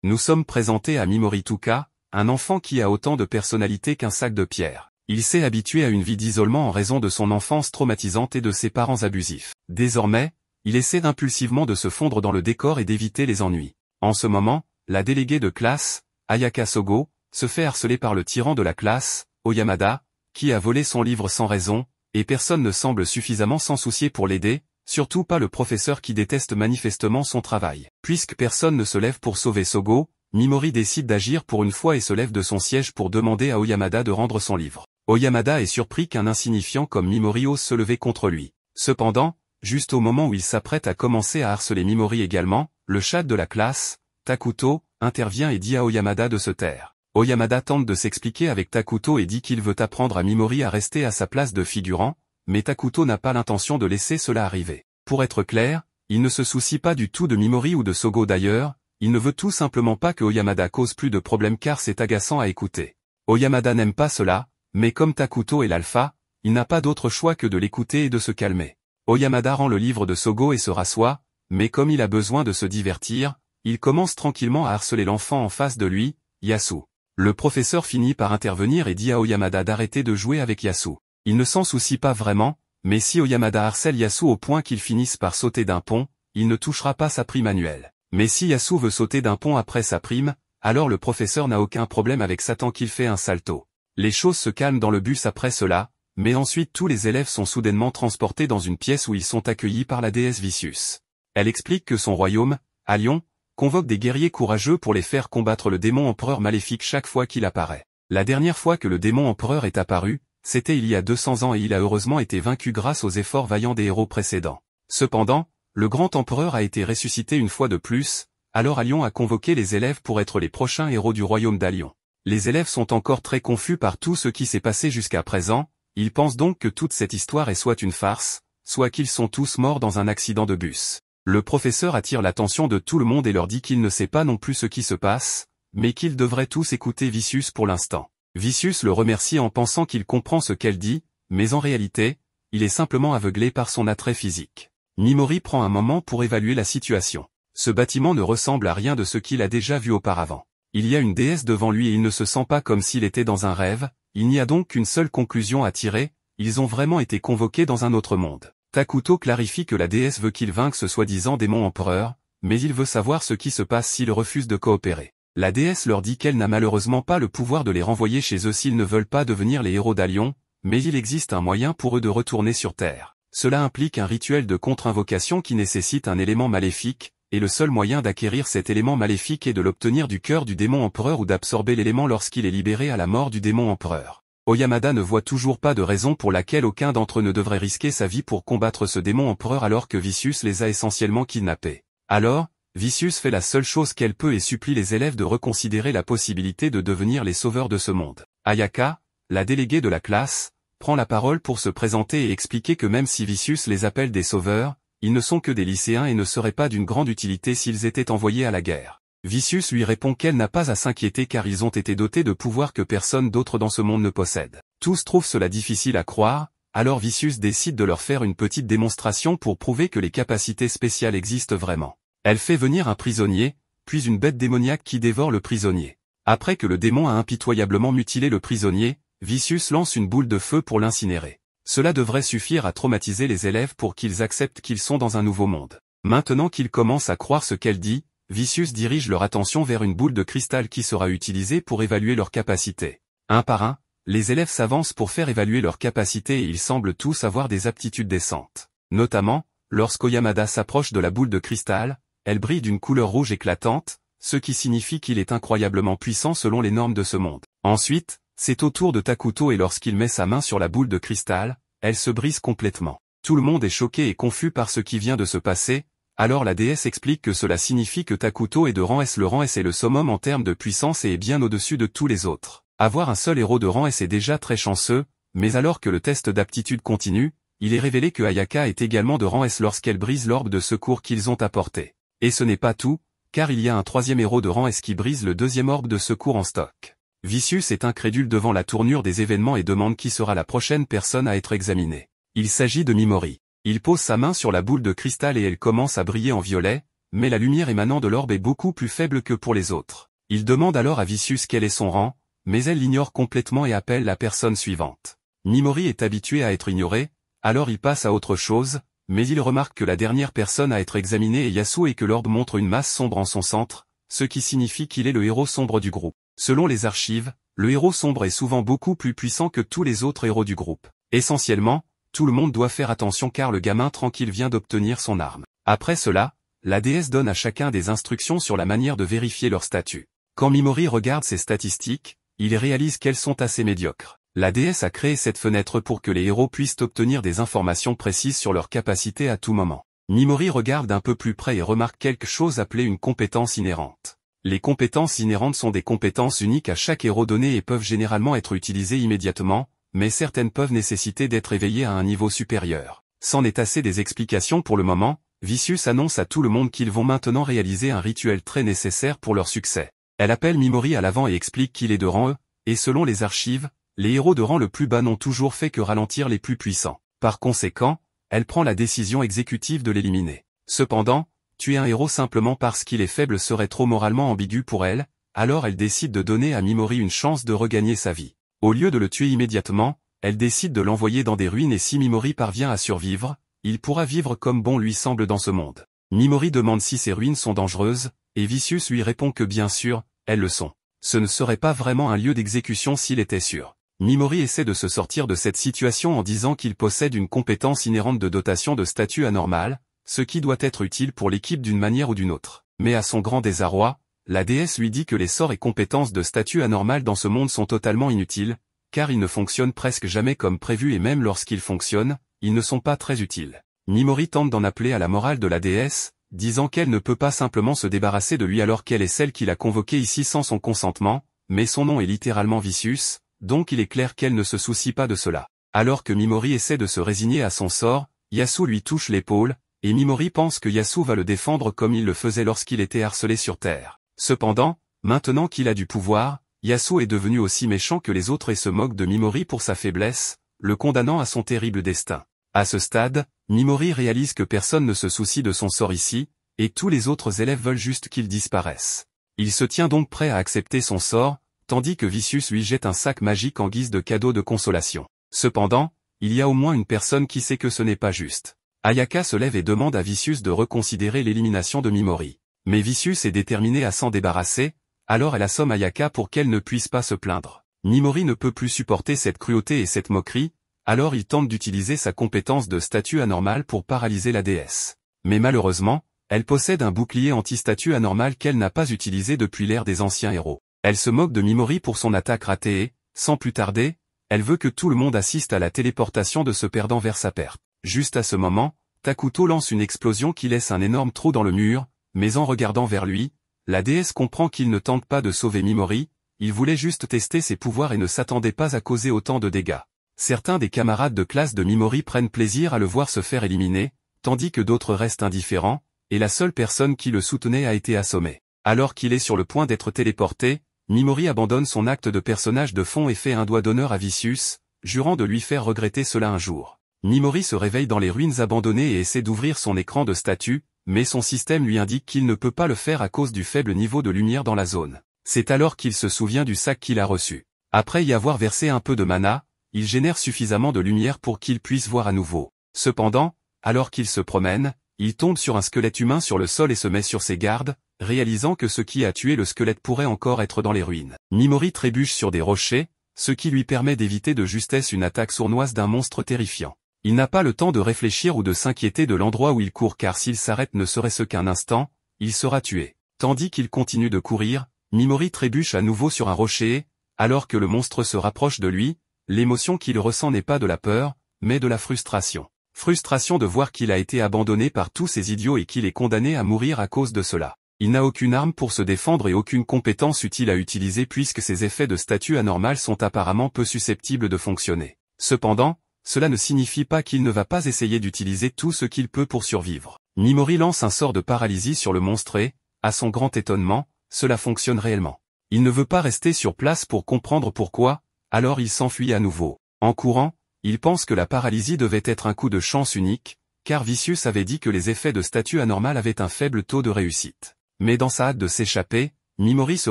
Nous sommes présentés à Mimori-Tuka, un enfant qui a autant de personnalité qu'un sac de pierre. Il s'est habitué à une vie d'isolement en raison de son enfance traumatisante et de ses parents abusifs. Désormais, il essaie impulsivement de se fondre dans le décor et d'éviter les ennuis. En ce moment, la déléguée de classe, Ayaka Sogo, se fait harceler par le tyran de la classe, Oyamada, qui a volé son livre sans raison, et personne ne semble suffisamment s'en soucier pour l'aider, surtout pas le professeur qui déteste manifestement son travail. Puisque personne ne se lève pour sauver Sogo, Mimori décide d'agir pour une fois et se lève de son siège pour demander à Oyamada de rendre son livre. Oyamada est surpris qu'un insignifiant comme Mimori ose se lever contre lui. Cependant, juste au moment où il s'apprête à commencer à harceler Mimori également, le chat de la classe, Takuto, intervient et dit à Oyamada de se taire. Oyamada tente de s'expliquer avec Takuto et dit qu'il veut apprendre à Mimori à rester à sa place de figurant, mais Takuto n'a pas l'intention de laisser cela arriver. Pour être clair, il ne se soucie pas du tout de Mimori ou de Sogo d'ailleurs, il ne veut tout simplement pas que Oyamada cause plus de problèmes car c'est agaçant à écouter. Oyamada n'aime pas cela, mais comme Takuto est l'alpha, il n'a pas d'autre choix que de l'écouter et de se calmer. Oyamada rend le livre de Sogo et se rassoit, mais comme il a besoin de se divertir, il commence tranquillement à harceler l'enfant en face de lui, Yasu. Le professeur finit par intervenir et dit à Oyamada d'arrêter de jouer avec Yasu. Il ne s'en soucie pas vraiment, mais si Oyamada harcèle Yasu au point qu'il finisse par sauter d'un pont, il ne touchera pas sa prime annuelle. Mais si Yasu veut sauter d'un pont après sa prime, alors le professeur n'a aucun problème avec ça tant qu'il fait un salto. Les choses se calment dans le bus après cela, mais ensuite tous les élèves sont soudainement transportés dans une pièce où ils sont accueillis par la déesse Vicious. Elle explique que son royaume, à Lyon, convoque des guerriers courageux pour les faire combattre le démon empereur maléfique chaque fois qu'il apparaît. La dernière fois que le démon empereur est apparu, c'était il y a 200 ans et il a heureusement été vaincu grâce aux efforts vaillants des héros précédents. Cependant, le grand empereur a été ressuscité une fois de plus, alors Alion a convoqué les élèves pour être les prochains héros du royaume d'Alion. Les élèves sont encore très confus par tout ce qui s'est passé jusqu'à présent, ils pensent donc que toute cette histoire est soit une farce, soit qu'ils sont tous morts dans un accident de bus. Le professeur attire l'attention de tout le monde et leur dit qu'il ne sait pas non plus ce qui se passe, mais qu'ils devraient tous écouter Vicious pour l'instant. Vicious le remercie en pensant qu'il comprend ce qu'elle dit, mais en réalité, il est simplement aveuglé par son attrait physique. Mimori prend un moment pour évaluer la situation. Ce bâtiment ne ressemble à rien de ce qu'il a déjà vu auparavant. Il y a une déesse devant lui et il ne se sent pas comme s'il était dans un rêve, il n'y a donc qu'une seule conclusion à tirer, ils ont vraiment été convoqués dans un autre monde. Takuto clarifie que la déesse veut qu'il vainque ce soi-disant démon empereur, mais il veut savoir ce qui se passe s'il refuse de coopérer. La déesse leur dit qu'elle n'a malheureusement pas le pouvoir de les renvoyer chez eux s'ils ne veulent pas devenir les héros d'Alion, mais il existe un moyen pour eux de retourner sur Terre. Cela implique un rituel de contre-invocation qui nécessite un élément maléfique, et le seul moyen d'acquérir cet élément maléfique est de l'obtenir du cœur du démon empereur ou d'absorber l'élément lorsqu'il est libéré à la mort du démon empereur. Oyamada ne voit toujours pas de raison pour laquelle aucun d'entre eux ne devrait risquer sa vie pour combattre ce démon empereur alors que Vicious les a essentiellement kidnappés. Alors, Vicious fait la seule chose qu'elle peut et supplie les élèves de reconsidérer la possibilité de devenir les sauveurs de ce monde. Ayaka, la déléguée de la classe, prend la parole pour se présenter et expliquer que même si Vicious les appelle des sauveurs, ils ne sont que des lycéens et ne seraient pas d'une grande utilité s'ils étaient envoyés à la guerre. Vicious lui répond qu'elle n'a pas à s'inquiéter car ils ont été dotés de pouvoirs que personne d'autre dans ce monde ne possède. Tous trouvent cela difficile à croire, alors Vicious décide de leur faire une petite démonstration pour prouver que les capacités spéciales existent vraiment. Elle fait venir un prisonnier, puis une bête démoniaque qui dévore le prisonnier. Après que le démon a impitoyablement mutilé le prisonnier, Vicious lance une boule de feu pour l'incinérer. Cela devrait suffire à traumatiser les élèves pour qu'ils acceptent qu'ils sont dans un nouveau monde. Maintenant qu'ils commencent à croire ce qu'elle dit, Vicious dirige leur attention vers une boule de cristal qui sera utilisée pour évaluer leurs capacités. Un par un, les élèves s'avancent pour faire évaluer leurs capacités et ils semblent tous avoir des aptitudes décentes. Notamment, lorsqu'Oyamada s'approche de la boule de cristal, elle brille d'une couleur rouge éclatante, ce qui signifie qu'il est incroyablement puissant selon les normes de ce monde. Ensuite, c'est au tour de Takuto et lorsqu'il met sa main sur la boule de cristal, elle se brise complètement. Tout le monde est choqué et confus par ce qui vient de se passer, alors la déesse explique que cela signifie que Takuto est de rang S. Le rang S est le summum en termes de puissance et est bien au-dessus de tous les autres. Avoir un seul héros de rang S est déjà très chanceux, mais alors que le test d'aptitude continue, il est révélé que Ayaka est également de rang S lorsqu'elle brise l'orbe de secours qu'ils ont apporté. Et ce n'est pas tout, car il y a un troisième héros de rang S qui brise le deuxième orbe de secours en stock. Vicious est incrédule devant la tournure des événements et demande qui sera la prochaine personne à être examinée. Il s'agit de Mimori. Il pose sa main sur la boule de cristal et elle commence à briller en violet, mais la lumière émanant de l'orbe est beaucoup plus faible que pour les autres. Il demande alors à Vicious quel est son rang, mais elle l'ignore complètement et appelle la personne suivante. Mimori est habitué à être ignoré, alors il passe à autre chose, mais il remarque que la dernière personne à être examinée est Yasuo et que l'orbe montre une masse sombre en son centre, ce qui signifie qu'il est le héros sombre du groupe. Selon les archives, le héros sombre est souvent beaucoup plus puissant que tous les autres héros du groupe. Essentiellement, tout le monde doit faire attention car le gamin tranquille vient d'obtenir son arme. Après cela, la déesse donne à chacun des instructions sur la manière de vérifier leur statut. Quand Mimori regarde ses statistiques, il réalise qu'elles sont assez médiocres. La déesse a créé cette fenêtre pour que les héros puissent obtenir des informations précises sur leurs capacités à tout moment. Mimori regarde d'un peu plus près et remarque quelque chose appelé une compétence inhérente. Les compétences inhérentes sont des compétences uniques à chaque héros donné et peuvent généralement être utilisées immédiatement, mais certaines peuvent nécessiter d'être éveillées à un niveau supérieur. C'en est assez des explications pour le moment, Vicious annonce à tout le monde qu'ils vont maintenant réaliser un rituel très nécessaire pour leur succès. Elle appelle Mimori à l'avant et explique qu'il est de rang E, et selon les archives, les héros de rang le plus bas n'ont toujours fait que ralentir les plus puissants. Par conséquent, elle prend la décision exécutive de l'éliminer. Cependant, tuer un héros simplement parce qu'il est faible serait trop moralement ambigu pour elle, alors elle décide de donner à Mimori une chance de regagner sa vie. Au lieu de le tuer immédiatement, elle décide de l'envoyer dans des ruines et si Mimori parvient à survivre, il pourra vivre comme bon lui semble dans ce monde. Mimori demande si ces ruines sont dangereuses, et Vicious lui répond que bien sûr, elles le sont. Ce ne serait pas vraiment un lieu d'exécution s'il était sûr. Mimori essaie de se sortir de cette situation en disant qu'il possède une compétence inhérente de dotation de statut anormal, ce qui doit être utile pour l'équipe d'une manière ou d'une autre. Mais à son grand désarroi, la déesse lui dit que les sorts et compétences de statut anormal dans ce monde sont totalement inutiles, car ils ne fonctionnent presque jamais comme prévu et même lorsqu'ils fonctionnent, ils ne sont pas très utiles. Mimori tente d'en appeler à la morale de la déesse, disant qu'elle ne peut pas simplement se débarrasser de lui alors qu'elle est celle qui l'a convoqué ici sans son consentement, mais son nom est littéralement Vicious, donc il est clair qu'elle ne se soucie pas de cela. Alors que Mimori essaie de se résigner à son sort, Yasuo lui touche l'épaule, et Mimori pense que Yasuo va le défendre comme il le faisait lorsqu'il était harcelé sur Terre. Cependant, maintenant qu'il a du pouvoir, Yasuo est devenu aussi méchant que les autres et se moque de Mimori pour sa faiblesse, le condamnant à son terrible destin. À ce stade, Mimori réalise que personne ne se soucie de son sort ici, et tous les autres élèves veulent juste qu'il disparaisse. Il se tient donc prêt à accepter son sort, tandis que Vicious lui jette un sac magique en guise de cadeau de consolation. Cependant, il y a au moins une personne qui sait que ce n'est pas juste. Ayaka se lève et demande à Vicious de reconsidérer l'élimination de Mimori. Mais Vicious est déterminé à s'en débarrasser, alors elle assomme Ayaka pour qu'elle ne puisse pas se plaindre. Mimori ne peut plus supporter cette cruauté et cette moquerie, alors il tente d'utiliser sa compétence de statut anormal pour paralyser la déesse. Mais malheureusement, elle possède un bouclier anti-statut anormal qu'elle n'a pas utilisé depuis l'ère des anciens héros. Elle se moque de Mimori pour son attaque ratée et, sans plus tarder, elle veut que tout le monde assiste à la téléportation de ce perdant vers sa perte. Juste à ce moment, Takuto lance une explosion qui laisse un énorme trou dans le mur, mais en regardant vers lui, la déesse comprend qu'il ne tente pas de sauver Mimori, il voulait juste tester ses pouvoirs et ne s'attendait pas à causer autant de dégâts. Certains des camarades de classe de Mimori prennent plaisir à le voir se faire éliminer, tandis que d'autres restent indifférents, et la seule personne qui le soutenait a été assommée. Alors qu'il est sur le point d'être téléporté, Mimori abandonne son acte de personnage de fond et fait un doigt d'honneur à Vicious, jurant de lui faire regretter cela un jour. Mimori se réveille dans les ruines abandonnées et essaie d'ouvrir son écran de statut, mais son système lui indique qu'il ne peut pas le faire à cause du faible niveau de lumière dans la zone. C'est alors qu'il se souvient du sac qu'il a reçu. Après y avoir versé un peu de mana, il génère suffisamment de lumière pour qu'il puisse voir à nouveau. Cependant, alors qu'il se promène, il tombe sur un squelette humain sur le sol et se met sur ses gardes, réalisant que ce qui a tué le squelette pourrait encore être dans les ruines. Mimori trébuche sur des rochers, ce qui lui permet d'éviter de justesse une attaque sournoise d'un monstre terrifiant. Il n'a pas le temps de réfléchir ou de s'inquiéter de l'endroit où il court car s'il s'arrête ne serait-ce qu'un instant, il sera tué. Tandis qu'il continue de courir, Mimori trébuche à nouveau sur un rocher et, alors que le monstre se rapproche de lui, l'émotion qu'il ressent n'est pas de la peur, mais de la frustration. Frustration de voir qu'il a été abandonné par tous ces idiots et qu'il est condamné à mourir à cause de cela. Il n'a aucune arme pour se défendre et aucune compétence utile à utiliser puisque ses effets de statut anormal sont apparemment peu susceptibles de fonctionner. Cependant, cela ne signifie pas qu'il ne va pas essayer d'utiliser tout ce qu'il peut pour survivre. Mimori lance un sort de paralysie sur le monstre et, à son grand étonnement, cela fonctionne réellement. Il ne veut pas rester sur place pour comprendre pourquoi, alors il s'enfuit à nouveau. En courant, il pense que la paralysie devait être un coup de chance unique, car Vicious avait dit que les effets de statut anormal avaient un faible taux de réussite. Mais dans sa hâte de s'échapper, Mimori se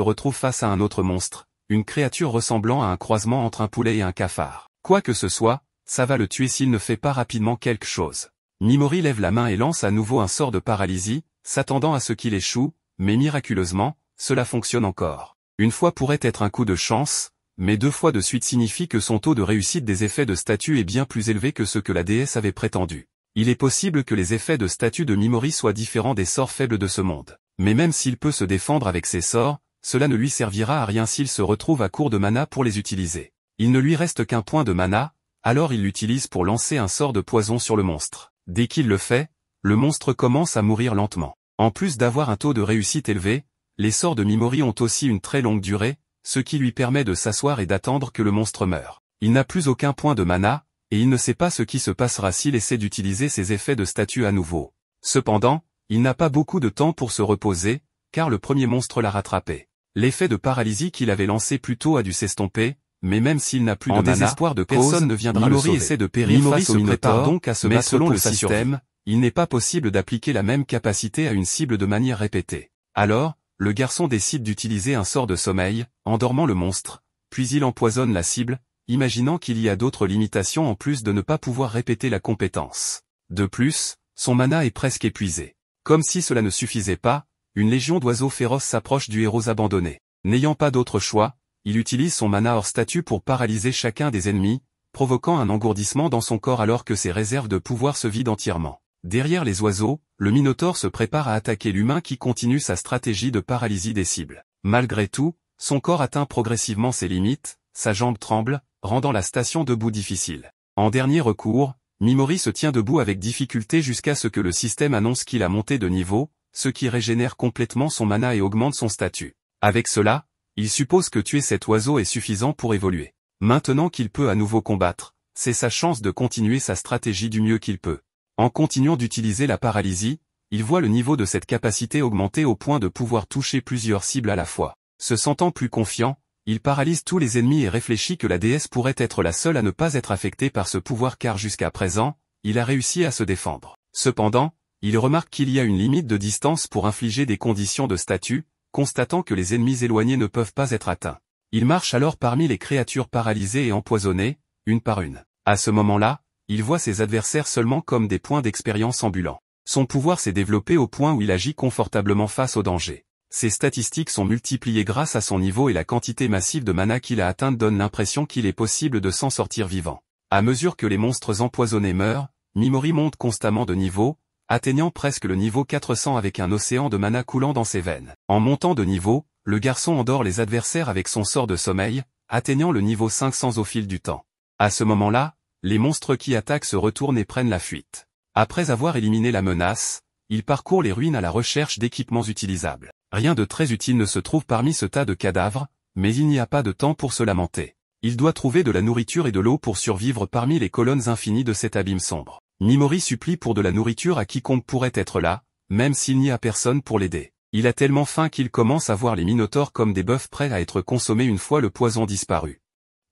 retrouve face à un autre monstre, une créature ressemblant à un croisement entre un poulet et un cafard. Quoi que ce soit, ça va le tuer s'il ne fait pas rapidement quelque chose. Mimori lève la main et lance à nouveau un sort de paralysie, s'attendant à ce qu'il échoue, mais miraculeusement, cela fonctionne encore. Une fois pourrait être un coup de chance, mais 2 fois de suite signifie que son taux de réussite des effets de statut est bien plus élevé que ce que la déesse avait prétendu. Il est possible que les effets de statut de Mimori soient différents des sorts faibles de ce monde. Mais même s'il peut se défendre avec ses sorts, cela ne lui servira à rien s'il se retrouve à court de mana pour les utiliser. Il ne lui reste qu'un point de mana, alors il l'utilise pour lancer un sort de poison sur le monstre. Dès qu'il le fait, le monstre commence à mourir lentement. En plus d'avoir un taux de réussite élevé, les sorts de Mimori ont aussi une très longue durée, ce qui lui permet de s'asseoir et d'attendre que le monstre meure. Il n'a plus aucun point de mana, et il ne sait pas ce qui se passera s'il essaie d'utiliser ses effets de statut à nouveau. Cependant, il n'a pas beaucoup de temps pour se reposer, car le premier monstre l'a rattrapé. L'effet de paralysie qu'il avait lancé plus tôt a dû s'estomper, mais même s'il n'a plus de mana, désespoir de personne ne viendra le sauver. Mimori essaie de périr face au Minotaure, donc à se battre selon le système, il n'est pas possible d'appliquer la même capacité à une cible de manière répétée. Alors, le garçon décide d'utiliser un sort de sommeil, endormant le monstre, puis il empoisonne la cible, imaginant qu'il y a d'autres limitations en plus de ne pas pouvoir répéter la compétence. De plus, son mana est presque épuisé. Comme si cela ne suffisait pas, une légion d'oiseaux féroces s'approche du héros abandonné. N'ayant pas d'autre choix, il utilise son mana hors statut pour paralyser chacun des ennemis, provoquant un engourdissement dans son corps alors que ses réserves de pouvoir se vident entièrement. Derrière les oiseaux, le Minotaure se prépare à attaquer l'humain qui continue sa stratégie de paralysie des cibles. Malgré tout, son corps atteint progressivement ses limites, sa jambe tremble, rendant la station debout difficile. En dernier recours, Mimori se tient debout avec difficulté jusqu'à ce que le système annonce qu'il a monté de niveau, ce qui régénère complètement son mana et augmente son statut. Avec cela, il suppose que tuer cet oiseau est suffisant pour évoluer. Maintenant qu'il peut à nouveau combattre, c'est sa chance de continuer sa stratégie du mieux qu'il peut. En continuant d'utiliser la paralysie, il voit le niveau de cette capacité augmenter au point de pouvoir toucher plusieurs cibles à la fois. Se sentant plus confiant, il paralyse tous les ennemis et réfléchit que la déesse pourrait être la seule à ne pas être affectée par ce pouvoir car jusqu'à présent, il a réussi à se défendre. Cependant, il remarque qu'il y a une limite de distance pour infliger des conditions de statut, constatant que les ennemis éloignés ne peuvent pas être atteints. Il marche alors parmi les créatures paralysées et empoisonnées, une par une. À ce moment-là, il voit ses adversaires seulement comme des points d'expérience ambulants. Son pouvoir s'est développé au point où il agit confortablement face au danger. Ses statistiques sont multipliées grâce à son niveau et la quantité massive de mana qu'il a atteinte donne l'impression qu'il est possible de s'en sortir vivant. À mesure que les monstres empoisonnés meurent, Mimori monte constamment de niveau, atteignant presque le niveau 400 avec un océan de mana coulant dans ses veines. En montant de niveau, le garçon endort les adversaires avec son sort de sommeil, atteignant le niveau 500 au fil du temps. À ce moment-là, les monstres qui attaquent se retournent et prennent la fuite. Après avoir éliminé la menace, il parcourt les ruines à la recherche d'équipements utilisables. Rien de très utile ne se trouve parmi ce tas de cadavres, mais il n'y a pas de temps pour se lamenter. Il doit trouver de la nourriture et de l'eau pour survivre parmi les colonnes infinies de cet abîme sombre. Mimori supplie pour de la nourriture à quiconque pourrait être là, même s'il n'y a personne pour l'aider. Il a tellement faim qu'il commence à voir les minotaures comme des bœufs prêts à être consommés une fois le poison disparu.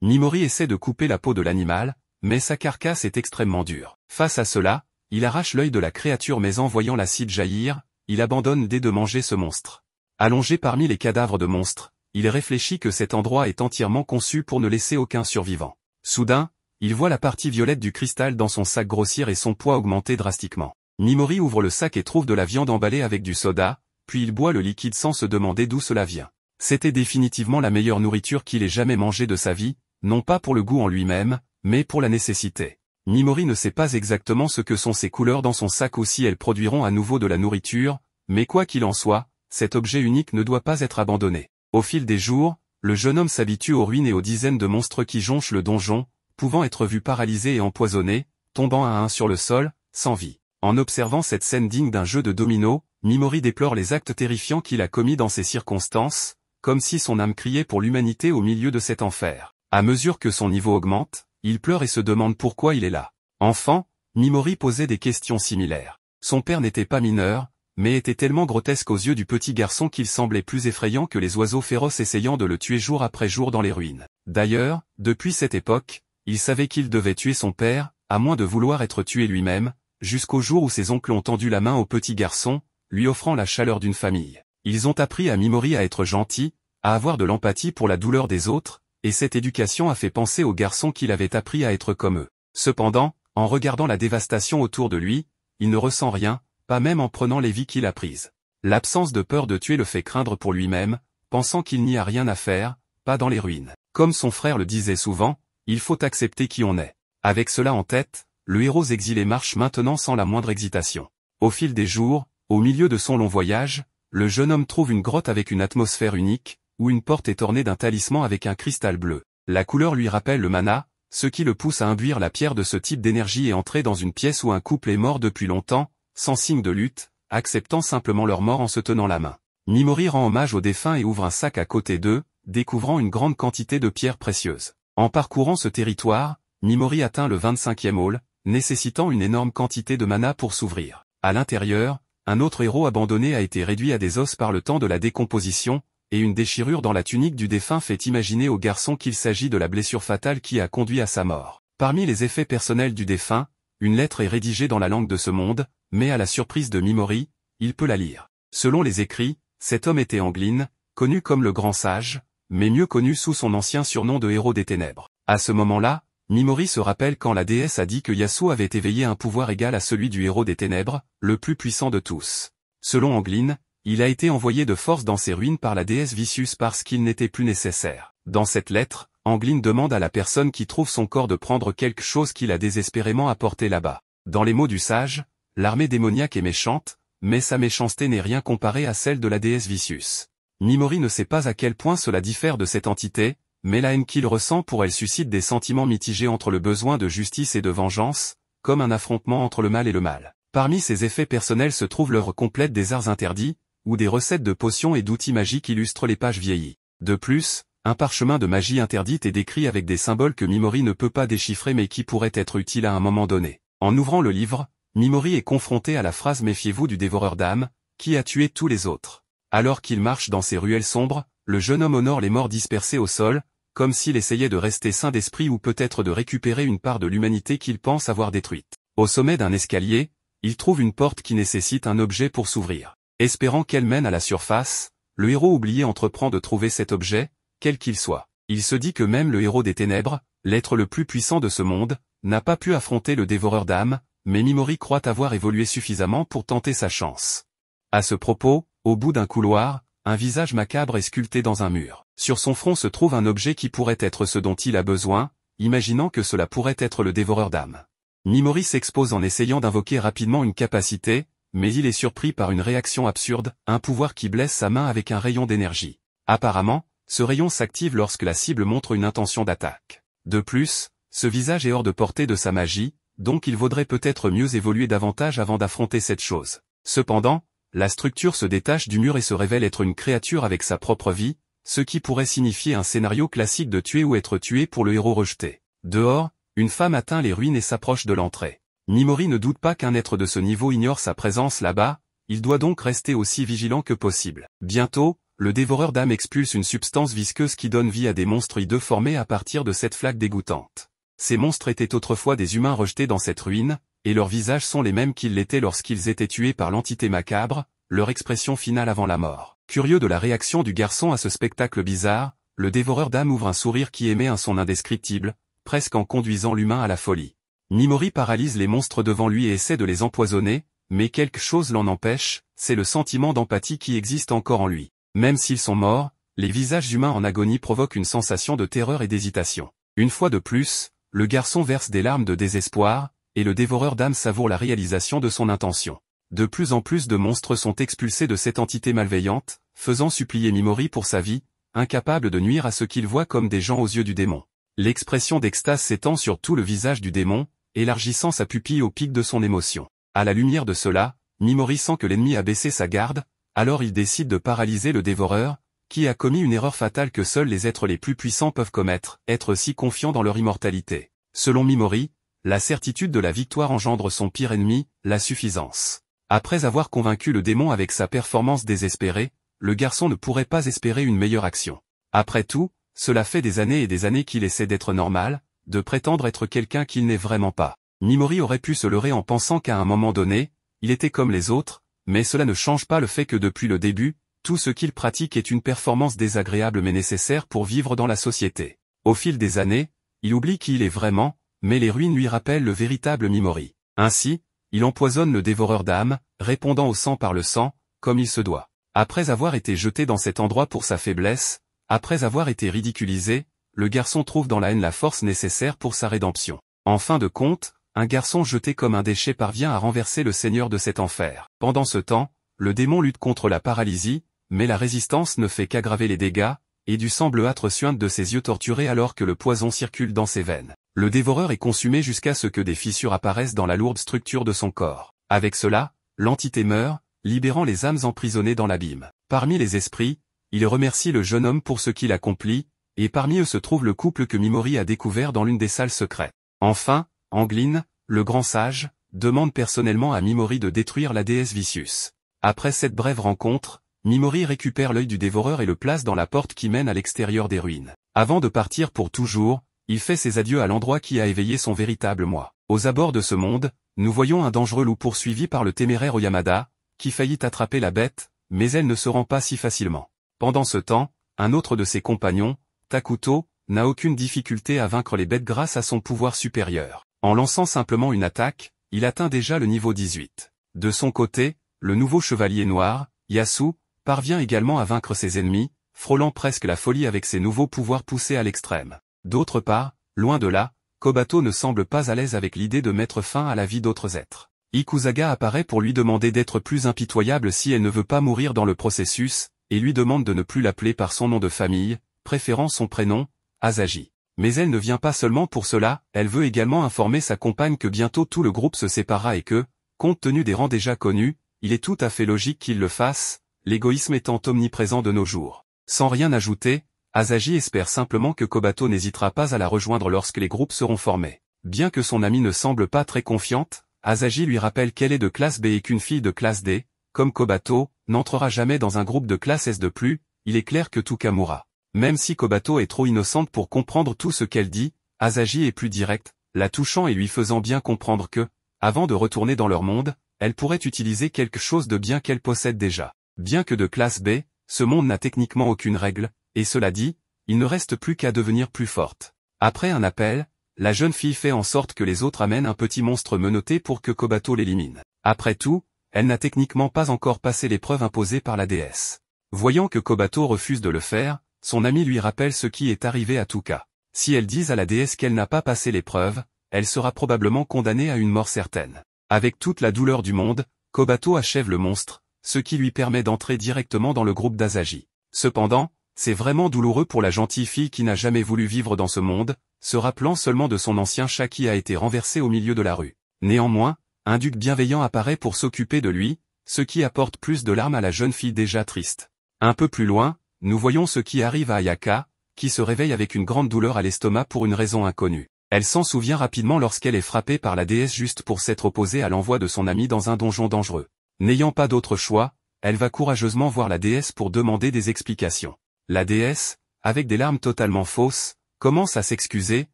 Mimori essaie de couper la peau de l'animal, mais sa carcasse est extrêmement dure. Face à cela, il arrache l'œil de la créature mais en voyant l'acide jaillir, il abandonne l'idée de manger ce monstre. Allongé parmi les cadavres de monstres, il réfléchit que cet endroit est entièrement conçu pour ne laisser aucun survivant. Soudain, il voit la partie violette du cristal dans son sac grossir et son poids augmenter drastiquement. Mimori ouvre le sac et trouve de la viande emballée avec du soda, puis il boit le liquide sans se demander d'où cela vient. C'était définitivement la meilleure nourriture qu'il ait jamais mangée de sa vie, non pas pour le goût en lui-même, mais pour la nécessité. Mimori ne sait pas exactement ce que sont ces couleurs dans son sac ou si elles produiront à nouveau de la nourriture, mais quoi qu'il en soit, cet objet unique ne doit pas être abandonné. Au fil des jours, le jeune homme s'habitue aux ruines et aux dizaines de monstres qui jonchent le donjon, pouvant être vus paralysés et empoisonnés, tombant à un sur le sol, sans vie. En observant cette scène digne d'un jeu de domino, Mimori déplore les actes terrifiants qu'il a commis dans ces circonstances, comme si son âme criait pour l'humanité au milieu de cet enfer. À mesure que son niveau augmente, il pleure et se demande pourquoi il est là. Enfant, Mimori posait des questions similaires. Son père n'était pas mineur, mais était tellement grotesque aux yeux du petit garçon qu'il semblait plus effrayant que les oiseaux féroces essayant de le tuer jour après jour dans les ruines. D'ailleurs, depuis cette époque, il savait qu'il devait tuer son père, à moins de vouloir être tué lui-même, jusqu'au jour où ses oncles ont tendu la main au petit garçon, lui offrant la chaleur d'une famille. Ils ont appris à Mimori à être gentil, à avoir de l'empathie pour la douleur des autres, et cette éducation a fait penser au garçon qu'il avait appris à être comme eux. Cependant, en regardant la dévastation autour de lui, il ne ressent rien, pas même en prenant les vies qu'il a prises. L'absence de peur de tuer le fait craindre pour lui-même, pensant qu'il n'y a rien à faire, pas dans les ruines. Comme son frère le disait souvent, il faut accepter qui on est. Avec cela en tête, le héros exilé marche maintenant sans la moindre hésitation. Au fil des jours, au milieu de son long voyage, le jeune homme trouve une grotte avec une atmosphère unique, où une porte est ornée d'un talisman avec un cristal bleu. La couleur lui rappelle le mana, ce qui le pousse à imbuire la pierre de ce type d'énergie et entrer dans une pièce où un couple est mort depuis longtemps, sans signe de lutte, acceptant simplement leur mort en se tenant la main. Mimori rend hommage aux défunts et ouvre un sac à côté d'eux, découvrant une grande quantité de pierres précieuses. En parcourant ce territoire, Mimori atteint le 25e hall, nécessitant une énorme quantité de mana pour s'ouvrir. À l'intérieur, un autre héros abandonné a été réduit à des os par le temps de la décomposition, et une déchirure dans la tunique du défunt fait imaginer au garçon qu'il s'agit de la blessure fatale qui a conduit à sa mort. Parmi les effets personnels du défunt, une lettre est rédigée dans la langue de ce monde, mais à la surprise de Mimori, il peut la lire. Selon les écrits, cet homme était Anglin, connu comme le Grand Sage, mais mieux connu sous son ancien surnom de Héros des Ténèbres. À ce moment-là, Mimori se rappelle quand la déesse a dit que Yasuo avait éveillé un pouvoir égal à celui du Héros des Ténèbres, le plus puissant de tous. Selon Anglin, il a été envoyé de force dans ces ruines par la déesse Vicious parce qu'il n'était plus nécessaire. Dans cette lettre, Anglin demande à la personne qui trouve son corps de prendre quelque chose qu'il a désespérément apporté là-bas. Dans les mots du sage, l'armée démoniaque est méchante, mais sa méchanceté n'est rien comparée à celle de la déesse Vicious. Mimori ne sait pas à quel point cela diffère de cette entité, mais la haine qu'il ressent pour elle suscite des sentiments mitigés entre le besoin de justice et de vengeance, comme un affrontement entre le mal et le mal. Parmi ses effets personnels se trouve l'œuvre complète des arts interdits, où des recettes de potions et d'outils magiques illustrent les pages vieillies. De plus, un parchemin de magie interdite est décrit avec des symboles que Mimori ne peut pas déchiffrer mais qui pourraient être utiles à un moment donné. En ouvrant le livre, Mimori est confronté à la phrase « Méfiez-vous du dévoreur d'âmes, qui a tué tous les autres ». Alors qu'il marche dans ces ruelles sombres, le jeune homme honore les morts dispersés au sol, comme s'il essayait de rester sain d'esprit ou peut-être de récupérer une part de l'humanité qu'il pense avoir détruite. Au sommet d'un escalier, il trouve une porte qui nécessite un objet pour s'ouvrir. Espérant qu'elle mène à la surface, le héros oublié entreprend de trouver cet objet, quel qu'il soit. Il se dit que même le héros des ténèbres, l'être le plus puissant de ce monde, n'a pas pu affronter le dévoreur d'âmes, mais Mimori croit avoir évolué suffisamment pour tenter sa chance. À ce propos, au bout d'un couloir, un visage macabre est sculpté dans un mur. Sur son front se trouve un objet qui pourrait être ce dont il a besoin, imaginant que cela pourrait être le dévoreur d'âmes. Mimori s'expose en essayant d'invoquer rapidement une capacité, mais il est surpris par une réaction absurde, un pouvoir qui blesse sa main avec un rayon d'énergie. Apparemment, ce rayon s'active lorsque la cible montre une intention d'attaque. De plus, ce visage est hors de portée de sa magie, donc il vaudrait peut-être mieux évoluer davantage avant d'affronter cette chose. Cependant, la structure se détache du mur et se révèle être une créature avec sa propre vie, ce qui pourrait signifier un scénario classique de tuer ou être tué pour le héros rejeté. Dehors, une femme atteint les ruines et s'approche de l'entrée. Mimori ne doute pas qu'un être de ce niveau ignore sa présence là-bas, il doit donc rester aussi vigilant que possible. Bientôt, le dévoreur d'âmes expulse une substance visqueuse qui donne vie à des monstres hideux formés à partir de cette flaque dégoûtante. Ces monstres étaient autrefois des humains rejetés dans cette ruine, et leurs visages sont les mêmes qu'ils l'étaient lorsqu'ils étaient tués par l'entité macabre, leur expression finale avant la mort. Curieux de la réaction du garçon à ce spectacle bizarre, le dévoreur d'âmes ouvre un sourire qui émet un son indescriptible, presque en conduisant l'humain à la folie. Mimori paralyse les monstres devant lui et essaie de les empoisonner, mais quelque chose l'en empêche, c'est le sentiment d'empathie qui existe encore en lui. Même s'ils sont morts, les visages humains en agonie provoquent une sensation de terreur et d'hésitation. Une fois de plus, le garçon verse des larmes de désespoir, et le dévoreur d'âmes savoure la réalisation de son intention. De plus en plus de monstres sont expulsés de cette entité malveillante, faisant supplier Mimori pour sa vie, incapable de nuire à ce qu'il voit comme des gens aux yeux du démon. L'expression d'extase s'étend sur tout le visage du démon, élargissant sa pupille au pic de son émotion. À la lumière de cela, Mimori sent que l'ennemi a baissé sa garde, alors il décide de paralyser le dévoreur, qui a commis une erreur fatale que seuls les êtres les plus puissants peuvent commettre, être si confiants dans leur immortalité. Selon Mimori, la certitude de la victoire engendre son pire ennemi, la suffisance. Après avoir convaincu le démon avec sa performance désespérée, le garçon ne pourrait pas espérer une meilleure action. Après tout, cela fait des années et des années qu'il essaie d'être normal, de prétendre être quelqu'un qu'il n'est vraiment pas. Mimori aurait pu se leurrer en pensant qu'à un moment donné, il était comme les autres, mais cela ne change pas le fait que depuis le début, tout ce qu'il pratique est une performance désagréable mais nécessaire pour vivre dans la société. Au fil des années, il oublie qui il est vraiment, mais les ruines lui rappellent le véritable Mimori. Ainsi, il empoisonne le dévoreur d'âmes, répondant au sang par le sang, comme il se doit. Après avoir été jeté dans cet endroit pour sa faiblesse, après avoir été ridiculisé, le garçon trouve dans la haine la force nécessaire pour sa rédemption. En fin de compte, un garçon jeté comme un déchet parvient à renverser le seigneur de cet enfer. Pendant ce temps, le démon lutte contre la paralysie, mais la résistance ne fait qu'aggraver les dégâts, et du sang bleuâtre suinte de ses yeux torturés alors que le poison circule dans ses veines. Le dévoreur est consumé jusqu'à ce que des fissures apparaissent dans la lourde structure de son corps. Avec cela, l'entité meurt, libérant les âmes emprisonnées dans l'abîme. Parmi les esprits, il remercie le jeune homme pour ce qu'il accomplit, et parmi eux se trouve le couple que Mimori a découvert dans l'une des salles secrètes. Enfin, Anglin, le grand sage, demande personnellement à Mimori de détruire la déesse Vicious. Après cette brève rencontre, Mimori récupère l'œil du dévoreur et le place dans la porte qui mène à l'extérieur des ruines. Avant de partir pour toujours, il fait ses adieux à l'endroit qui a éveillé son véritable moi. Aux abords de ce monde, nous voyons un dangereux loup poursuivi par le téméraire Oyamada, qui faillit attraper la bête, mais elle ne se rend pas si facilement. Pendant ce temps, un autre de ses compagnons, Takuto, n'a aucune difficulté à vaincre les bêtes grâce à son pouvoir supérieur. En lançant simplement une attaque, il atteint déjà le niveau 18. De son côté, le nouveau chevalier noir, Yasu, parvient également à vaincre ses ennemis, frôlant presque la folie avec ses nouveaux pouvoirs poussés à l'extrême. D'autre part, loin de là, Kobato ne semble pas à l'aise avec l'idée de mettre fin à la vie d'autres êtres. Ikusaga apparaît pour lui demander d'être plus impitoyable si elle ne veut pas mourir dans le processus, et lui demande de ne plus l'appeler par son nom de famille, préférant son prénom, Asahi. Mais elle ne vient pas seulement pour cela, elle veut également informer sa compagne que bientôt tout le groupe se séparera et que, compte tenu des rangs déjà connus, il est tout à fait logique qu'il le fasse, l'égoïsme étant omniprésent de nos jours. Sans rien ajouter, Asahi espère simplement que Kobato n'hésitera pas à la rejoindre lorsque les groupes seront formés. Bien que son amie ne semble pas très confiante, Asahi lui rappelle qu'elle est de classe B et qu'une fille de classe D, comme Kobato, n'entrera jamais dans un groupe de classe S de plus, il est clair que Tuka mourra. Même si Kobato est trop innocente pour comprendre tout ce qu'elle dit, Asahi est plus directe, la touchant et lui faisant bien comprendre que, avant de retourner dans leur monde, elle pourrait utiliser quelque chose de bien qu'elle possède déjà. Bien que de classe B, ce monde n'a techniquement aucune règle, et cela dit, il ne reste plus qu'à devenir plus forte. Après un appel, la jeune fille fait en sorte que les autres amènent un petit monstre menotté pour que Kobato l'élimine. Après tout, elle n'a techniquement pas encore passé l'épreuve imposée par la déesse. Voyant que Kobato refuse de le faire, son ami lui rappelle ce qui est arrivé à Tuka. Si elle dit à la déesse qu'elle n'a pas passé l'épreuve, elle sera probablement condamnée à une mort certaine. Avec toute la douleur du monde, Kobato achève le monstre, ce qui lui permet d'entrer directement dans le groupe d'Asahi. Cependant, c'est vraiment douloureux pour la gentille fille qui n'a jamais voulu vivre dans ce monde, se rappelant seulement de son ancien chat qui a été renversé au milieu de la rue. Néanmoins, un duc bienveillant apparaît pour s'occuper de lui, ce qui apporte plus de larmes à la jeune fille déjà triste. Un peu plus loin, nous voyons ce qui arrive à Ayaka, qui se réveille avec une grande douleur à l'estomac pour une raison inconnue. Elle s'en souvient rapidement lorsqu'elle est frappée par la déesse juste pour s'être opposée à l'envoi de son ami dans un donjon dangereux. N'ayant pas d'autre choix, elle va courageusement voir la déesse pour demander des explications. La déesse, avec des larmes totalement fausses, commence à s'excuser,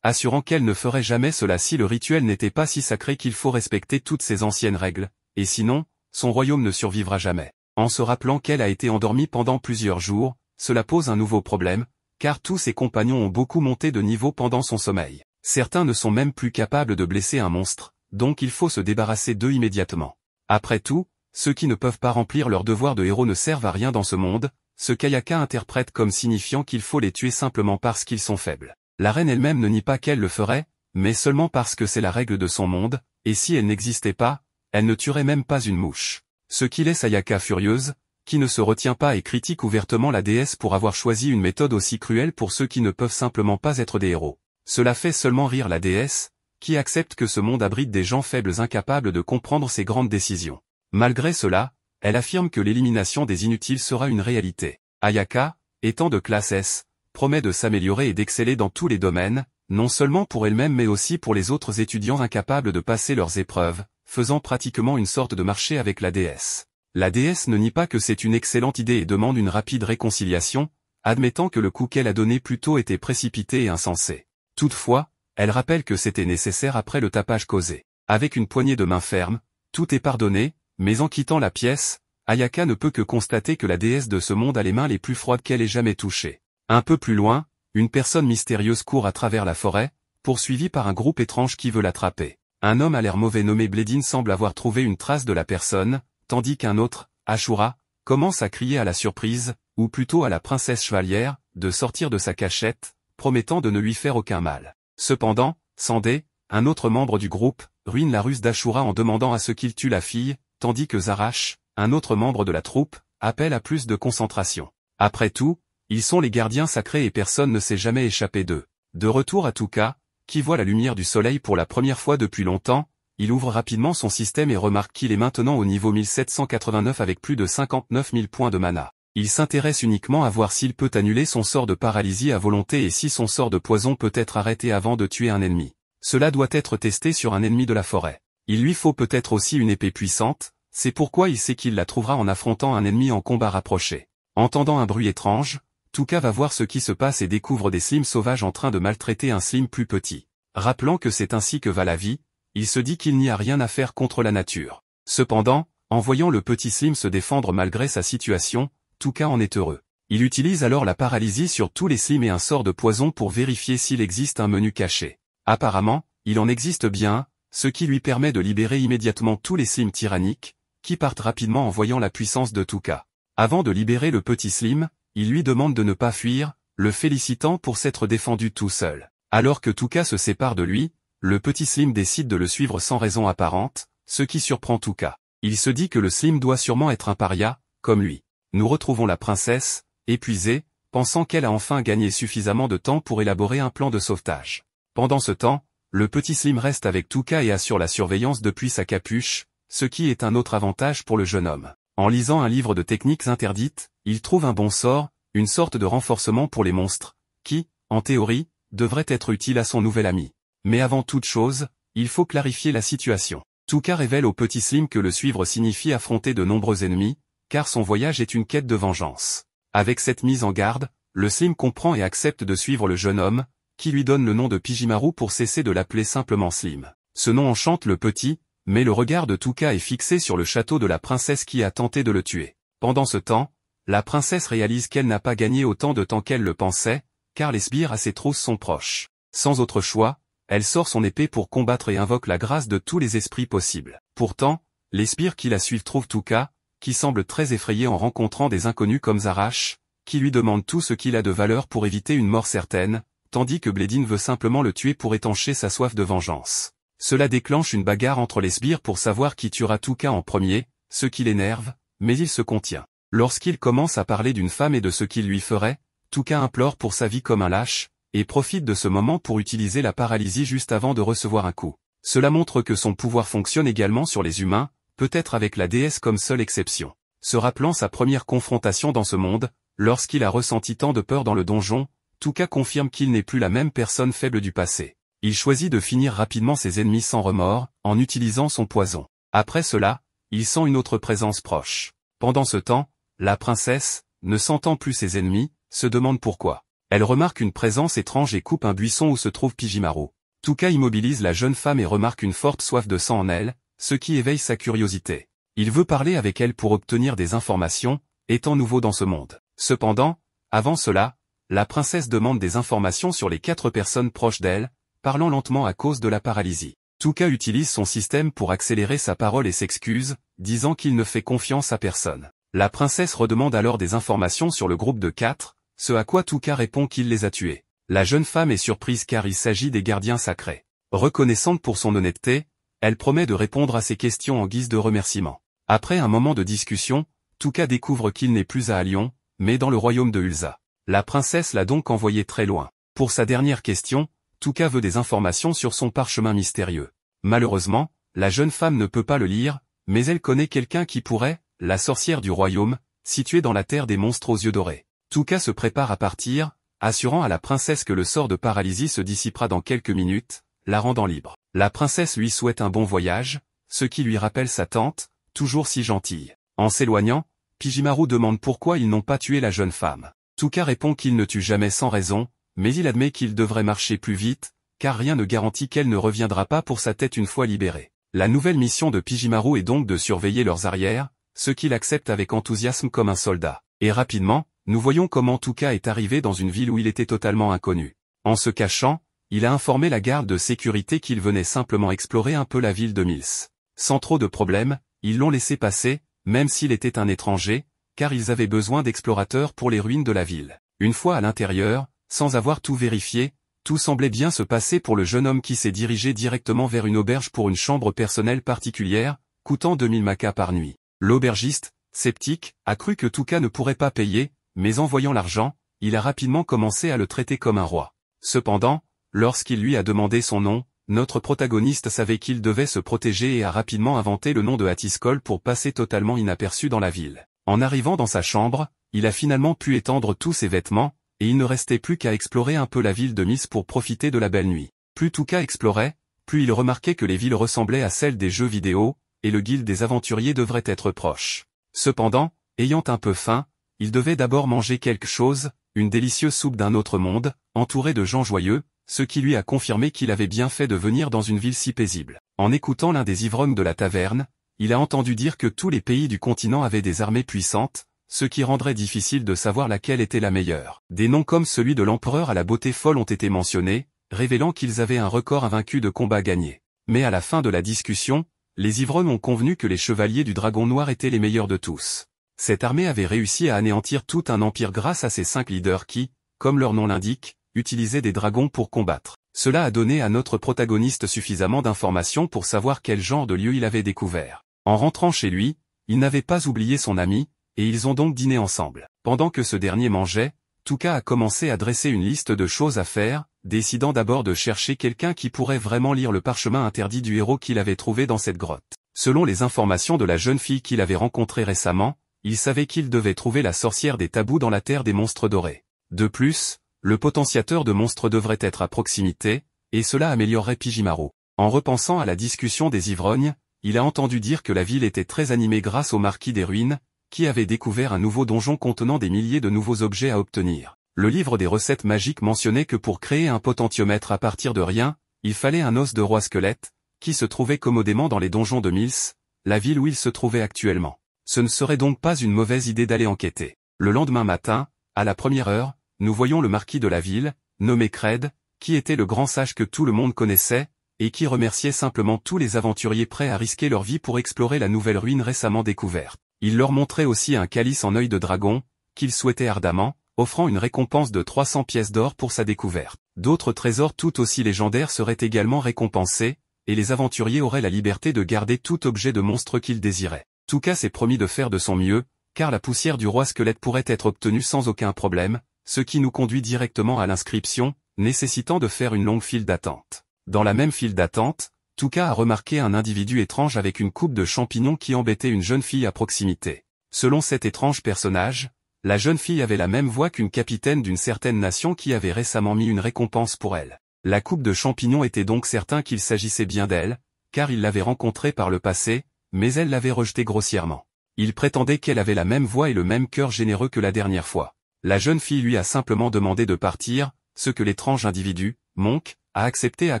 assurant qu'elle ne ferait jamais cela si le rituel n'était pas si sacré qu'il faut respecter toutes ses anciennes règles, et sinon, son royaume ne survivra jamais. En se rappelant qu'elle a été endormie pendant plusieurs jours, cela pose un nouveau problème, car tous ses compagnons ont beaucoup monté de niveau pendant son sommeil. Certains ne sont même plus capables de blesser un monstre, donc il faut se débarrasser d'eux immédiatement. Après tout, ceux qui ne peuvent pas remplir leur devoir de héros ne servent à rien dans ce monde, ce qu'Ayaka interprète comme signifiant qu'il faut les tuer simplement parce qu'ils sont faibles. La reine elle-même ne nie pas qu'elle le ferait, mais seulement parce que c'est la règle de son monde, et si elle n'existait pas, elle ne tuerait même pas une mouche. Ce qui laisse Ayaka furieuse, qui ne se retient pas et critique ouvertement la déesse pour avoir choisi une méthode aussi cruelle pour ceux qui ne peuvent simplement pas être des héros. Cela fait seulement rire la déesse, qui accepte que ce monde abrite des gens faibles incapables de comprendre ses grandes décisions. Malgré cela, elle affirme que l'élimination des inutiles sera une réalité. Ayaka, étant de classe S, promet de s'améliorer et d'exceller dans tous les domaines, non seulement pour elle-même mais aussi pour les autres étudiants incapables de passer leurs épreuves, faisant pratiquement une sorte de marché avec la déesse. La déesse ne nie pas que c'est une excellente idée et demande une rapide réconciliation, admettant que le coup qu'elle a donné plus tôt était précipité et insensé. Toutefois, Elle rappelle que c'était nécessaire après le tapage causé. Avec une poignée de main ferme, tout est pardonné, mais en quittant la pièce, Ayaka ne peut que constater que la déesse de ce monde a les mains les plus froides qu'elle ait jamais touchées. Un peu plus loin, une personne mystérieuse court à travers la forêt, poursuivie par un groupe étrange qui veut l'attraper. Un homme à l'air mauvais nommé Bledin semble avoir trouvé une trace de la personne, tandis qu'un autre, Ashura, commence à crier à la surprise, ou plutôt à la princesse chevalière, de sortir de sa cachette, promettant de ne lui faire aucun mal. Cependant, Sandé, un autre membre du groupe, ruine la ruse d'Ashura en demandant à ce qu'il tue la fille, tandis que Zarash, un autre membre de la troupe, appelle à plus de concentration. Après tout, ils sont les gardiens sacrés et personne ne s'est jamais échappé d'eux. De retour à Touka, qui voit la lumière du soleil pour la première fois depuis longtemps, il ouvre rapidement son système et remarque qu'il est maintenant au niveau 1789 avec plus de 59 000 points de mana. Il s'intéresse uniquement à voir s'il peut annuler son sort de paralysie à volonté et si son sort de poison peut être arrêté avant de tuer un ennemi. Cela doit être testé sur un ennemi de la forêt. Il lui faut peut-être aussi une épée puissante, c'est pourquoi il sait qu'il la trouvera en affrontant un ennemi en combat rapproché. Entendant un bruit étrange, Touka va voir ce qui se passe et découvre des slims sauvages en train de maltraiter un slim plus petit. Rappelant que c'est ainsi que va la vie, il se dit qu'il n'y a rien à faire contre la nature. Cependant, en voyant le petit slim se défendre malgré sa situation, Touka en est heureux. Il utilise alors la paralysie sur tous les slims et un sort de poison pour vérifier s'il existe un menu caché. Apparemment, il en existe bien un, ce qui lui permet de libérer immédiatement tous les slims tyranniques, qui partent rapidement en voyant la puissance de Touka. Avant de libérer le petit slim, il lui demande de ne pas fuir, le félicitant pour s'être défendu tout seul. Alors que Touka se sépare de lui, le petit slim décide de le suivre sans raison apparente, ce qui surprend Touka. Il se dit que le slim doit sûrement être un paria, comme lui. Nous retrouvons la princesse, épuisée, pensant qu'elle a enfin gagné suffisamment de temps pour élaborer un plan de sauvetage. Pendant ce temps, le petit slim reste avec Touka et assure la surveillance depuis sa capuche, ce qui est un autre avantage pour le jeune homme. En lisant un livre de techniques interdites, il trouve un bon sort, une sorte de renforcement pour les monstres, qui, en théorie, devrait être utile à son nouvel ami. Mais avant toute chose, il faut clarifier la situation. Touka révèle au petit slim que le suivre signifie affronter de nombreux ennemis, car son voyage est une quête de vengeance. Avec cette mise en garde, le slim comprend et accepte de suivre le jeune homme, qui lui donne le nom de Pijimaru pour cesser de l'appeler simplement Slim. Ce nom enchante le petit, mais le regard de Touka est fixé sur le château de la princesse qui a tenté de le tuer. Pendant ce temps, la princesse réalise qu'elle n'a pas gagné autant de temps qu'elle le pensait, car les sbires à ses trousses sont proches. Sans autre choix, elle sort son épée pour combattre et invoque la grâce de tous les esprits possibles. Pourtant, les sbires qui la suivent trouvent Touka, qui semble très effrayé en rencontrant des inconnus comme Zarash, qui lui demande tout ce qu'il a de valeur pour éviter une mort certaine, tandis que Bledin veut simplement le tuer pour étancher sa soif de vengeance. Cela déclenche une bagarre entre les sbires pour savoir qui tuera Touka en premier, ce qui l'énerve, mais il se contient. Lorsqu'il commence à parler d'une femme et de ce qu'il lui ferait, Touka implore pour sa vie comme un lâche, et profite de ce moment pour utiliser la paralysie juste avant de recevoir un coup. Cela montre que son pouvoir fonctionne également sur les humains, peut-être avec la déesse comme seule exception. Se rappelant sa première confrontation dans ce monde, lorsqu'il a ressenti tant de peur dans le donjon, Touka confirme qu'il n'est plus la même personne faible du passé. Il choisit de finir rapidement ses ennemis sans remords, en utilisant son poison. Après cela, il sent une autre présence proche. Pendant ce temps, la princesse, ne sentant plus ses ennemis, se demande pourquoi. Elle remarque une présence étrange et coupe un buisson où se trouve Pijimaru. Touka immobilise la jeune femme et remarque une forte soif de sang en elle, ce qui éveille sa curiosité. Il veut parler avec elle pour obtenir des informations, étant nouveau dans ce monde. Cependant, avant cela, la princesse demande des informations sur les 4 personnes proches d'elle, parlant lentement à cause de la paralysie. Touka utilise son système pour accélérer sa parole et s'excuse, disant qu'il ne fait confiance à personne. La princesse redemande alors des informations sur le groupe de 4, ce à quoi Touka répond qu'il les a tués. La jeune femme est surprise car il s'agit des gardiens sacrés. Reconnaissante pour son honnêteté, elle promet de répondre à ses questions en guise de remerciement. Après un moment de discussion, Touka découvre qu'il n'est plus à Alion, mais dans le royaume de Ulza. La princesse l'a donc envoyé très loin. Pour sa dernière question, Touka veut des informations sur son parchemin mystérieux. Malheureusement, la jeune femme ne peut pas le lire, mais elle connaît quelqu'un qui pourrait, la sorcière du royaume, située dans la terre des monstres aux yeux dorés. Touka se prépare à partir, assurant à la princesse que le sort de paralysie se dissipera dans quelques minutes, la rendant libre. La princesse lui souhaite un bon voyage, ce qui lui rappelle sa tante, toujours si gentille. En s'éloignant, Pijimaru demande pourquoi ils n'ont pas tué la jeune femme. Touka répond qu'il ne tue jamais sans raison, mais il admet qu'il devrait marcher plus vite, car rien ne garantit qu'elle ne reviendra pas pour sa tête une fois libérée. La nouvelle mission de Pijimaru est donc de surveiller leurs arrières, ce qu'il accepte avec enthousiasme comme un soldat. Et rapidement, nous voyons comment Touka est arrivé dans une ville où il était totalement inconnu. En se cachant, il a informé la garde de sécurité qu'il venait simplement explorer un peu la ville de Mills. Sans trop de problèmes, ils l'ont laissé passer, même s'il était un étranger, car ils avaient besoin d'explorateurs pour les ruines de la ville. Une fois à l'intérieur, sans avoir tout vérifié, tout semblait bien se passer pour le jeune homme qui s'est dirigé directement vers une auberge pour une chambre personnelle particulière, coûtant 2000 makas par nuit. L'aubergiste, sceptique, a cru que Touka ne pourrait pas payer, mais en voyant l'argent, il a rapidement commencé à le traiter comme un roi. Cependant, lorsqu'il lui a demandé son nom, notre protagoniste savait qu'il devait se protéger et a rapidement inventé le nom de Hatiskol pour passer totalement inaperçu dans la ville. En arrivant dans sa chambre, il a finalement pu étendre tous ses vêtements, et il ne restait plus qu'à explorer un peu la ville de Miss pour profiter de la belle nuit. Plus Touka explorait, plus il remarquait que les villes ressemblaient à celles des jeux vidéo, et le guilde des aventuriers devrait être proche. Cependant, ayant un peu faim, il devait d'abord manger quelque chose, une délicieuse soupe d'un autre monde, entourée de gens joyeux, ce qui lui a confirmé qu'il avait bien fait de venir dans une ville si paisible. En écoutant l'un des ivrognes de la taverne, il a entendu dire que tous les pays du continent avaient des armées puissantes, ce qui rendrait difficile de savoir laquelle était la meilleure. Des noms comme celui de l'empereur à la beauté folle ont été mentionnés, révélant qu'ils avaient un record invaincu de combats gagnés. Mais à la fin de la discussion, les ivrognes ont convenu que les chevaliers du Dragon Noir étaient les meilleurs de tous. Cette armée avait réussi à anéantir tout un empire grâce à ses 5 leaders qui, comme leur nom l'indique, utilisaient des dragons pour combattre. Cela a donné à notre protagoniste suffisamment d'informations pour savoir quel genre de lieu il avait découvert. En rentrant chez lui, il n'avait pas oublié son ami, et ils ont donc dîné ensemble. Pendant que ce dernier mangeait, Touka a commencé à dresser une liste de choses à faire, décidant d'abord de chercher quelqu'un qui pourrait vraiment lire le parchemin interdit du héros qu'il avait trouvé dans cette grotte. Selon les informations de la jeune fille qu'il avait rencontrée récemment, il savait qu'il devait trouver la sorcière des tabous dans la terre des monstres dorés. De plus, le potentiateur de monstres devrait être à proximité, et cela améliorerait Pijimaru. En repensant à la discussion des ivrognes, il a entendu dire que la ville était très animée grâce au marquis des ruines, qui avait découvert un nouveau donjon contenant des milliers de nouveaux objets à obtenir. Le livre des recettes magiques mentionnait que pour créer un potentiomètre à partir de rien, il fallait un os de roi squelette, qui se trouvait commodément dans les donjons de Mills, la ville où il se trouvait actuellement. Ce ne serait donc pas une mauvaise idée d'aller enquêter. Le lendemain matin, à la première heure, nous voyons le marquis de la ville, nommé Cred, qui était le grand sage que tout le monde connaissait, et qui remerciait simplement tous les aventuriers prêts à risquer leur vie pour explorer la nouvelle ruine récemment découverte. Il leur montrait aussi un calice en œil de dragon, qu'il souhaitait ardemment, offrant une récompense de 300 pièces d'or pour sa découverte. D'autres trésors tout aussi légendaires seraient également récompensés, et les aventuriers auraient la liberté de garder tout objet de monstre qu'ils désiraient. Touka s'est promis de faire de son mieux, car la poussière du roi squelette pourrait être obtenue sans aucun problème, ce qui nous conduit directement à l'inscription, nécessitant de faire une longue file d'attente. Dans la même file d'attente, Touka a remarqué un individu étrange avec une coupe de champignons qui embêtait une jeune fille à proximité. Selon cet étrange personnage, la jeune fille avait la même voix qu'une capitaine d'une certaine nation qui avait récemment mis une récompense pour elle. La coupe de champignons était donc certain qu'il s'agissait bien d'elle, car il l'avait rencontrée par le passé, mais elle l'avait rejetée grossièrement. Il prétendait qu'elle avait la même voix et le même cœur généreux que la dernière fois. La jeune fille lui a simplement demandé de partir, ce que l'étrange individu, Monk, a accepté à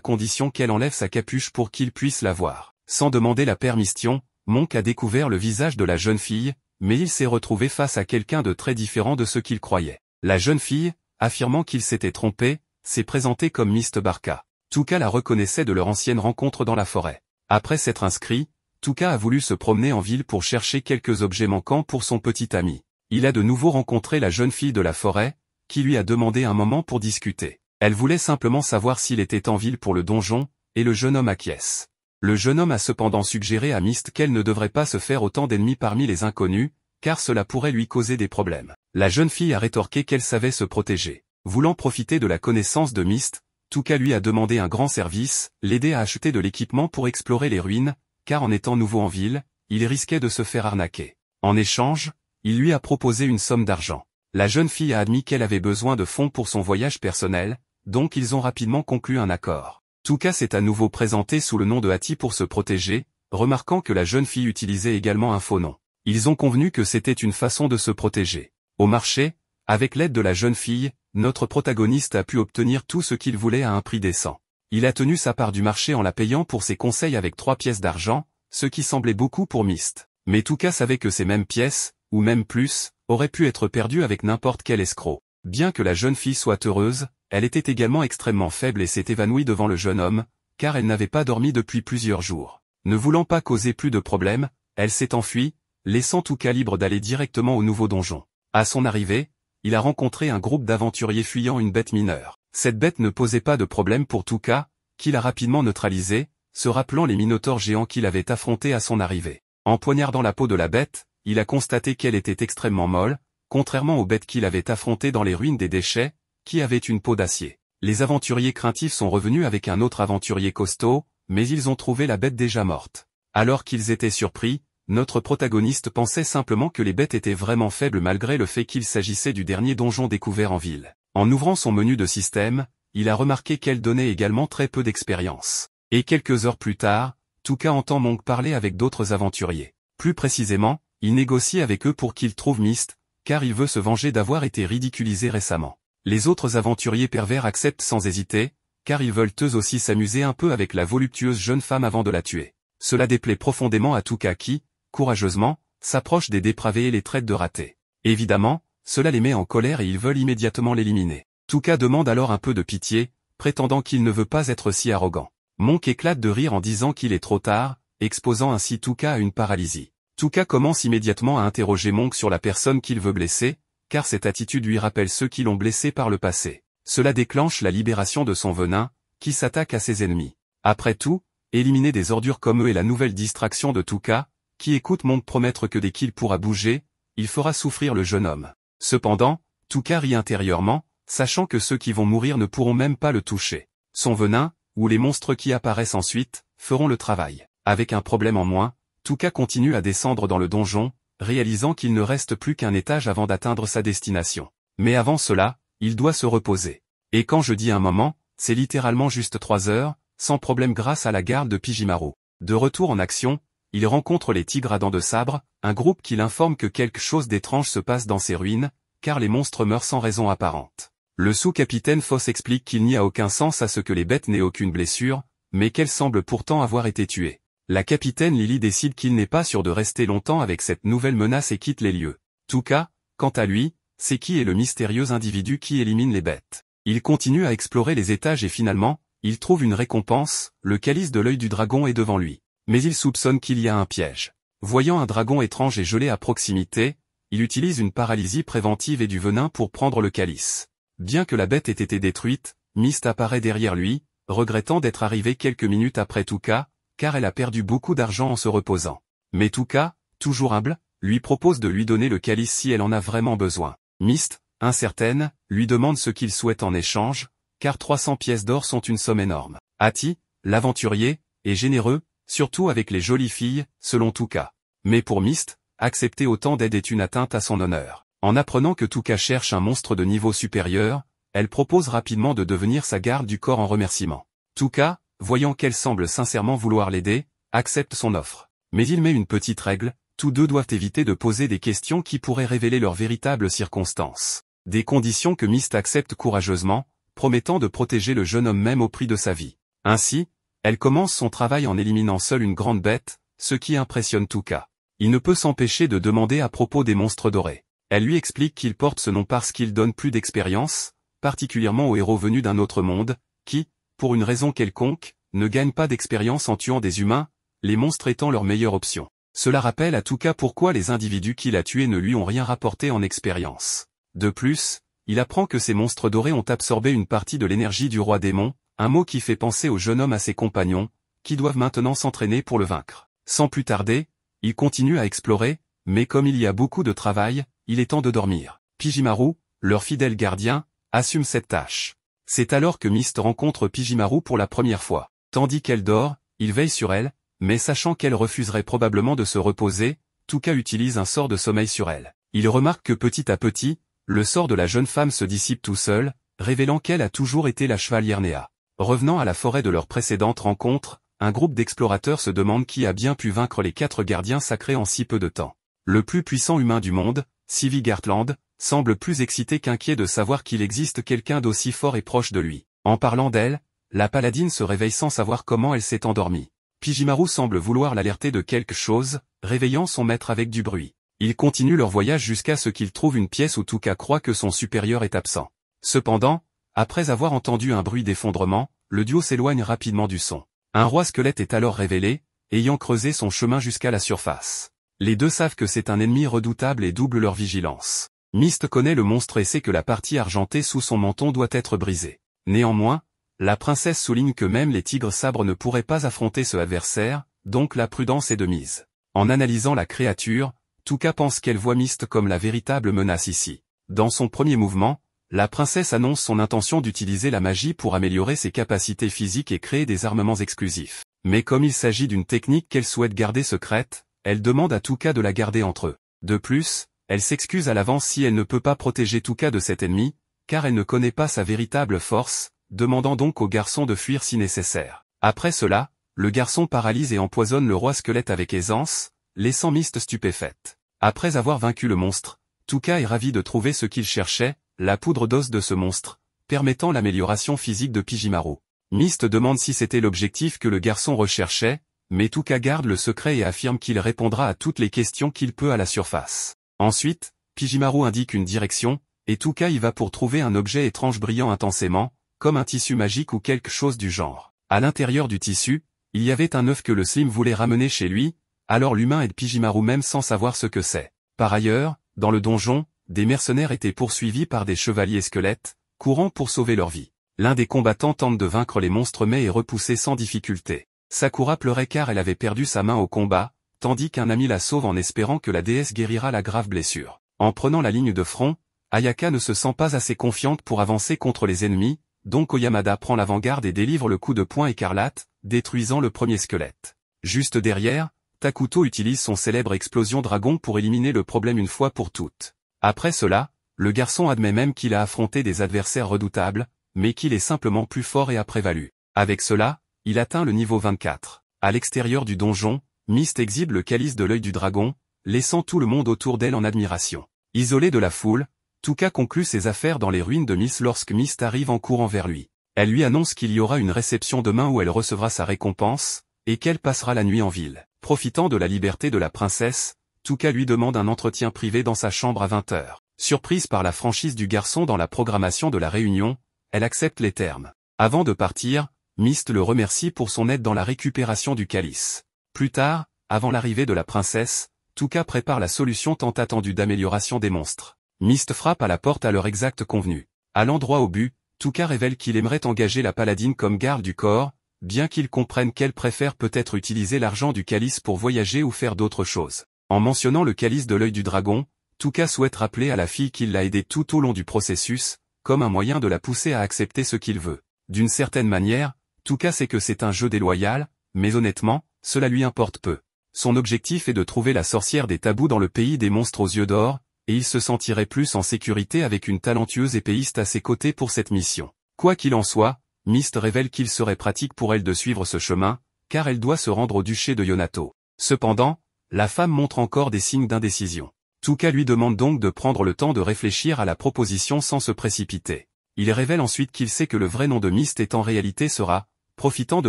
condition qu'elle enlève sa capuche pour qu'il puisse la voir. Sans demander la permission, Monk a découvert le visage de la jeune fille, mais il s'est retrouvé face à quelqu'un de très différent de ce qu'il croyait. La jeune fille, affirmant qu'il s'était trompé, s'est présentée comme Mist Barka. Touka la reconnaissait de leur ancienne rencontre dans la forêt. Après s'être inscrit, Touka a voulu se promener en ville pour chercher quelques objets manquants pour son petit ami. Il a de nouveau rencontré la jeune fille de la forêt, qui lui a demandé un moment pour discuter. Elle voulait simplement savoir s'il était en ville pour le donjon, et le jeune homme acquiesce. Le jeune homme a cependant suggéré à Mist qu'elle ne devrait pas se faire autant d'ennemis parmi les inconnus, car cela pourrait lui causer des problèmes. La jeune fille a rétorqué qu'elle savait se protéger. Voulant profiter de la connaissance de Mist, Touka lui a demandé un grand service, l'aider à acheter de l'équipement pour explorer les ruines, car en étant nouveau en ville, il risquait de se faire arnaquer. En échange, il lui a proposé une somme d'argent. La jeune fille a admis qu'elle avait besoin de fonds pour son voyage personnel, donc ils ont rapidement conclu un accord. Touka s'est à nouveau présenté sous le nom de Hati pour se protéger, remarquant que la jeune fille utilisait également un faux nom. Ils ont convenu que c'était une façon de se protéger. Au marché, avec l'aide de la jeune fille, notre protagoniste a pu obtenir tout ce qu'il voulait à un prix décent. Il a tenu sa part du marché en la payant pour ses conseils avec 3 pièces d'argent, ce qui semblait beaucoup pour Myst. Mais Touka savait que ces mêmes pièces, ou même plus, auraient pu être perdues avec n'importe quel escroc. Bien que la jeune fille soit heureuse, elle était également extrêmement faible et s'est évanouie devant le jeune homme, car elle n'avait pas dormi depuis plusieurs jours. Ne voulant pas causer plus de problèmes, elle s'est enfuie, laissant Touka libre d'aller directement au nouveau donjon. À son arrivée, il a rencontré un groupe d'aventuriers fuyant une bête mineure. Cette bête ne posait pas de problème pour Touka, qu'il a rapidement neutralisé, se rappelant les minotaures géants qu'il avait affrontés à son arrivée. En poignardant la peau de la bête, il a constaté qu'elle était extrêmement molle, contrairement aux bêtes qu'il avait affrontées dans les ruines des déchets, qui avaient une peau d'acier. Les aventuriers craintifs sont revenus avec un autre aventurier costaud, mais ils ont trouvé la bête déjà morte. Alors qu'ils étaient surpris, notre protagoniste pensait simplement que les bêtes étaient vraiment faibles malgré le fait qu'il s'agissait du dernier donjon découvert en ville. En ouvrant son menu de système, il a remarqué qu'elle donnait également très peu d'expérience. Et quelques heures plus tard, Touka entend Monk parler avec d'autres aventuriers. Plus précisément, il négocie avec eux pour qu'ils trouvent Myst, car il veut se venger d'avoir été ridiculisé récemment. Les autres aventuriers pervers acceptent sans hésiter, car ils veulent eux aussi s'amuser un peu avec la voluptueuse jeune femme avant de la tuer. Cela déplaît profondément à Touka qui, courageusement, s'approche des dépravés et les traite de ratés. Évidemment, cela les met en colère et ils veulent immédiatement l'éliminer. Touka demande alors un peu de pitié, prétendant qu'il ne veut pas être si arrogant. Monk éclate de rire en disant qu'il est trop tard, exposant ainsi Touka à une paralysie. Touka commence immédiatement à interroger Monk sur la personne qu'il veut blesser, car cette attitude lui rappelle ceux qui l'ont blessé par le passé. Cela déclenche la libération de son venin, qui s'attaque à ses ennemis. Après tout, éliminer des ordures comme eux est la nouvelle distraction de Touka, qui écoute Monk promettre que dès qu'il pourra bouger, il fera souffrir le jeune homme. Cependant, Touka rit intérieurement, sachant que ceux qui vont mourir ne pourront même pas le toucher. Son venin, ou les monstres qui apparaissent ensuite, feront le travail. Avec un problème en moins, Touka continue à descendre dans le donjon, réalisant qu'il ne reste plus qu'un étage avant d'atteindre sa destination. Mais avant cela, il doit se reposer. Et quand je dis un moment, c'est littéralement juste 3 heures, sans problème grâce à la garde de Pijimaru. De retour en action, il rencontre les tigres à dents de sabre, un groupe qui l'informe que quelque chose d'étrange se passe dans ces ruines, car les monstres meurent sans raison apparente. Le sous-capitaine Foss explique qu'il n'y a aucun sens à ce que les bêtes n'aient aucune blessure, mais qu'elles semblent pourtant avoir été tuées. La capitaine Lily décide qu'il n'est pas sûr de rester longtemps avec cette nouvelle menace et quitte les lieux. Touka, quant à lui, sait qui est le mystérieux individu qui élimine les bêtes. Il continue à explorer les étages et finalement, il trouve une récompense, le calice de l'œil du dragon est devant lui. Mais il soupçonne qu'il y a un piège. Voyant un dragon étrange et gelé à proximité, il utilise une paralysie préventive et du venin pour prendre le calice. Bien que la bête ait été détruite, Myst apparaît derrière lui, regrettant d'être arrivé quelques minutes après Touka, car elle a perdu beaucoup d'argent en se reposant. Mais Touka, toujours humble, lui propose de lui donner le calice si elle en a vraiment besoin. Myst, incertaine, lui demande ce qu'il souhaite en échange, car 300 pièces d'or sont une somme énorme. Hati, l'aventurier, est généreux, surtout avec les jolies filles, selon Touka. Mais pour Myst, accepter autant d'aide est une atteinte à son honneur. En apprenant que Touka cherche un monstre de niveau supérieur, elle propose rapidement de devenir sa garde du corps en remerciement. Touka, voyant qu'elle semble sincèrement vouloir l'aider, accepte son offre. Mais il met une petite règle, tous deux doivent éviter de poser des questions qui pourraient révéler leurs véritables circonstances. Des conditions que Myst accepte courageusement, promettant de protéger le jeune homme même au prix de sa vie. Ainsi, elle commence son travail en éliminant seule une grande bête, ce qui impressionne Touka. Il ne peut s'empêcher de demander à propos des monstres dorés. Elle lui explique qu'il porte ce nom parce qu'il donne plus d'expérience, particulièrement aux héros venus d'un autre monde, qui, pour une raison quelconque, ne gagnent pas d'expérience en tuant des humains, les monstres étant leur meilleure option. Cela rappelle à Touka pourquoi les individus qu'il a tués ne lui ont rien rapporté en expérience. De plus, il apprend que ces monstres dorés ont absorbé une partie de l'énergie du roi démon, un mot qui fait penser au jeune homme à ses compagnons, qui doivent maintenant s'entraîner pour le vaincre. Sans plus tarder, il continue à explorer, mais comme il y a beaucoup de travail, il est temps de dormir. Pijimaru, leur fidèle gardien, assume cette tâche. C'est alors que Myst rencontre Pijimaru pour la première fois. Tandis qu'elle dort, il veille sur elle, mais sachant qu'elle refuserait probablement de se reposer, Touka utilise un sort de sommeil sur elle. Il remarque que petit à petit, le sort de la jeune femme se dissipe tout seul, révélant qu'elle a toujours été la chevalière Néa. Revenant à la forêt de leur précédente rencontre, un groupe d'explorateurs se demande qui a bien pu vaincre les 4 gardiens sacrés en si peu de temps. Le plus puissant humain du monde, Sivi Gartland, semble plus excité qu'inquiet de savoir qu'il existe quelqu'un d'aussi fort et proche de lui. En parlant d'elle, la paladine se réveille sans savoir comment elle s'est endormie. Pijimaru semble vouloir l'alerter de quelque chose, réveillant son maître avec du bruit. Ils continuent leur voyage jusqu'à ce qu'ils trouvent une pièce où Tuka croit que son supérieur est absent. Cependant, après avoir entendu un bruit d'effondrement, le duo s'éloigne rapidement du son. Un roi squelette est alors révélé, ayant creusé son chemin jusqu'à la surface. Les deux savent que c'est un ennemi redoutable et doublent leur vigilance. Mist connaît le monstre et sait que la partie argentée sous son menton doit être brisée. Néanmoins, la princesse souligne que même les tigres sabres ne pourraient pas affronter ce adversaire, donc la prudence est de mise. En analysant la créature, Tuka pense qu'elle voit Mist comme la véritable menace ici. Dans son premier mouvement, la princesse annonce son intention d'utiliser la magie pour améliorer ses capacités physiques et créer des armements exclusifs. Mais comme il s'agit d'une technique qu'elle souhaite garder secrète, elle demande à Tuka de la garder entre eux. De plus, elle s'excuse à l'avance si elle ne peut pas protéger Tuka de cet ennemi, car elle ne connaît pas sa véritable force, demandant donc au garçon de fuir si nécessaire. Après cela, le garçon paralyse et empoisonne le roi squelette avec aisance, laissant Mist stupéfaite. Après avoir vaincu le monstre, Tuka est ravi de trouver ce qu'il cherchait, la poudre d'os de ce monstre, permettant l'amélioration physique de Pijimaru. Mist demande si c'était l'objectif que le garçon recherchait, mais Tuka garde le secret et affirme qu'il répondra à toutes les questions qu'il peut à la surface. Ensuite, Pijimaru indique une direction, et Tuka y va pour trouver un objet étrange brillant intensément, comme un tissu magique ou quelque chose du genre. À l'intérieur du tissu, il y avait un œuf que le Slim voulait ramener chez lui, alors l'humain aide Pijimaru même sans savoir ce que c'est. Par ailleurs, dans le donjon, des mercenaires étaient poursuivis par des chevaliers squelettes, courant pour sauver leur vie. L'un des combattants tente de vaincre les monstres mais est repoussé sans difficulté. Sakura pleurait car elle avait perdu sa main au combat, tandis qu'un ami la sauve en espérant que la déesse guérira la grave blessure. En prenant la ligne de front, Ayaka ne se sent pas assez confiante pour avancer contre les ennemis, donc Oyamada prend l'avant-garde et délivre le coup de poing écarlate, détruisant le premier squelette. Juste derrière, Takuto utilise son célèbre explosion dragon pour éliminer le problème une fois pour toutes. Après cela, le garçon admet même qu'il a affronté des adversaires redoutables, mais qu'il est simplement plus fort et a prévalu. Avec cela, il atteint le niveau 24. À l'extérieur du donjon, Mist exhibe le calice de l'œil du dragon, laissant tout le monde autour d'elle en admiration. Isolé de la foule, Tuka conclut ses affaires dans les ruines de Mist lorsque Mist arrive en courant vers lui. Elle lui annonce qu'il y aura une réception demain où elle recevra sa récompense, et qu'elle passera la nuit en ville. Profitant de la liberté de la princesse, Tuka lui demande un entretien privé dans sa chambre à 20h. Surprise par la franchise du garçon dans la programmation de la réunion, elle accepte les termes. Avant de partir, Mist le remercie pour son aide dans la récupération du calice. Plus tard, avant l'arrivée de la princesse, Tuka prépare la solution tant attendue d'amélioration des monstres. Mist frappe à la porte à l'heure exacte convenue. À l'endroit au but, Tuka révèle qu'il aimerait engager la paladine comme garde du corps, bien qu'il comprenne qu'elle préfère peut-être utiliser l'argent du calice pour voyager ou faire d'autres choses. En mentionnant le calice de l'œil du dragon, Tuka souhaite rappeler à la fille qu'il l'a aidée tout au long du processus, comme un moyen de la pousser à accepter ce qu'il veut. D'une certaine manière, Tuka sait que c'est un jeu déloyal, mais honnêtement, cela lui importe peu. Son objectif est de trouver la sorcière des tabous dans le pays des monstres aux yeux d'or, et il se sentirait plus en sécurité avec une talentueuse épéiste à ses côtés pour cette mission. Quoi qu'il en soit, Mist révèle qu'il serait pratique pour elle de suivre ce chemin, car elle doit se rendre au duché de Yonato. Cependant, la femme montre encore des signes d'indécision. Tuka lui demande donc de prendre le temps de réfléchir à la proposition sans se précipiter. Il révèle ensuite qu'il sait que le vrai nom de Mist est en réalité Sora, profitant de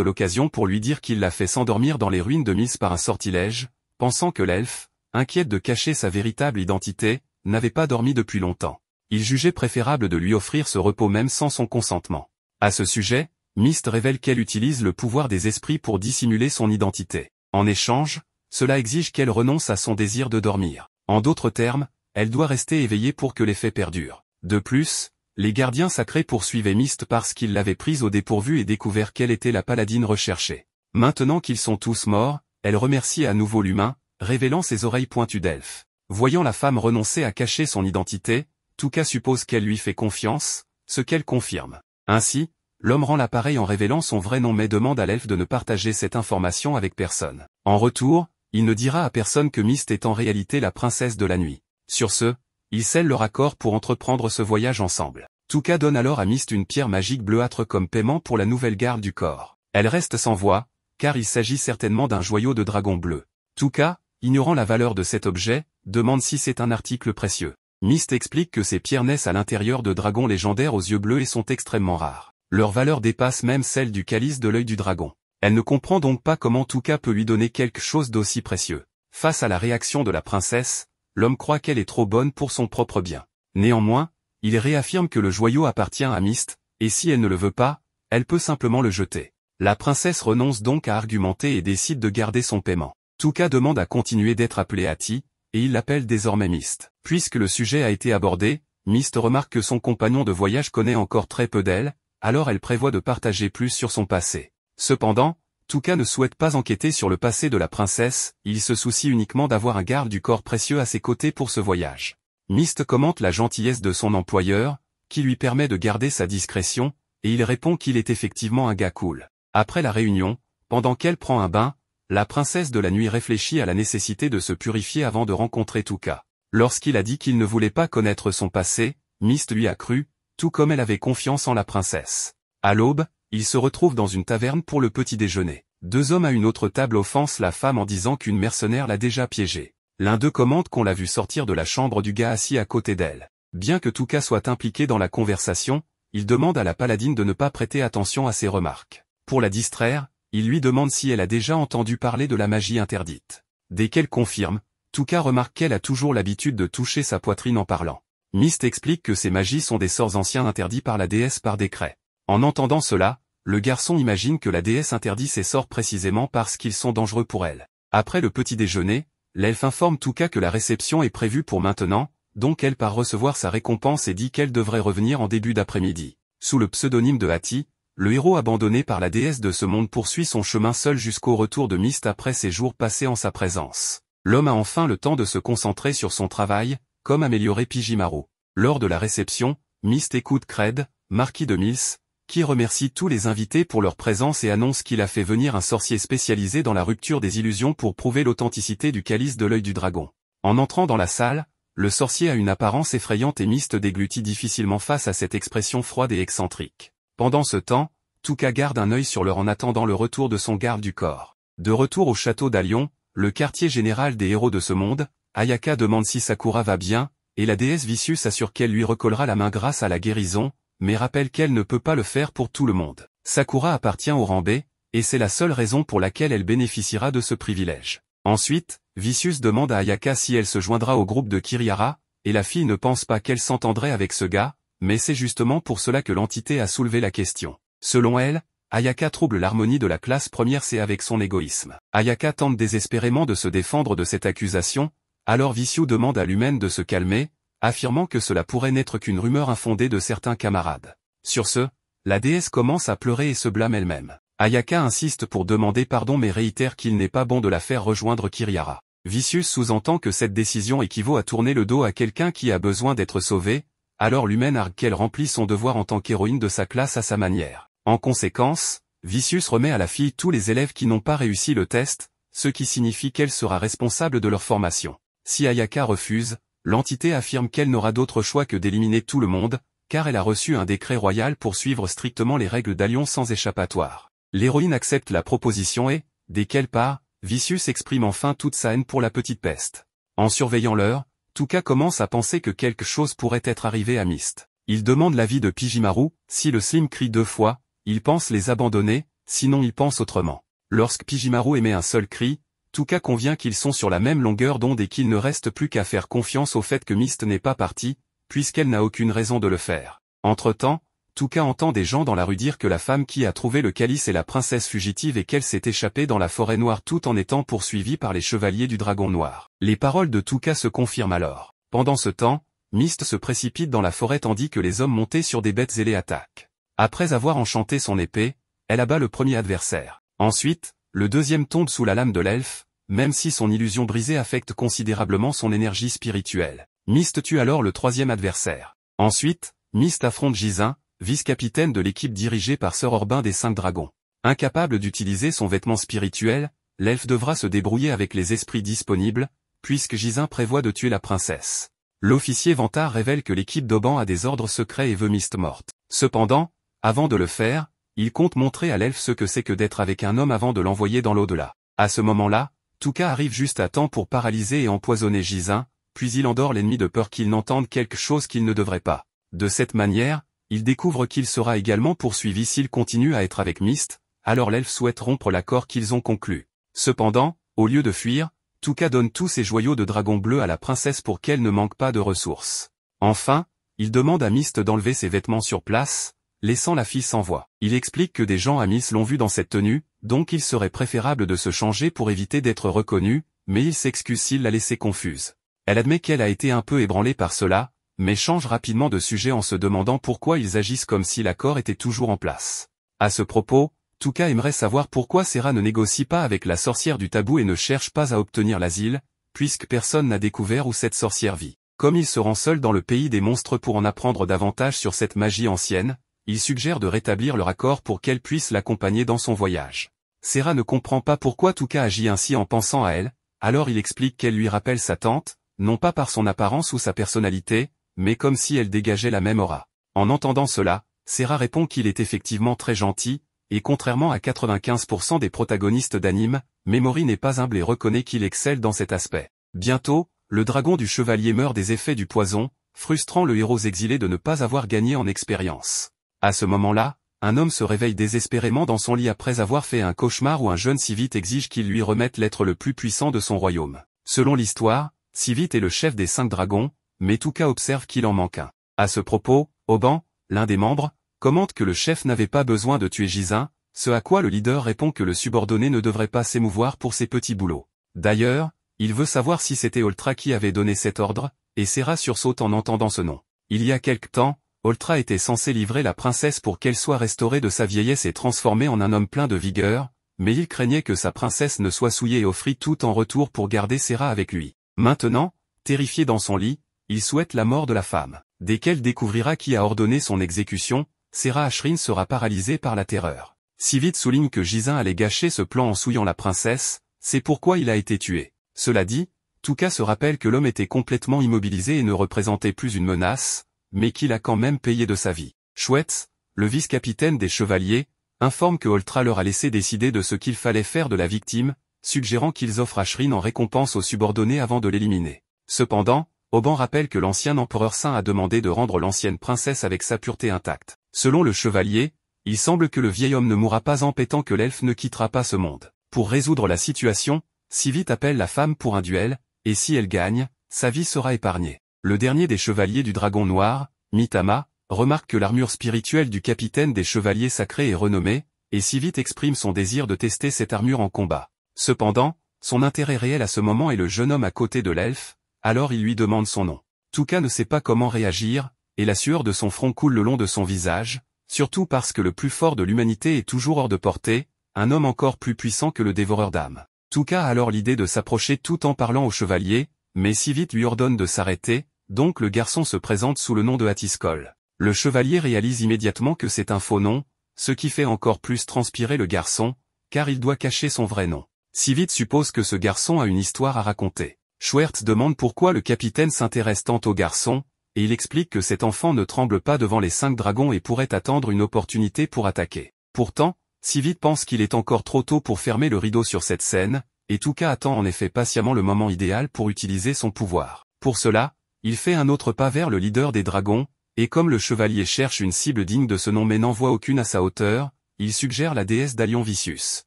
l'occasion pour lui dire qu'il l'a fait s'endormir dans les ruines de Mist par un sortilège, pensant que l'elfe, inquiète de cacher sa véritable identité, n'avait pas dormi depuis longtemps. Il jugeait préférable de lui offrir ce repos même sans son consentement. À ce sujet, Mist révèle qu'elle utilise le pouvoir des esprits pour dissimuler son identité. En échange, cela exige qu'elle renonce à son désir de dormir. En d'autres termes, elle doit rester éveillée pour que l'effet perdure. De plus, les gardiens sacrés poursuivaient Mist parce qu'ils l'avaient prise au dépourvu et découvert qu'elle était la paladine recherchée. Maintenant qu'ils sont tous morts, elle remercie à nouveau l'humain, révélant ses oreilles pointues d'elfe. Voyant la femme renoncer à cacher son identité, Tuka suppose qu'elle lui fait confiance, ce qu'elle confirme. Ainsi, l'homme rend l'appareil en révélant son vrai nom mais demande à l'elfe de ne partager cette information avec personne. En retour, il ne dira à personne que Mist est en réalité la princesse de la nuit. Sur ce, ils scellent leur accord pour entreprendre ce voyage ensemble. Tuka donne alors à Mist une pierre magique bleuâtre comme paiement pour la nouvelle garde du corps. Elle reste sans voix, car il s'agit certainement d'un joyau de dragon bleu. Tuka, ignorant la valeur de cet objet, demande si c'est un article précieux. Mist explique que ces pierres naissent à l'intérieur de dragons légendaires aux yeux bleus et sont extrêmement rares. Leur valeur dépasse même celle du calice de l'œil du dragon. Elle ne comprend donc pas comment Touka peut lui donner quelque chose d'aussi précieux. Face à la réaction de la princesse, l'homme croit qu'elle est trop bonne pour son propre bien. Néanmoins, il réaffirme que le joyau appartient à Mist, et si elle ne le veut pas, elle peut simplement le jeter. La princesse renonce donc à argumenter et décide de garder son paiement. Touka demande à continuer d'être appelé Ati, et il l'appelle désormais Mist. Puisque le sujet a été abordé, Mist remarque que son compagnon de voyage connaît encore très peu d'elle, alors elle prévoit de partager plus sur son passé. Cependant, Touka ne souhaite pas enquêter sur le passé de la princesse, il se soucie uniquement d'avoir un garde du corps précieux à ses côtés pour ce voyage. Mist commente la gentillesse de son employeur, qui lui permet de garder sa discrétion, et il répond qu'il est effectivement un gars cool. Après la réunion, pendant qu'elle prend un bain, la princesse de la nuit réfléchit à la nécessité de se purifier avant de rencontrer Touka. Lorsqu'il a dit qu'il ne voulait pas connaître son passé, Mist lui a cru, tout comme elle avait confiance en la princesse. À l'aube, ils se retrouvent dans une taverne pour le petit déjeuner. Deux hommes à une autre table offensent la femme en disant qu'une mercenaire l'a déjà piégée. L'un d'eux commente qu'on l'a vu sortir de la chambre du gars assis à côté d'elle. Bien que Touka soit impliqué dans la conversation, il demande à la paladine de ne pas prêter attention à ses remarques. Pour la distraire, il lui demande si elle a déjà entendu parler de la magie interdite. Dès qu'elle confirme, Touka remarque qu'elle a toujours l'habitude de toucher sa poitrine en parlant. Mist explique que ces magies sont des sorts anciens interdits par la déesse par décret. En entendant cela, le garçon imagine que la déesse interdit ces sorts précisément parce qu'ils sont dangereux pour elle. Après le petit déjeuner, l'elfe informe Touka que la réception est prévue pour maintenant, donc elle part recevoir sa récompense et dit qu'elle devrait revenir en début d'après-midi. Sous le pseudonyme de Ati, le héros abandonné par la déesse de ce monde poursuit son chemin seul jusqu'au retour de Mist après ces jours passés en sa présence. L'homme a enfin le temps de se concentrer sur son travail, comme améliorer Pijimaru. Lors de la réception, Mist écoute Cred, marquis de Mills, qui remercie tous les invités pour leur présence et annonce qu'il a fait venir un sorcier spécialisé dans la rupture des illusions pour prouver l'authenticité du calice de l'œil du dragon. En entrant dans la salle, le sorcier a une apparence effrayante et Mist déglutit difficilement face à cette expression froide et excentrique. Pendant ce temps, Touka garde un œil sur leur en attendant le retour de son garde du corps. De retour au château d'Alion, le quartier général des héros de ce monde, Ayaka demande si Sakura va bien, et la déesse Vicious assure qu'elle lui recollera la main grâce à la guérison, mais rappelle qu'elle ne peut pas le faire pour tout le monde. Sakura appartient au rang B, et c'est la seule raison pour laquelle elle bénéficiera de ce privilège. Ensuite, Vicious demande à Ayaka si elle se joindra au groupe de Kirihara, et la fille ne pense pas qu'elle s'entendrait avec ce gars, mais c'est justement pour cela que l'entité a soulevé la question. Selon elle, Ayaka trouble l'harmonie de la classe première C avec son égoïsme. Ayaka tente désespérément de se défendre de cette accusation, alors Vicious demande à l'humaine de se calmer, affirmant que cela pourrait n'être qu'une rumeur infondée de certains camarades. Sur ce, la déesse commence à pleurer et se blâme elle-même. Ayaka insiste pour demander pardon mais réitère qu'il n'est pas bon de la faire rejoindre Kirihara. Vicious sous-entend que cette décision équivaut à tourner le dos à quelqu'un qui a besoin d'être sauvé, alors l'humaine argue qu'elle remplit son devoir en tant qu'héroïne de sa classe à sa manière. En conséquence, Vicious remet à la fille tous les élèves qui n'ont pas réussi le test, ce qui signifie qu'elle sera responsable de leur formation. Si Ayaka refuse, l'entité affirme qu'elle n'aura d'autre choix que d'éliminer tout le monde, car elle a reçu un décret royal pour suivre strictement les règles d'Alion sans échappatoire. L'héroïne accepte la proposition et, dès qu'elle part, Vicious exprime enfin toute sa haine pour la petite peste. En surveillant l'heure, Touka commence à penser que quelque chose pourrait être arrivé à Mist. Il demande l'avis de Pijimaru, si le Slim crie 2 fois, il pense les abandonner, sinon il pense autrement. Lorsque Pijimaru émet un seul cri, Touka convient qu'ils sont sur la même longueur d'onde et qu'il ne reste plus qu'à faire confiance au fait que Mist n'est pas partie, puisqu'elle n'a aucune raison de le faire. Entre-temps, Touka entend des gens dans la rue dire que la femme qui a trouvé le calice est la princesse fugitive et qu'elle s'est échappée dans la forêt noire tout en étant poursuivie par les chevaliers du dragon noir. Les paroles de Touka se confirment alors. Pendant ce temps, Mist se précipite dans la forêt tandis que les hommes montés sur des bêtes ailées attaquent. Après avoir enchanté son épée, elle abat le premier adversaire. Ensuite, le deuxième tombe sous la lame de l'elfe, même si son illusion brisée affecte considérablement son énergie spirituelle. Mist tue alors le troisième adversaire. Ensuite, Mist affronte Jizin, vice-capitaine de l'équipe dirigée par Sir Orbin des 5 dragons. Incapable d'utiliser son vêtement spirituel, l'elfe devra se débrouiller avec les esprits disponibles, puisque Jizin prévoit de tuer la princesse. L'officier Vantard révèle que l'équipe d'Auban a des ordres secrets et veut Mist morte. Cependant, avant de le faire, il compte montrer à l'elfe ce que c'est que d'être avec un homme avant de l'envoyer dans l'au-delà. À ce moment-là, Touka arrive juste à temps pour paralyser et empoisonner Jizin, puis il endort l'ennemi de peur qu'il n'entende quelque chose qu'il ne devrait pas. De cette manière, il découvre qu'il sera également poursuivi s'il continue à être avec Myst, alors l'elfe souhaite rompre l'accord qu'ils ont conclu. Cependant, au lieu de fuir, Touka donne tous ses joyaux de dragon bleu à la princesse pour qu'elle ne manque pas de ressources. Enfin, il demande à Myst d'enlever ses vêtements sur place, laissant la fille sans voix. Il explique que des gens à Myst l'ont vue dans cette tenue, donc il serait préférable de se changer pour éviter d'être reconnu, mais il s'excuse s'il la laissait confuse. Elle admet qu'elle a été un peu ébranlée par cela, mais change rapidement de sujet en se demandant pourquoi ils agissent comme si l'accord était toujours en place. À ce propos, Touka aimerait savoir pourquoi Serah ne négocie pas avec la sorcière du tabou et ne cherche pas à obtenir l'asile, puisque personne n'a découvert où cette sorcière vit. Comme il se rend seul dans le pays des monstres pour en apprendre davantage sur cette magie ancienne, il suggère de rétablir leur accord pour qu'elle puisse l'accompagner dans son voyage. Serah ne comprend pas pourquoi Touka agit ainsi en pensant à elle, alors il explique qu'elle lui rappelle sa tante, non pas par son apparence ou sa personnalité, mais comme si elle dégageait la même aura. En entendant cela, Serah répond qu'il est effectivement très gentil, et contrairement à 95% des protagonistes d'anime, Memory n'est pas humble et reconnaît qu'il excelle dans cet aspect. Bientôt, le dragon du chevalier meurt des effets du poison, frustrant le héros exilé de ne pas avoir gagné en expérience. À ce moment-là, un homme se réveille désespérément dans son lit après avoir fait un cauchemar où un jeune Sivit exige qu'il lui remette l'être le plus puissant de son royaume. Selon l'histoire, Sivit est le chef des 5 dragons, mais Touka observe qu'il en manque un. À ce propos, Oban, l'un des membres, commente que le chef n'avait pas besoin de tuer Jizin, ce à quoi le leader répond que le subordonné ne devrait pas s'émouvoir pour ses petits boulots. D'ailleurs, il veut savoir si c'était Oltra qui avait donné cet ordre, et Serah sursaute en entendant ce nom. Il y a quelque temps, Oltra était censé livrer la princesse pour qu'elle soit restaurée de sa vieillesse et transformée en un homme plein de vigueur, mais il craignait que sa princesse ne soit souillée et offrit tout en retour pour garder Serah avec lui. Maintenant, terrifié dans son lit, il souhaite la mort de la femme. Dès qu'elle découvrira qui a ordonné son exécution, Serah Ashrin sera paralysée par la terreur. Sivit souligne que Jizin allait gâcher ce plan en souillant la princesse, c'est pourquoi il a été tué. Cela dit, Touka se rappelle que l'homme était complètement immobilisé et ne représentait plus une menace, mais qu'il a quand même payé de sa vie. Chouette, le vice-capitaine des chevaliers, informe que Oltra leur a laissé décider de ce qu'il fallait faire de la victime, suggérant qu'ils offrent Ashrin en récompense aux subordonnés avant de l'éliminer. Cependant, Oban rappelle que l'ancien empereur saint a demandé de rendre l'ancienne princesse avec sa pureté intacte. Selon le chevalier, il semble que le vieil homme ne mourra pas en pétant que l'elfe ne quittera pas ce monde. Pour résoudre la situation, Sivit appelle la femme pour un duel, et si elle gagne, sa vie sera épargnée. Le dernier des chevaliers du dragon noir, Mitama, remarque que l'armure spirituelle du capitaine des chevaliers sacrés est renommée, et Sivit exprime son désir de tester cette armure en combat. Cependant, son intérêt réel à ce moment est le jeune homme à côté de l'elfe, alors il lui demande son nom. Touka ne sait pas comment réagir, et la sueur de son front coule le long de son visage, surtout parce que le plus fort de l'humanité est toujours hors de portée, un homme encore plus puissant que le dévoreur d'âmes. Touka a alors l'idée de s'approcher tout en parlant au chevalier, mais Sivit lui ordonne de s'arrêter, donc le garçon se présente sous le nom de Hatiskol. Le chevalier réalise immédiatement que c'est un faux nom, ce qui fait encore plus transpirer le garçon, car il doit cacher son vrai nom. Sivit suppose que ce garçon a une histoire à raconter. Schwertz demande pourquoi le capitaine s'intéresse tant au garçon, et il explique que cet enfant ne tremble pas devant les 5 dragons et pourrait attendre une opportunité pour attaquer. Pourtant, Sivit pense qu'il est encore trop tôt pour fermer le rideau sur cette scène, et Touka attend en effet patiemment le moment idéal pour utiliser son pouvoir. Pour cela, il fait un autre pas vers le leader des dragons, et comme le chevalier cherche une cible digne de ce nom mais n'en voit aucune à sa hauteur, il suggère la déesse d'Alion Vicius.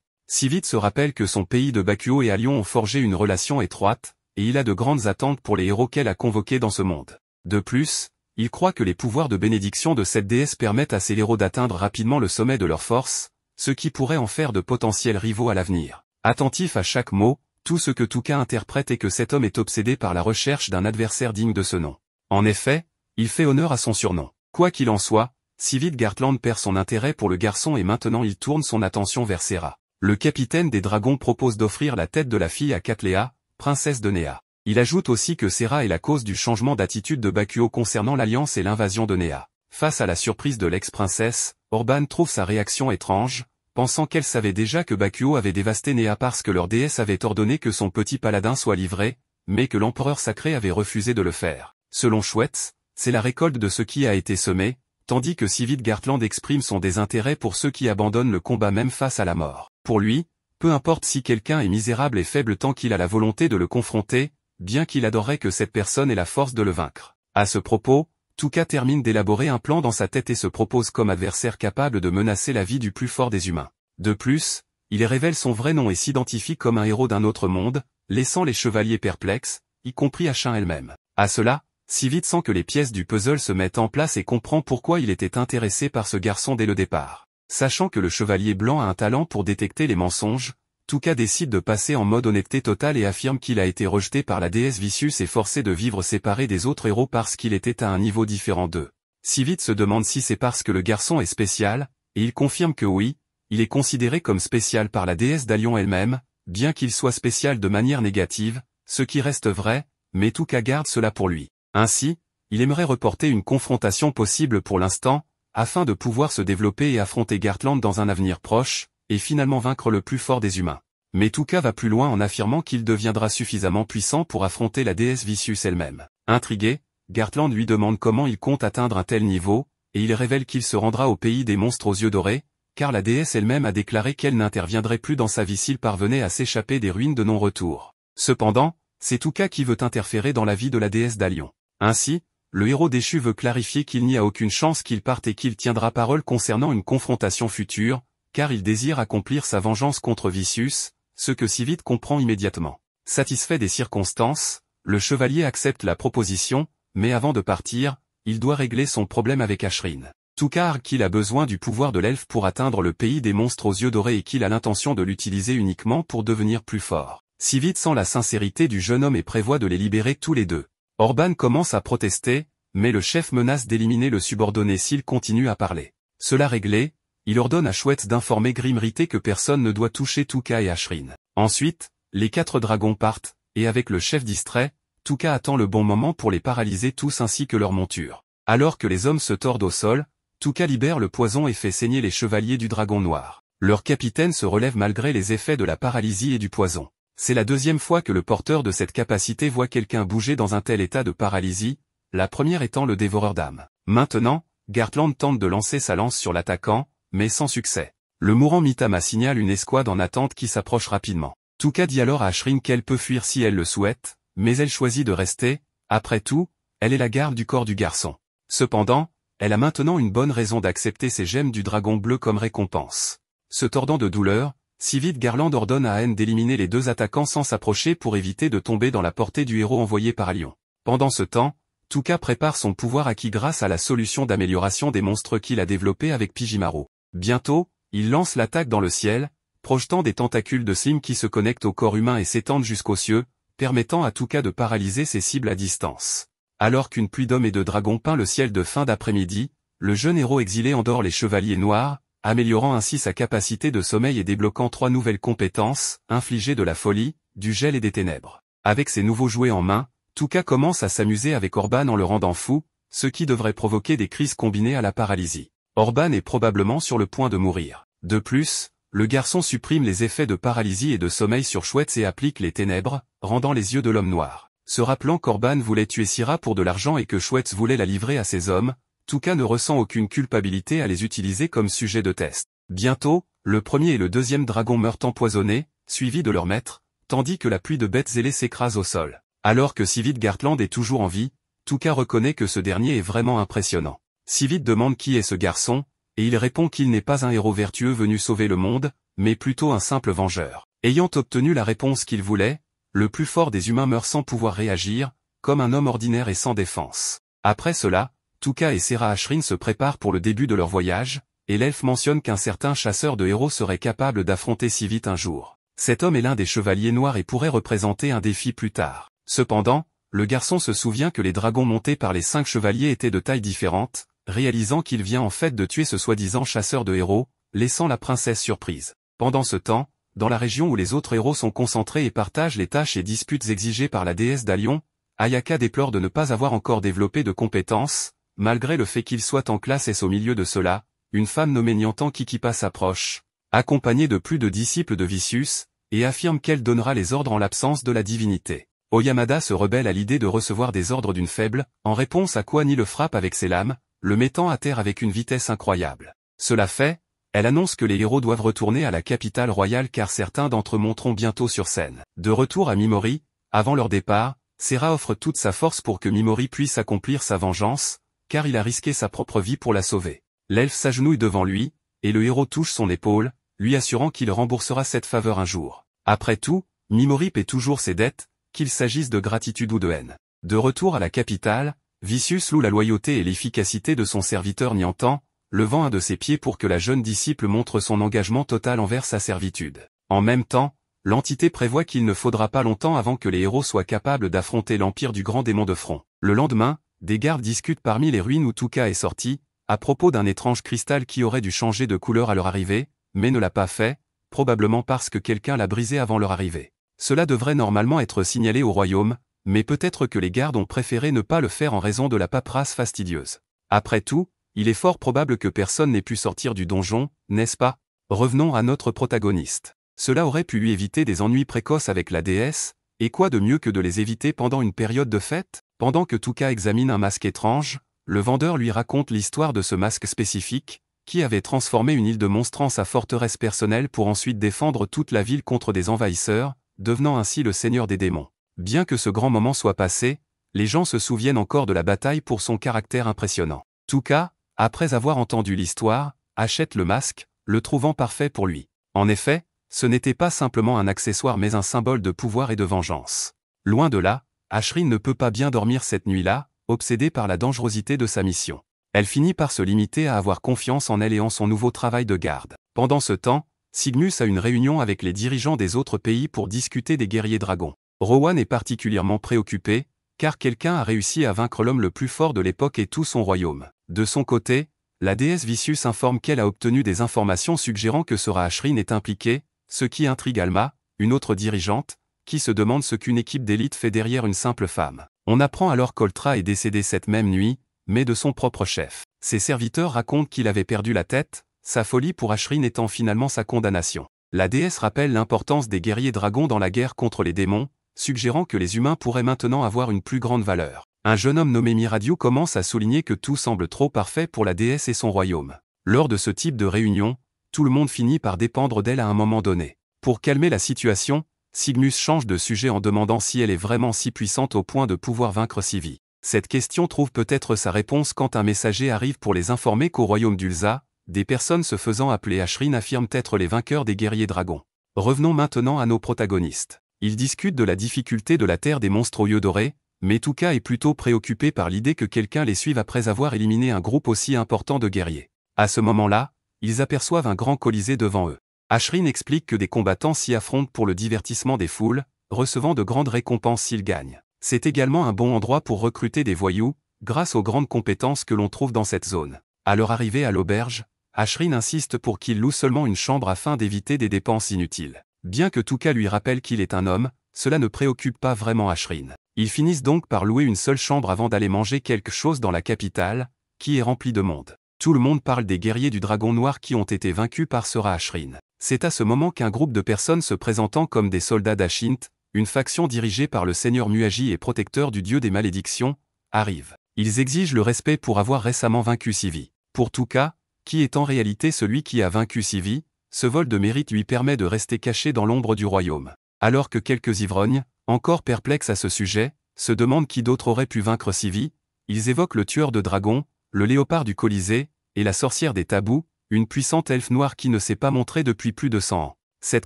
Sivit se rappelle que son pays de Bakuo et Alion ont forgé une relation étroite, et il a de grandes attentes pour les héros qu'elle a convoqués dans ce monde. De plus, il croit que les pouvoirs de bénédiction de cette déesse permettent à ces héros d'atteindre rapidement le sommet de leur force, ce qui pourrait en faire de potentiels rivaux à l'avenir. Attentif à chaque mot, tout ce que Touka interprète est que cet homme est obsédé par la recherche d'un adversaire digne de ce nom. En effet, il fait honneur à son surnom. Quoi qu'il en soit, Sivit Gartland perd son intérêt pour le garçon et maintenant il tourne son attention vers Serah. Le capitaine des dragons propose d'offrir la tête de la fille à Cattléa, princesse de Néa. Il ajoute aussi que Serah est la cause du changement d'attitude de Bakuo concernant l'alliance et l'invasion de Néa. Face à la surprise de l'ex-princesse, Orban trouve sa réaction étrange, pensant qu'elle savait déjà que Bakuo avait dévasté Néa parce que leur déesse avait ordonné que son petit paladin soit livré, mais que l'empereur sacré avait refusé de le faire. Selon Schweitz, c'est la récolte de ce qui a été semé, tandis que Sivit Gartland exprime son désintérêt pour ceux qui abandonnent le combat même face à la mort. Pour lui, peu importe si quelqu'un est misérable et faible tant qu'il a la volonté de le confronter, bien qu'il adorerait que cette personne ait la force de le vaincre. À ce propos, Tuka termine d'élaborer un plan dans sa tête et se propose comme adversaire capable de menacer la vie du plus fort des humains. De plus, il révèle son vrai nom et s'identifie comme un héros d'un autre monde, laissant les chevaliers perplexes, y compris Ashin elle-même. À cela, Sivit sent que les pièces du puzzle se mettent en place et comprend pourquoi il était intéressé par ce garçon dès le départ. Sachant que le chevalier blanc a un talent pour détecter les mensonges, Tuka décide de passer en mode honnêteté totale et affirme qu'il a été rejeté par la déesse Vicious et forcé de vivre séparé des autres héros parce qu'il était à un niveau différent d'eux. Sivit se demande si c'est parce que le garçon est spécial, et il confirme que oui, il est considéré comme spécial par la déesse d'Alion elle-même, bien qu'il soit spécial de manière négative, ce qui reste vrai, mais Tuka garde cela pour lui. Ainsi, il aimerait reporter une confrontation possible pour l'instant, afin de pouvoir se développer et affronter Gartland dans un avenir proche, et finalement vaincre le plus fort des humains. Mais Tuka va plus loin en affirmant qu'il deviendra suffisamment puissant pour affronter la déesse Vicious elle-même. Intrigué, Gartland lui demande comment il compte atteindre un tel niveau, et il révèle qu'il se rendra au pays des monstres aux yeux dorés, car la déesse elle-même a déclaré qu'elle n'interviendrait plus dans sa vie s'il parvenait à s'échapper des ruines de non-retour. Cependant, c'est Tuka qui veut interférer dans la vie de la déesse d'Alion. Ainsi, le héros déchu veut clarifier qu'il n'y a aucune chance qu'il parte et qu'il tiendra parole concernant une confrontation future, car il désire accomplir sa vengeance contre Vicious, ce que Sivit comprend immédiatement. Satisfait des circonstances, le chevalier accepte la proposition, mais avant de partir, il doit régler son problème avec Ashrin. Tuka argue qu'il a besoin du pouvoir de l'elfe pour atteindre le pays des monstres aux yeux dorés et qu'il a l'intention de l'utiliser uniquement pour devenir plus fort. Sivit sent la sincérité du jeune homme et prévoit de les libérer tous les deux. Orban commence à protester, mais le chef menace d'éliminer le subordonné s'il continue à parler. Cela réglé, il ordonne à Chouette d'informer Grimrité que personne ne doit toucher Tuka et Ashrin. Ensuite, les 4 dragons partent, et avec le chef distrait, Tuka attend le bon moment pour les paralyser tous ainsi que leur monture. Alors que les hommes se tordent au sol, Tuka libère le poison et fait saigner les chevaliers du dragon noir. Leur capitaine se relève malgré les effets de la paralysie et du poison. C'est la deuxième fois que le porteur de cette capacité voit quelqu'un bouger dans un tel état de paralysie, la première étant le dévoreur d'âmes. Maintenant, Gartland tente de lancer sa lance sur l'attaquant, mais sans succès. Le mourant Mitama signale une escouade en attente qui s'approche rapidement. Tuka dit alors à Ashrin qu'elle peut fuir si elle le souhaite, mais elle choisit de rester, après tout, elle est la garde du corps du garçon. Cependant, elle a maintenant une bonne raison d'accepter ces gemmes du dragon bleu comme récompense. Se tordant de douleur, Sivit Garland ordonne à Aen d'éliminer les 2 attaquants sans s'approcher pour éviter de tomber dans la portée du héros envoyé par Alion. Pendant ce temps, Tuka prépare son pouvoir acquis grâce à la solution d'amélioration des monstres qu'il a développée avec Pijimaru. Bientôt, il lance l'attaque dans le ciel, projetant des tentacules de slime qui se connectent au corps humain et s'étendent jusqu'aux cieux, permettant à Tuka de paralyser ses cibles à distance. Alors qu'une pluie d'hommes et de dragons peint le ciel de fin d'après-midi, le jeune héros exilé endort les chevaliers noirs, améliorant ainsi sa capacité de sommeil et débloquant 3 nouvelles compétences, infliger de la folie, du gel et des ténèbres. Avec ses nouveaux jouets en main, Tuka commence à s'amuser avec Orban en le rendant fou, ce qui devrait provoquer des crises combinées à la paralysie. Orban est probablement sur le point de mourir. De plus, le garçon supprime les effets de paralysie et de sommeil sur Chouette et applique les ténèbres, rendant les yeux de l'homme noir. Se rappelant qu'Orban voulait tuer Syrah pour de l'argent et que Chouette voulait la livrer à ses hommes, Tuka ne ressent aucune culpabilité à les utiliser comme sujet de test. Bientôt, le premier et le deuxième dragon meurent empoisonnés, suivis de leur maître, tandis que la pluie de bêtes ailées s'écrase au sol. Alors que Sivit Gartland est toujours en vie, Tuka reconnaît que ce dernier est vraiment impressionnant. Sivit demande qui est ce garçon, et il répond qu'il n'est pas un héros vertueux venu sauver le monde, mais plutôt un simple vengeur. Ayant obtenu la réponse qu'il voulait, le plus fort des humains meurt sans pouvoir réagir, comme un homme ordinaire et sans défense. Après cela, Tuka et Serra Ashrin se préparent pour le début de leur voyage, et l'elfe mentionne qu'un certain chasseur de héros serait capable d'affronter Sivit un jour. Cet homme est l'un des chevaliers noirs et pourrait représenter un défi plus tard. Cependant, le garçon se souvient que les dragons montés par les 5 chevaliers étaient de tailles différentes, réalisant qu'il vient en fait de tuer ce soi-disant chasseur de héros, laissant la princesse surprise. Pendant ce temps, dans la région où les autres héros sont concentrés et partagent les tâches et disputes exigées par la déesse d'Alion, Ayaka déplore de ne pas avoir encore développé de compétences, malgré le fait qu'il soit en classe S au milieu de cela, une femme nommée Nyantan Kikipa s'approche, accompagnée de plus de disciples de Vicious, et affirme qu'elle donnera les ordres en l'absence de la divinité. Oyamada se rebelle à l'idée de recevoir des ordres d'une faible, en réponse à quoi Ni le frappe avec ses lames, le mettant à terre avec une vitesse incroyable. Cela fait, elle annonce que les héros doivent retourner à la capitale royale car certains d'entre eux monteront bientôt sur scène. De retour à Mimori, avant leur départ, Serra offre toute sa force pour que Mimori puisse accomplir sa vengeance, car il a risqué sa propre vie pour la sauver. L'elfe s'agenouille devant lui, et le héros touche son épaule, lui assurant qu'il remboursera cette faveur un jour. Après tout, Mimori paie toujours ses dettes, qu'il s'agisse de gratitude ou de haine. De retour à la capitale, Vicious loue la loyauté et l'efficacité de son serviteur Niantan, levant un de ses pieds pour que la jeune disciple montre son engagement total envers sa servitude. En même temps, l'entité prévoit qu'il ne faudra pas longtemps avant que les héros soient capables d'affronter l'empire du grand démon de front. Le lendemain, des gardes discutent parmi les ruines où Touka est sorti, à propos d'un étrange cristal qui aurait dû changer de couleur à leur arrivée, mais ne l'a pas fait, probablement parce que quelqu'un l'a brisé avant leur arrivée. Cela devrait normalement être signalé au royaume, mais peut-être que les gardes ont préféré ne pas le faire en raison de la paperasse fastidieuse. Après tout, il est fort probable que personne n'ait pu sortir du donjon, n'est-ce pas? Revenons à notre protagoniste. Cela aurait pu lui éviter des ennuis précoces avec la déesse, et quoi de mieux que de les éviter pendant une période de fête? Pendant que Touka examine un masque étrange, le vendeur lui raconte l'histoire de ce masque spécifique, qui avait transformé une île de monstres en sa forteresse personnelle pour ensuite défendre toute la ville contre des envahisseurs, devenant ainsi le seigneur des démons. Bien que ce grand moment soit passé, les gens se souviennent encore de la bataille pour son caractère impressionnant. Touka, après avoir entendu l'histoire, achète le masque, le trouvant parfait pour lui. En effet, ce n'était pas simplement un accessoire mais un symbole de pouvoir et de vengeance. Loin de là, Ashrin ne peut pas bien dormir cette nuit-là, obsédée par la dangerosité de sa mission. Elle finit par se limiter à avoir confiance en elle et en son nouveau travail de garde. Pendant ce temps, Cygnus a une réunion avec les dirigeants des autres pays pour discuter des guerriers dragons. Rowan est particulièrement préoccupé, car quelqu'un a réussi à vaincre l'homme le plus fort de l'époque et tout son royaume. De son côté, la déesse Vicious informe qu'elle a obtenu des informations suggérant que Sora Ashrin est impliquée, ce qui intrigue Alma, une autre dirigeante, qui se demande ce qu'une équipe d'élite fait derrière une simple femme. On apprend alors qu'Oltra est décédé cette même nuit, mais de son propre chef. Ses serviteurs racontent qu'il avait perdu la tête, sa folie pour Ashrin étant finalement sa condamnation. La déesse rappelle l'importance des guerriers dragons dans la guerre contre les démons, suggérant que les humains pourraient maintenant avoir une plus grande valeur. Un jeune homme nommé Miradio commence à souligner que tout semble trop parfait pour la déesse et son royaume. Lors de ce type de réunion, tout le monde finit par dépendre d'elle à un moment donné. Pour calmer la situation, Cygnus change de sujet en demandant si elle est vraiment si puissante au point de pouvoir vaincre Sylvie. Cette question trouve peut-être sa réponse quand un messager arrive pour les informer qu'au royaume d'Ulza, des personnes se faisant appeler Ashrin affirment être les vainqueurs des guerriers dragons. Revenons maintenant à nos protagonistes. Ils discutent de la difficulté de la terre des monstres aux yeux dorés, mais Touka est plutôt préoccupé par l'idée que quelqu'un les suive après avoir éliminé un groupe aussi important de guerriers. À ce moment-là, ils aperçoivent un grand colisée devant eux. Ashrin explique que des combattants s'y affrontent pour le divertissement des foules, recevant de grandes récompenses s'ils gagnent. C'est également un bon endroit pour recruter des voyous, grâce aux grandes compétences que l'on trouve dans cette zone. À leur arrivée à l'auberge, Ashrin insiste pour qu'ils louent seulement une chambre afin d'éviter des dépenses inutiles. Bien que Touka lui rappelle qu'il est un homme, cela ne préoccupe pas vraiment Ashrin. Ils finissent donc par louer une seule chambre avant d'aller manger quelque chose dans la capitale, qui est remplie de monde. Tout le monde parle des guerriers du dragon noir qui ont été vaincus par Sora Ashrin. C'est à ce moment qu'un groupe de personnes se présentant comme des soldats d'Ashint, une faction dirigée par le seigneur Muagi et protecteur du dieu des malédictions, arrive. Ils exigent le respect pour avoir récemment vaincu Sylvie. Pour Touka, qui est en réalité celui qui a vaincu Sylvie, ce vol de mérite lui permet de rester caché dans l'ombre du royaume. Alors que quelques ivrognes, encore perplexes à ce sujet, se demandent qui d'autre aurait pu vaincre Sylvie, ils évoquent le tueur de dragons, le léopard du Colisée, et la sorcière des tabous, une puissante elfe noire qui ne s'est pas montrée depuis plus de 100 ans. Cette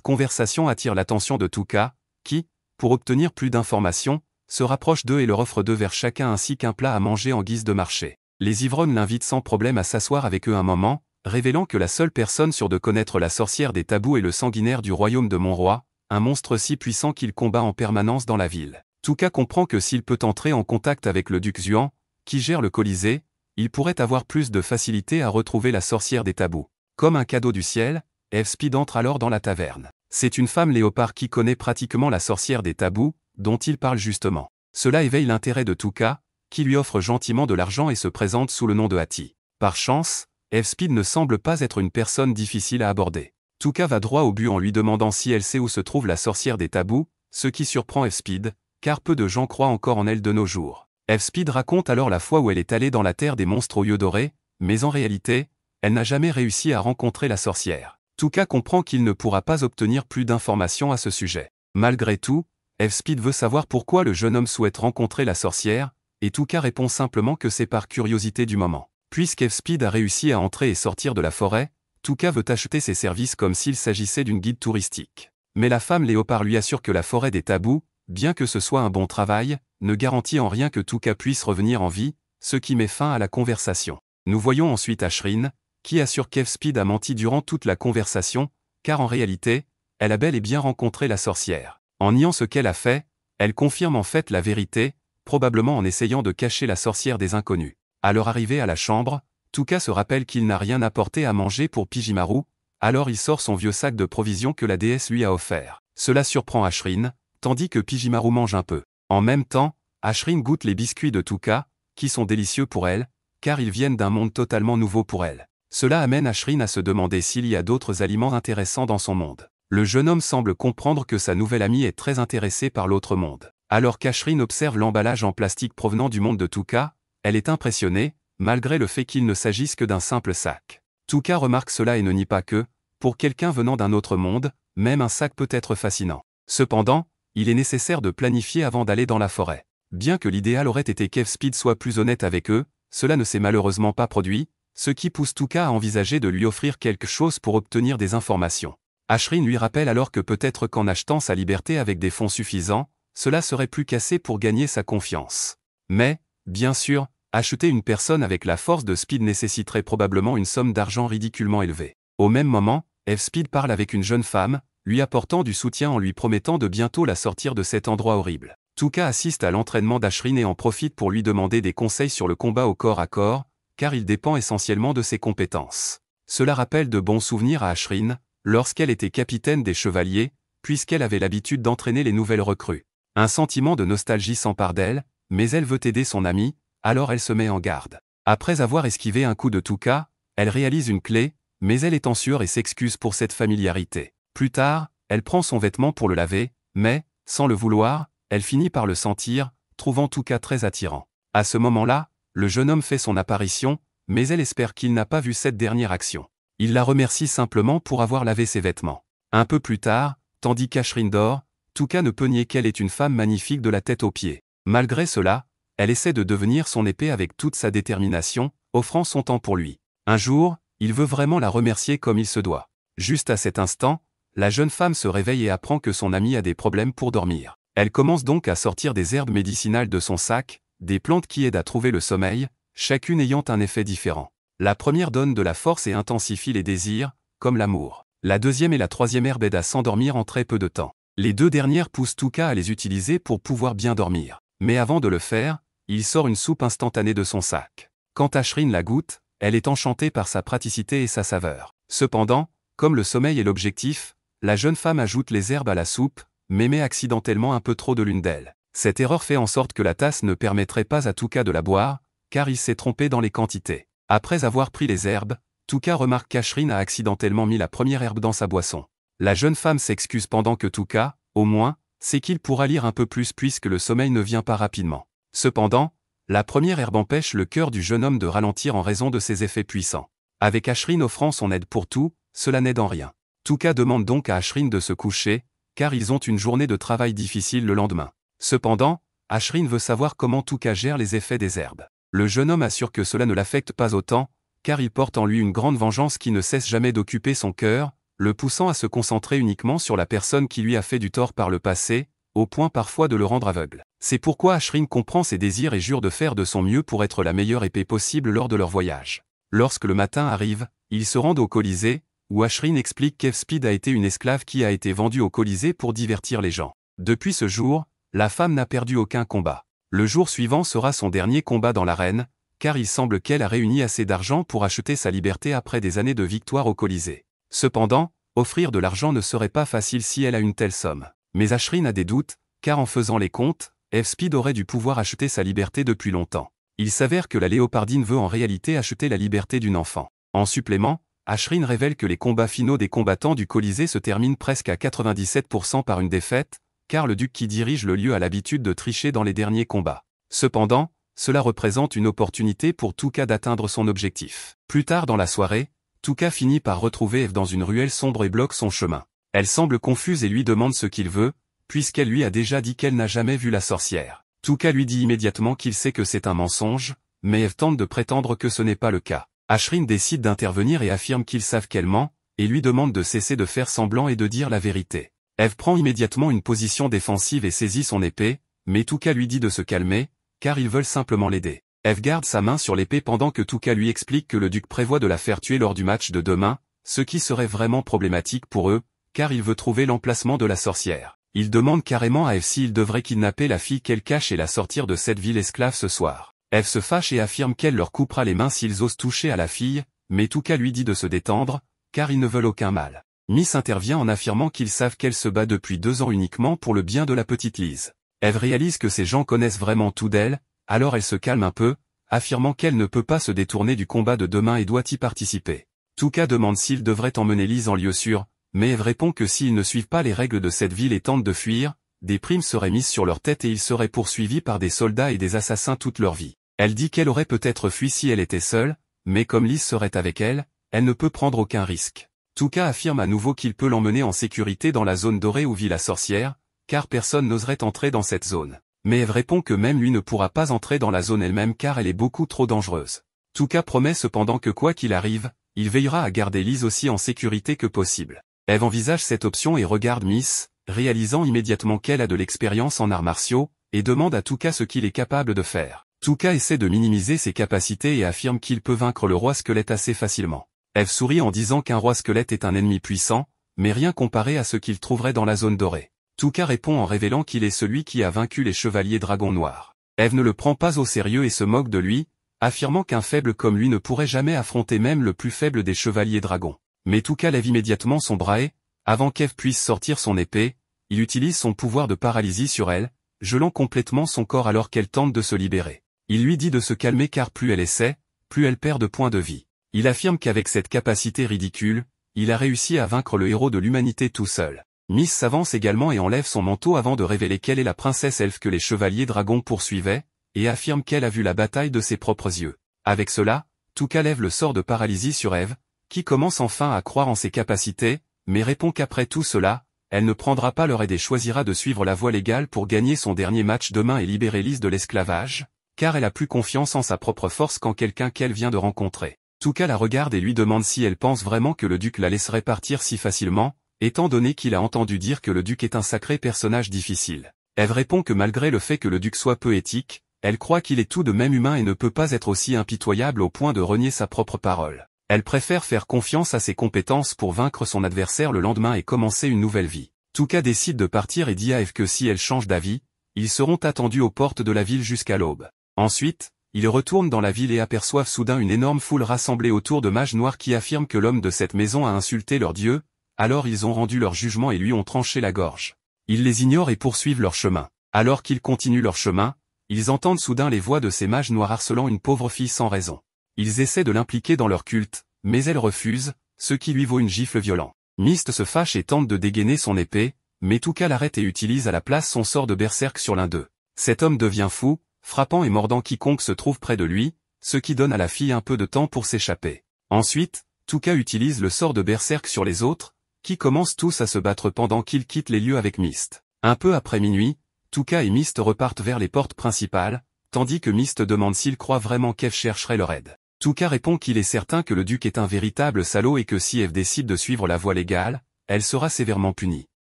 conversation attire l'attention de Touka, qui, pour obtenir plus d'informations, se rapproche d'eux et leur offre 2 verres chacun ainsi qu'un plat à manger en guise de marché. Les ivrognes l'invitent sans problème à s'asseoir avec eux un moment, révélant que la seule personne sûre de connaître la sorcière des tabous est le sanguinaire du royaume de Montroi, un monstre si puissant qu'il combat en permanence dans la ville. Touka comprend que s'il peut entrer en contact avec le duc Xuan, qui gère le Colisée, il pourrait avoir plus de facilité à retrouver la sorcière des tabous. Comme un cadeau du ciel, F-Speed entre alors dans la taverne. C'est une femme léopard qui connaît pratiquement la sorcière des tabous, dont il parle justement. Cela éveille l'intérêt de Touka, qui lui offre gentiment de l'argent et se présente sous le nom de Hattie. Par chance, F-Speed ne semble pas être une personne difficile à aborder. Touka va droit au but en lui demandant si elle sait où se trouve la sorcière des tabous, ce qui surprend F-Speed, car peu de gens croient encore en elle de nos jours. F-Speed raconte alors la fois où elle est allée dans la terre des monstres aux yeux dorés, mais en réalité, elle n'a jamais réussi à rencontrer la sorcière. Touka comprend qu'il ne pourra pas obtenir plus d'informations à ce sujet. Malgré tout, F-Speed veut savoir pourquoi le jeune homme souhaite rencontrer la sorcière, et Touka répond simplement que c'est par curiosité du moment. Puisqu'F-Speed a réussi à entrer et sortir de la forêt, Touka veut acheter ses services comme s'il s'agissait d'une guide touristique. Mais la femme léopard lui assure que la forêt des tabous, bien que ce soit un bon travail, ne garantit en rien que Touka puisse revenir en vie, ce qui met fin à la conversation. Nous voyons ensuite Ashrin, qui assure qu'F-Speed a menti durant toute la conversation, car en réalité, elle a bel et bien rencontré la sorcière. En niant ce qu'elle a fait, elle confirme en fait la vérité, probablement en essayant de cacher la sorcière des inconnus. À leur arrivée à la chambre, Touka se rappelle qu'il n'a rien apporté à manger pour Pijimaru, alors il sort son vieux sac de provisions que la déesse lui a offert. Cela surprend Ashrin, tandis que Pijimaru mange un peu. En même temps, Ashrin goûte les biscuits de Touka, qui sont délicieux pour elle, car ils viennent d'un monde totalement nouveau pour elle. Cela amène Ashrin à se demander s'il y a d'autres aliments intéressants dans son monde. Le jeune homme semble comprendre que sa nouvelle amie est très intéressée par l'autre monde. Alors qu'Ashrin observe l'emballage en plastique provenant du monde de Touka, elle est impressionnée, malgré le fait qu'il ne s'agisse que d'un simple sac. Touka remarque cela et ne nie pas que, pour quelqu'un venant d'un autre monde, même un sac peut être fascinant. Cependant, il est nécessaire de planifier avant d'aller dans la forêt. Bien que l'idéal aurait été qu'F-Speed soit plus honnête avec eux, cela ne s'est malheureusement pas produit, ce qui pousse Touka à envisager de lui offrir quelque chose pour obtenir des informations. Ashrin lui rappelle alors que peut-être qu'en achetant sa liberté avec des fonds suffisants, cela serait plus qu'assez pour gagner sa confiance. Mais, bien sûr, acheter une personne avec la force de Speed nécessiterait probablement une somme d'argent ridiculement élevée. Au même moment, F-Speed parle avec une jeune femme, lui apportant du soutien en lui promettant de bientôt la sortir de cet endroit horrible. Touka assiste à l'entraînement d'Ashrin et en profite pour lui demander des conseils sur le combat au corps à corps, car il dépend essentiellement de ses compétences. Cela rappelle de bons souvenirs à Ashrin, lorsqu'elle était capitaine des chevaliers, puisqu'elle avait l'habitude d'entraîner les nouvelles recrues. Un sentiment de nostalgie s'empare d'elle, mais elle veut aider son amie, alors elle se met en garde. Après avoir esquivé un coup de Touka, elle réalise une clé, mais elle est en sueur et s'excuse pour cette familiarité. Plus tard, elle prend son vêtement pour le laver, mais, sans le vouloir, elle finit par le sentir, trouvant Touka très attirant. À ce moment-là, le jeune homme fait son apparition, mais elle espère qu'il n'a pas vu cette dernière action. Il la remercie simplement pour avoir lavé ses vêtements. Un peu plus tard, tandis qu'Ashrin dort, Touka ne peut nier qu'elle est une femme magnifique de la tête aux pieds. Malgré cela, elle essaie de devenir son épée avec toute sa détermination, offrant son temps pour lui. Un jour, il veut vraiment la remercier comme il se doit. Juste à cet instant, la jeune femme se réveille et apprend que son ami a des problèmes pour dormir. Elle commence donc à sortir des herbes médicinales de son sac, des plantes qui aident à trouver le sommeil, chacune ayant un effet différent. La première donne de la force et intensifie les désirs, comme l'amour. La deuxième et la troisième herbe aident à s'endormir en très peu de temps. Les deux dernières poussent Touka à les utiliser pour pouvoir bien dormir. Mais avant de le faire, il sort une soupe instantanée de son sac. Quand Ashrin la goûte, elle est enchantée par sa praticité et sa saveur. Cependant, comme le sommeil est l'objectif, la jeune femme ajoute les herbes à la soupe, mais met accidentellement un peu trop de l'une d'elles. Cette erreur fait en sorte que la tasse ne permettrait pas à Touka de la boire, car il s'est trompé dans les quantités. Après avoir pris les herbes, Touka remarque qu'Ashrin a accidentellement mis la première herbe dans sa boisson. La jeune femme s'excuse pendant que Touka, au moins, sait qu'il pourra lire un peu plus puisque le sommeil ne vient pas rapidement. Cependant, la première herbe empêche le cœur du jeune homme de ralentir en raison de ses effets puissants. Avec Ashrin offrant son aide pour tout, cela n'aide en rien. Touka demande donc à Ashrin de se coucher, car ils ont une journée de travail difficile le lendemain. Cependant, Ashrin veut savoir comment Touka gère les effets des herbes. Le jeune homme assure que cela ne l'affecte pas autant, car il porte en lui une grande vengeance qui ne cesse jamais d'occuper son cœur, le poussant à se concentrer uniquement sur la personne qui lui a fait du tort par le passé, au point parfois de le rendre aveugle. C'est pourquoi Ashrin comprend ses désirs et jure de faire de son mieux pour être la meilleure épée possible lors de leur voyage. Lorsque le matin arrive, ils se rendent au Colisée, où Ashrin explique qu'F-Speed a été une esclave qui a été vendue au Colisée pour divertir les gens. Depuis ce jour, la femme n'a perdu aucun combat. Le jour suivant sera son dernier combat dans l'arène, car il semble qu'elle a réuni assez d'argent pour acheter sa liberté après des années de victoire au Colisée. Cependant, offrir de l'argent ne serait pas facile si elle a une telle somme. Mais Ashrin a des doutes, car en faisant les comptes, F-Speed aurait dû pouvoir acheter sa liberté depuis longtemps. Il s'avère que la léopardine veut en réalité acheter la liberté d'une enfant. En supplément, Ashrin révèle que les combats finaux des combattants du Colisée se terminent presque à 97% par une défaite, car le duc qui dirige le lieu a l'habitude de tricher dans les derniers combats. Cependant, cela représente une opportunité pour Touka d'atteindre son objectif. Plus tard dans la soirée, Touka finit par retrouver Eve dans une ruelle sombre et bloque son chemin. Elle semble confuse et lui demande ce qu'il veut, puisqu'elle lui a déjà dit qu'elle n'a jamais vu la sorcière. Touka lui dit immédiatement qu'il sait que c'est un mensonge, mais Eve tente de prétendre que ce n'est pas le cas. Ashrin décide d'intervenir et affirme qu'ils savent qu'elle ment, et lui demande de cesser de faire semblant et de dire la vérité. Eve prend immédiatement une position défensive et saisit son épée, mais Touka lui dit de se calmer, car ils veulent simplement l'aider. Eve garde sa main sur l'épée pendant que Touka lui explique que le duc prévoit de la faire tuer lors du match de demain, ce qui serait vraiment problématique pour eux, car il veut trouver l'emplacement de la sorcière. Il demande carrément à Eve s'il devrait kidnapper la fille qu'elle cache et la sortir de cette ville esclave ce soir. Eve se fâche et affirme qu'elle leur coupera les mains s'ils osent toucher à la fille, mais Touka lui dit de se détendre, car ils ne veulent aucun mal. Miss intervient en affirmant qu'ils savent qu'elle se bat depuis 2 ans uniquement pour le bien de la petite Lise. Eve réalise que ces gens connaissent vraiment tout d'elle, alors elle se calme un peu, affirmant qu'elle ne peut pas se détourner du combat de demain et doit y participer. Touka demande s'il devrait emmener Lise en lieu sûr, mais Eve répond que s'ils ne suivent pas les règles de cette ville et tentent de fuir, des primes seraient mises sur leur tête et ils seraient poursuivis par des soldats et des assassins toute leur vie. Elle dit qu'elle aurait peut-être fui si elle était seule, mais comme Lise serait avec elle, elle ne peut prendre aucun risque. Touka affirme à nouveau qu'il peut l'emmener en sécurité dans la zone dorée où vit la sorcière, car personne n'oserait entrer dans cette zone. Mais Eve répond que même lui ne pourra pas entrer dans la zone elle-même car elle est beaucoup trop dangereuse. Touka promet cependant que quoi qu'il arrive, il veillera à garder Lise aussi en sécurité que possible. Eve envisage cette option et regarde Miss, réalisant immédiatement qu'elle a de l'expérience en arts martiaux, et demande à Touka ce qu'il est capable de faire. Touka essaie de minimiser ses capacités et affirme qu'il peut vaincre le roi squelette assez facilement. Eve sourit en disant qu'un roi squelette est un ennemi puissant, mais rien comparé à ce qu'il trouverait dans la zone dorée. Touka répond en révélant qu'il est celui qui a vaincu les chevaliers dragons noirs. Eve ne le prend pas au sérieux et se moque de lui, affirmant qu'un faible comme lui ne pourrait jamais affronter même le plus faible des chevaliers dragons. Mais Touka lève immédiatement son bras et, avant qu'Eve puisse sortir son épée, il utilise son pouvoir de paralysie sur elle, gelant complètement son corps alors qu'elle tente de se libérer. Il lui dit de se calmer car plus elle essaie, plus elle perd de points de vie. Il affirme qu'avec cette capacité ridicule, il a réussi à vaincre le héros de l'humanité tout seul. Miss s'avance également et enlève son manteau avant de révéler qu'elle est la princesse elfe que les chevaliers dragons poursuivaient, et affirme qu'elle a vu la bataille de ses propres yeux. Avec cela, Touka lève le sort de paralysie sur Eve, qui commence enfin à croire en ses capacités, mais répond qu'après tout cela, elle ne prendra pas leur aide et choisira de suivre la voie légale pour gagner son dernier match demain et libérer Lise de l'esclavage, car elle a plus confiance en sa propre force qu'en quelqu'un qu'elle vient de rencontrer. Touka la regarde et lui demande si elle pense vraiment que le duc la laisserait partir si facilement, étant donné qu'il a entendu dire que le duc est un sacré personnage difficile. Eve répond que malgré le fait que le duc soit peu éthique, elle croit qu'il est tout de même humain et ne peut pas être aussi impitoyable au point de renier sa propre parole. Elle préfère faire confiance à ses compétences pour vaincre son adversaire le lendemain et commencer une nouvelle vie. Touka décide de partir et dit à Eve que si elle change d'avis, ils seront attendus aux portes de la ville jusqu'à l'aube. Ensuite, ils retournent dans la ville et aperçoivent soudain une énorme foule rassemblée autour de mages noirs qui affirment que l'homme de cette maison a insulté leur dieu, alors ils ont rendu leur jugement et lui ont tranché la gorge. Ils les ignorent et poursuivent leur chemin. Alors qu'ils continuent leur chemin, ils entendent soudain les voix de ces mages noirs harcelant une pauvre fille sans raison. Ils essaient de l'impliquer dans leur culte, mais elle refuse, ce qui lui vaut une gifle violente. Mist se fâche et tente de dégainer son épée, mais Touka l'arrête et utilise à la place son sort de berserk sur l'un d'eux. Cet homme devient fou, frappant et mordant quiconque se trouve près de lui, ce qui donne à la fille un peu de temps pour s'échapper. Ensuite, Touka utilise le sort de berserk sur les autres, qui commencent tous à se battre pendant qu'ils quittent les lieux avec Mist. Un peu après minuit, Touka et Mist repartent vers les portes principales, tandis que Mist demande s'il croit vraiment qu'Eve chercherait leur aide. Touka répond qu'il est certain que le duc est un véritable salaud et que si Eve décide de suivre la voie légale, elle sera sévèrement punie.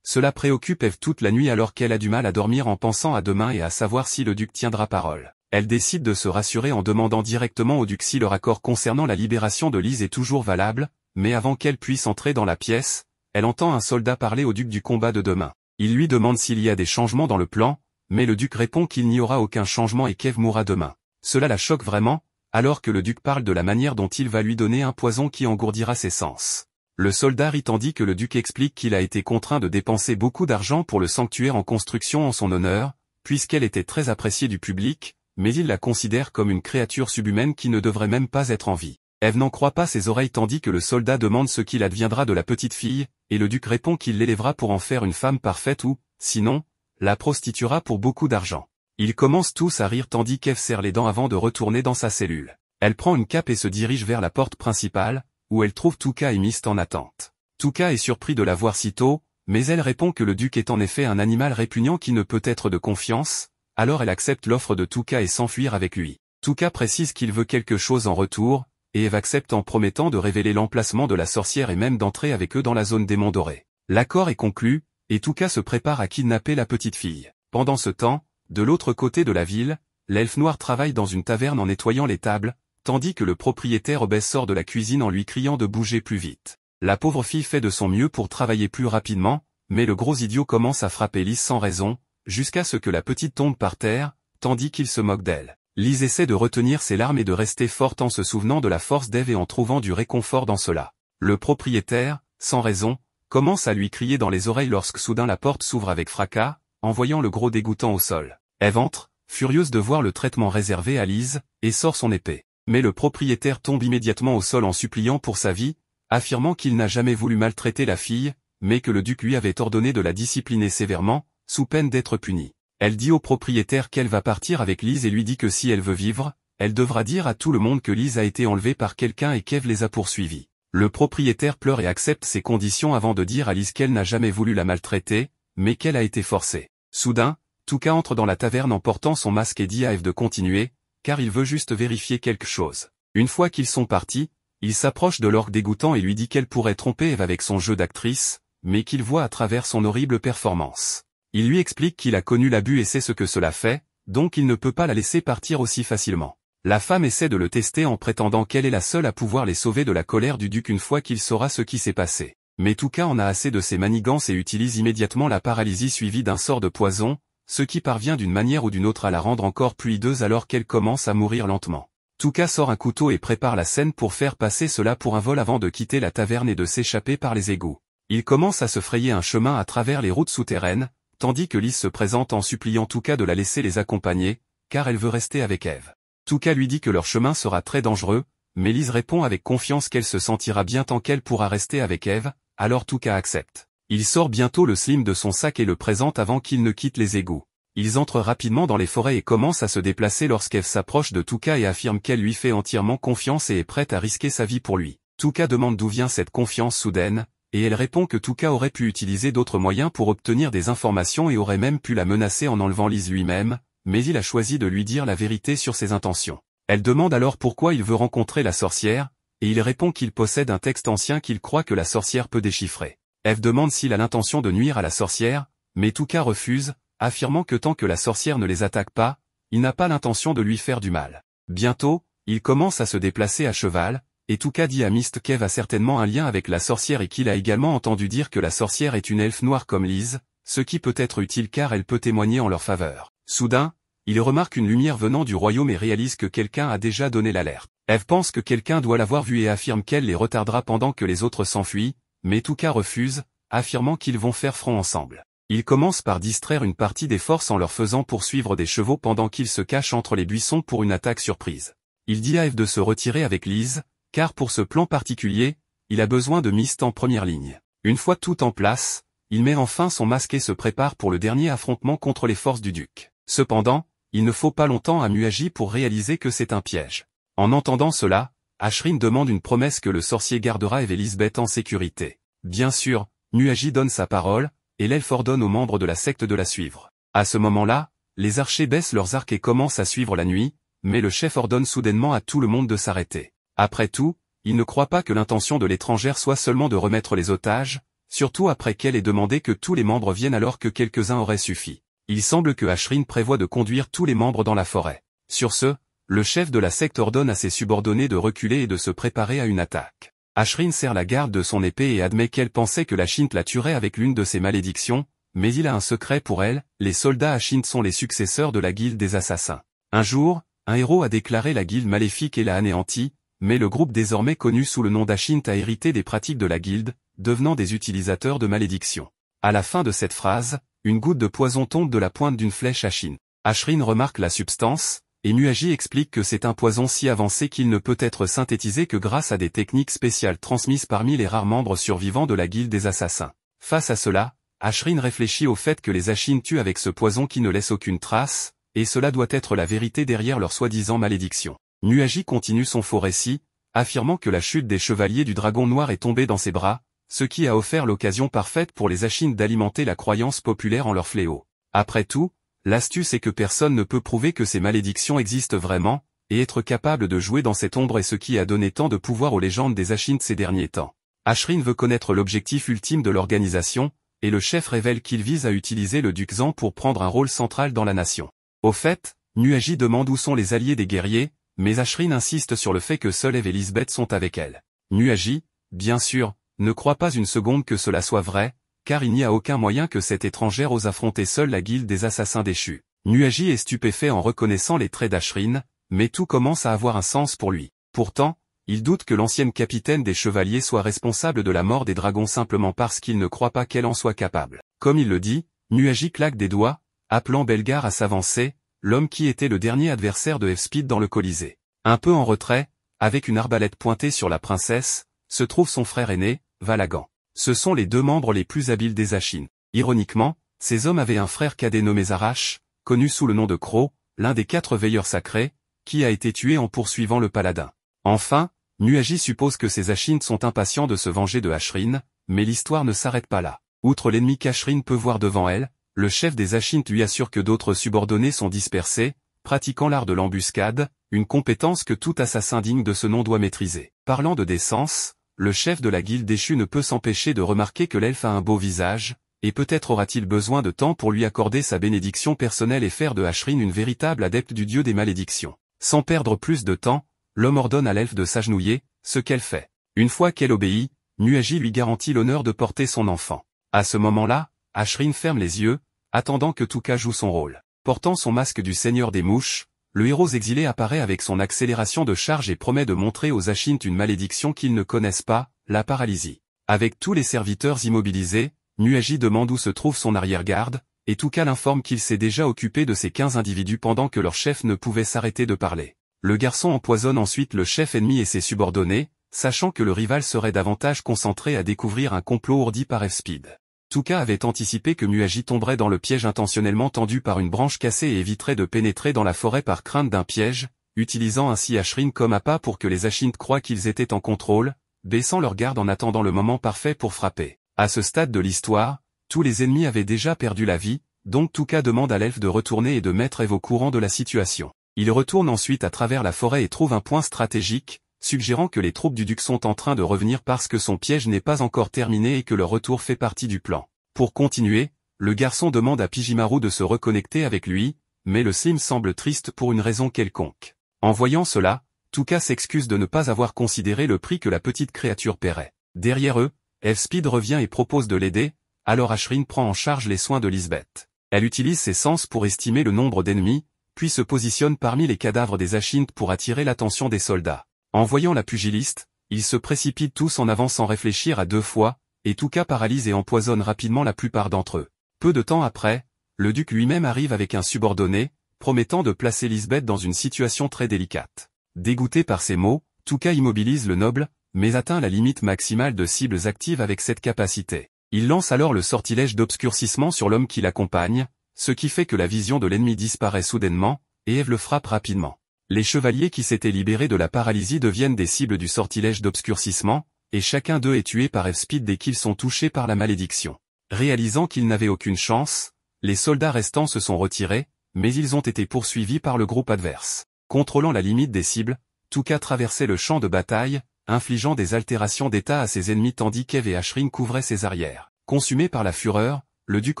Cela préoccupe Eve toute la nuit alors qu'elle a du mal à dormir en pensant à demain et à savoir si le duc tiendra parole. Elle décide de se rassurer en demandant directement au duc si leur accord concernant la libération de Lise est toujours valable, mais avant qu'elle puisse entrer dans la pièce, elle entend un soldat parler au duc du combat de demain. Il lui demande s'il y a des changements dans le plan, mais le duc répond qu'il n'y aura aucun changement et qu'Eve mourra demain. Cela la choque vraiment, alors que le duc parle de la manière dont il va lui donner un poison qui engourdira ses sens. Le soldat rit tandis que le duc explique qu'il a été contraint de dépenser beaucoup d'argent pour le sanctuaire en construction en son honneur, puisqu'elle était très appréciée du public, mais il la considère comme une créature subhumaine qui ne devrait même pas être en vie. Eve n'en croit pas ses oreilles tandis que le soldat demande ce qu'il adviendra de la petite fille, et le duc répond qu'il l'élèvera pour en faire une femme parfaite ou, sinon, la prostituera pour beaucoup d'argent. Ils commencent tous à rire tandis qu'Eve serre les dents avant de retourner dans sa cellule. Elle prend une cape et se dirige vers la porte principale, où elle trouve Touka et Mist en attente. Touka est surpris de la voir si tôt, mais elle répond que le duc est en effet un animal répugnant qui ne peut être de confiance, alors elle accepte l'offre de Tuka et s'enfuir avec lui. Tuka précise qu'il veut quelque chose en retour, et Eve accepte en promettant de révéler l'emplacement de la sorcière et même d'entrer avec eux dans la zone des Monts Dorés. L'accord est conclu, et Tuka se prépare à kidnapper la petite fille. Pendant ce temps, de l'autre côté de la ville, l'elfe noir travaille dans une taverne en nettoyant les tables, tandis que le propriétaire obèse sort de la cuisine en lui criant de bouger plus vite. La pauvre fille fait de son mieux pour travailler plus rapidement, mais le gros idiot commence à frapper Lise sans raison, jusqu'à ce que la petite tombe par terre, tandis qu'il se moque d'elle. Lise essaie de retenir ses larmes et de rester forte en se souvenant de la force d'Eve et en trouvant du réconfort dans cela. Le propriétaire, sans raison, commence à lui crier dans les oreilles lorsque soudain la porte s'ouvre avec fracas, envoyant le gros dégoûtant au sol. Eve entre, furieuse de voir le traitement réservé à Lise, et sort son épée. Mais le propriétaire tombe immédiatement au sol en suppliant pour sa vie, affirmant qu'il n'a jamais voulu maltraiter la fille, mais que le duc lui avait ordonné de la discipliner sévèrement, sous peine d'être punie. Elle dit au propriétaire qu'elle va partir avec Lise et lui dit que si elle veut vivre, elle devra dire à tout le monde que Lise a été enlevée par quelqu'un et qu'Eve les a poursuivis. Le propriétaire pleure et accepte ses conditions avant de dire à Lise qu'elle n'a jamais voulu la maltraiter, mais qu'elle a été forcée. Soudain, Tuka entre dans la taverne en portant son masque et dit à Eve de continuer, car il veut juste vérifier quelque chose. Une fois qu'ils sont partis, il s'approche de l'orque dégoûtant et lui dit qu'elle pourrait tromper Eve avec son jeu d'actrice, mais qu'il voit à travers son horrible performance. Il lui explique qu'il a connu l'abus et sait ce que cela fait, donc il ne peut pas la laisser partir aussi facilement. La femme essaie de le tester en prétendant qu'elle est la seule à pouvoir les sauver de la colère du duc une fois qu'il saura ce qui s'est passé. Mais Tuka en a assez de ses manigances et utilise immédiatement la paralysie suivie d'un sort de poison, ce qui parvient d'une manière ou d'une autre à la rendre encore plus hideuse alors qu'elle commence à mourir lentement. Tuka sort un couteau et prépare la scène pour faire passer cela pour un vol avant de quitter la taverne et de s'échapper par les égouts. Il commence à se frayer un chemin à travers les routes souterraines, tandis que Lise se présente en suppliant Tuka de la laisser les accompagner, car elle veut rester avec Eve. Tuka lui dit que leur chemin sera très dangereux, mais Lise répond avec confiance qu'elle se sentira bien tant qu'elle pourra rester avec Eve, alors Tuka accepte. Il sort bientôt le slim de son sac et le présente avant qu'il ne quitte les égouts. Ils entrent rapidement dans les forêts et commencent à se déplacer lorsqu'Eve s'approche de Tuka et affirme qu'elle lui fait entièrement confiance et est prête à risquer sa vie pour lui. Tuka demande d'où vient cette confiance soudaine, et elle répond que Tuka aurait pu utiliser d'autres moyens pour obtenir des informations et aurait même pu la menacer en enlevant Lise lui-même, mais il a choisi de lui dire la vérité sur ses intentions. Elle demande alors pourquoi il veut rencontrer la sorcière, et il répond qu'il possède un texte ancien qu'il croit que la sorcière peut déchiffrer. Eve demande s'il a l'intention de nuire à la sorcière, mais Tuka refuse, affirmant que tant que la sorcière ne les attaque pas, il n'a pas l'intention de lui faire du mal. Bientôt, il commence à se déplacer à cheval, et Tuka dit à Mist qu'Eve a certainement un lien avec la sorcière et qu'il a également entendu dire que la sorcière est une elfe noire comme Lise, ce qui peut être utile car elle peut témoigner en leur faveur. Soudain, il remarque une lumière venant du royaume et réalise que quelqu'un a déjà donné l'alerte. Eve pense que quelqu'un doit l'avoir vue et affirme qu'elle les retardera pendant que les autres s'enfuient, mais Tuka refuse, affirmant qu'ils vont faire front ensemble. Il commence par distraire une partie des forces en leur faisant poursuivre des chevaux pendant qu'ils se cachent entre les buissons pour une attaque surprise. Il dit à Eve de se retirer avec Lise, car pour ce plan particulier, il a besoin de Mist en première ligne. Une fois tout en place, il met enfin son masque et se prépare pour le dernier affrontement contre les forces du duc. Cependant, il ne faut pas longtemps à Muagi pour réaliser que c'est un piège. En entendant cela, Ashrin demande une promesse que le sorcier gardera Eve et Lisbeth en sécurité. Bien sûr, Muagi donne sa parole, et l'elfe ordonne aux membres de la secte de la suivre. À ce moment-là, les archers baissent leurs arcs et commencent à suivre la nuit, mais le chef ordonne soudainement à tout le monde de s'arrêter. Après tout, il ne croit pas que l'intention de l'étrangère soit seulement de remettre les otages, surtout après qu'elle ait demandé que tous les membres viennent alors que quelques-uns auraient suffi. Il semble que Ashrin prévoit de conduire tous les membres dans la forêt. Sur ce, le chef de la secte ordonne à ses subordonnés de reculer et de se préparer à une attaque. Ashrin serre la garde de son épée et admet qu'elle pensait que l'Ashint la tuerait avec l'une de ses malédictions, mais il a un secret pour elle, les soldats Ashint sont les successeurs de la guilde des assassins. Un jour, un héros a déclaré la guilde maléfique et l'a anéantie, mais le groupe désormais connu sous le nom d'Ashint a hérité des pratiques de la guilde, devenant des utilisateurs de malédictions. À la fin de cette phrase, une goutte de poison tombe de la pointe d'une flèche Ashint. Ashrin remarque la substance, et Muagi explique que c'est un poison si avancé qu'il ne peut être synthétisé que grâce à des techniques spéciales transmises parmi les rares membres survivants de la guilde des assassins. Face à cela, Ashrin réfléchit au fait que les Ashint tuent avec ce poison qui ne laisse aucune trace, et cela doit être la vérité derrière leur soi-disant malédiction. Muagi continue son faux récit, affirmant que la chute des chevaliers du dragon noir est tombée dans ses bras, ce qui a offert l'occasion parfaite pour les Ashint d'alimenter la croyance populaire en leur fléau. Après tout, L'astuce est que personne ne peut prouver que ces malédictions existent vraiment, et être capable de jouer dans cette ombre est ce qui a donné tant de pouvoir aux légendes des Ashints ces derniers temps. Ashrin veut connaître l'objectif ultime de l'organisation, et le chef révèle qu'il vise à utiliser le duc Zan pour prendre un rôle central dans la nation. Au fait, Nuaji demande où sont les alliés des guerriers, mais Ashrin insiste sur le fait que seule Eve et Lisbeth sont avec elle. Nuaji, bien sûr, ne croit pas une seconde que cela soit vrai, car il n'y a aucun moyen que cette étrangère ose affronter seule la guilde des assassins déchus. Nuaji est stupéfait en reconnaissant les traits d'Ashrin, mais tout commence à avoir un sens pour lui. Pourtant, il doute que l'ancienne capitaine des chevaliers soit responsable de la mort des dragons simplement parce qu'il ne croit pas qu'elle en soit capable. Comme il le dit, Nuaji claque des doigts, appelant Belgar à s'avancer, l'homme qui était le dernier adversaire de F-Speed dans le Colisée. Un peu en retrait, avec une arbalète pointée sur la princesse, se trouve son frère aîné, Valagan. Ce sont les deux membres les plus habiles des Ashin. Ironiquement, ces hommes avaient un frère cadet nommé Zarash, connu sous le nom de Crow, l'un des 4 veilleurs sacrés, qui a été tué en poursuivant le paladin. Enfin, Nuaji suppose que ces Ashin sont impatients de se venger de Ashrin, mais l'histoire ne s'arrête pas là. Outre l'ennemi qu'Ashrin peut voir devant elle, le chef des Ashin lui assure que d'autres subordonnés sont dispersés, pratiquant l'art de l'embuscade, une compétence que tout assassin digne de ce nom doit maîtriser. Parlant de décence, le chef de la guilde déchue ne peut s'empêcher de remarquer que l'elfe a un beau visage, et peut-être aura-t-il besoin de temps pour lui accorder sa bénédiction personnelle et faire de Ashrin une véritable adepte du dieu des malédictions. Sans perdre plus de temps, l'homme ordonne à l'elfe de s'agenouiller, ce qu'elle fait. Une fois qu'elle obéit, Nuaji lui garantit l'honneur de porter son enfant. À ce moment-là, Ashrin ferme les yeux, attendant que Tuka joue son rôle. Portant son masque du seigneur des mouches, le héros exilé apparaît avec son accélération de charge et promet de montrer aux Ashin une malédiction qu'ils ne connaissent pas, la paralysie. Avec tous les serviteurs immobilisés, Nuaji demande où se trouve son arrière-garde, et Tuka l'informe qu'il s'est déjà occupé de ces 15 individus pendant que leur chef ne pouvait s'arrêter de parler. Le garçon empoisonne ensuite le chef ennemi et ses subordonnés, sachant que le rival serait davantage concentré à découvrir un complot ourdi par F-Speed. Tuka avait anticipé que Nuaji tomberait dans le piège intentionnellement tendu par une branche cassée et éviterait de pénétrer dans la forêt par crainte d'un piège, utilisant ainsi Ashrin comme appât pour que les Ashin croient qu'ils étaient en contrôle, baissant leur garde en attendant le moment parfait pour frapper. À ce stade de l'histoire, tous les ennemis avaient déjà perdu la vie, donc Tuka demande à l'elfe de retourner et de mettre Eve au courant de la situation. Il retourne ensuite à travers la forêt et trouve un point stratégique, suggérant que les troupes du duc sont en train de revenir parce que son piège n'est pas encore terminé et que leur retour fait partie du plan. Pour continuer, le garçon demande à Pijimaru de se reconnecter avec lui, mais le Sim semble triste pour une raison quelconque. En voyant cela, Tuka s'excuse de ne pas avoir considéré le prix que la petite créature paierait. Derrière eux, F-Speed revient et propose de l'aider, alors Ashrin prend en charge les soins de Lisbeth. Elle utilise ses sens pour estimer le nombre d'ennemis, puis se positionne parmi les cadavres des Ashin pour attirer l'attention des soldats. En voyant la pugiliste, ils se précipitent tous en avant sans réfléchir à 2 fois, et Tuka paralyse et empoisonne rapidement la plupart d'entre eux. Peu de temps après, le duc lui-même arrive avec un subordonné, promettant de placer Lisbeth dans une situation très délicate. Dégoûté par ces mots, Tuka immobilise le noble, mais atteint la limite maximale de cibles actives avec cette capacité. Il lance alors le sortilège d'obscurcissement sur l'homme qui l'accompagne, ce qui fait que la vision de l'ennemi disparaît soudainement, et Eve le frappe rapidement. Les chevaliers qui s'étaient libérés de la paralysie deviennent des cibles du sortilège d'obscurcissement, et chacun d'eux est tué par F-Speed dès qu'ils sont touchés par la malédiction. Réalisant qu'ils n'avaient aucune chance, les soldats restants se sont retirés, mais ils ont été poursuivis par le groupe adverse. Contrôlant la limite des cibles, Tuka traversait le champ de bataille, infligeant des altérations d'état à ses ennemis tandis qu'Eve et Ashrin couvraient ses arrières. Consumé par la fureur, le duc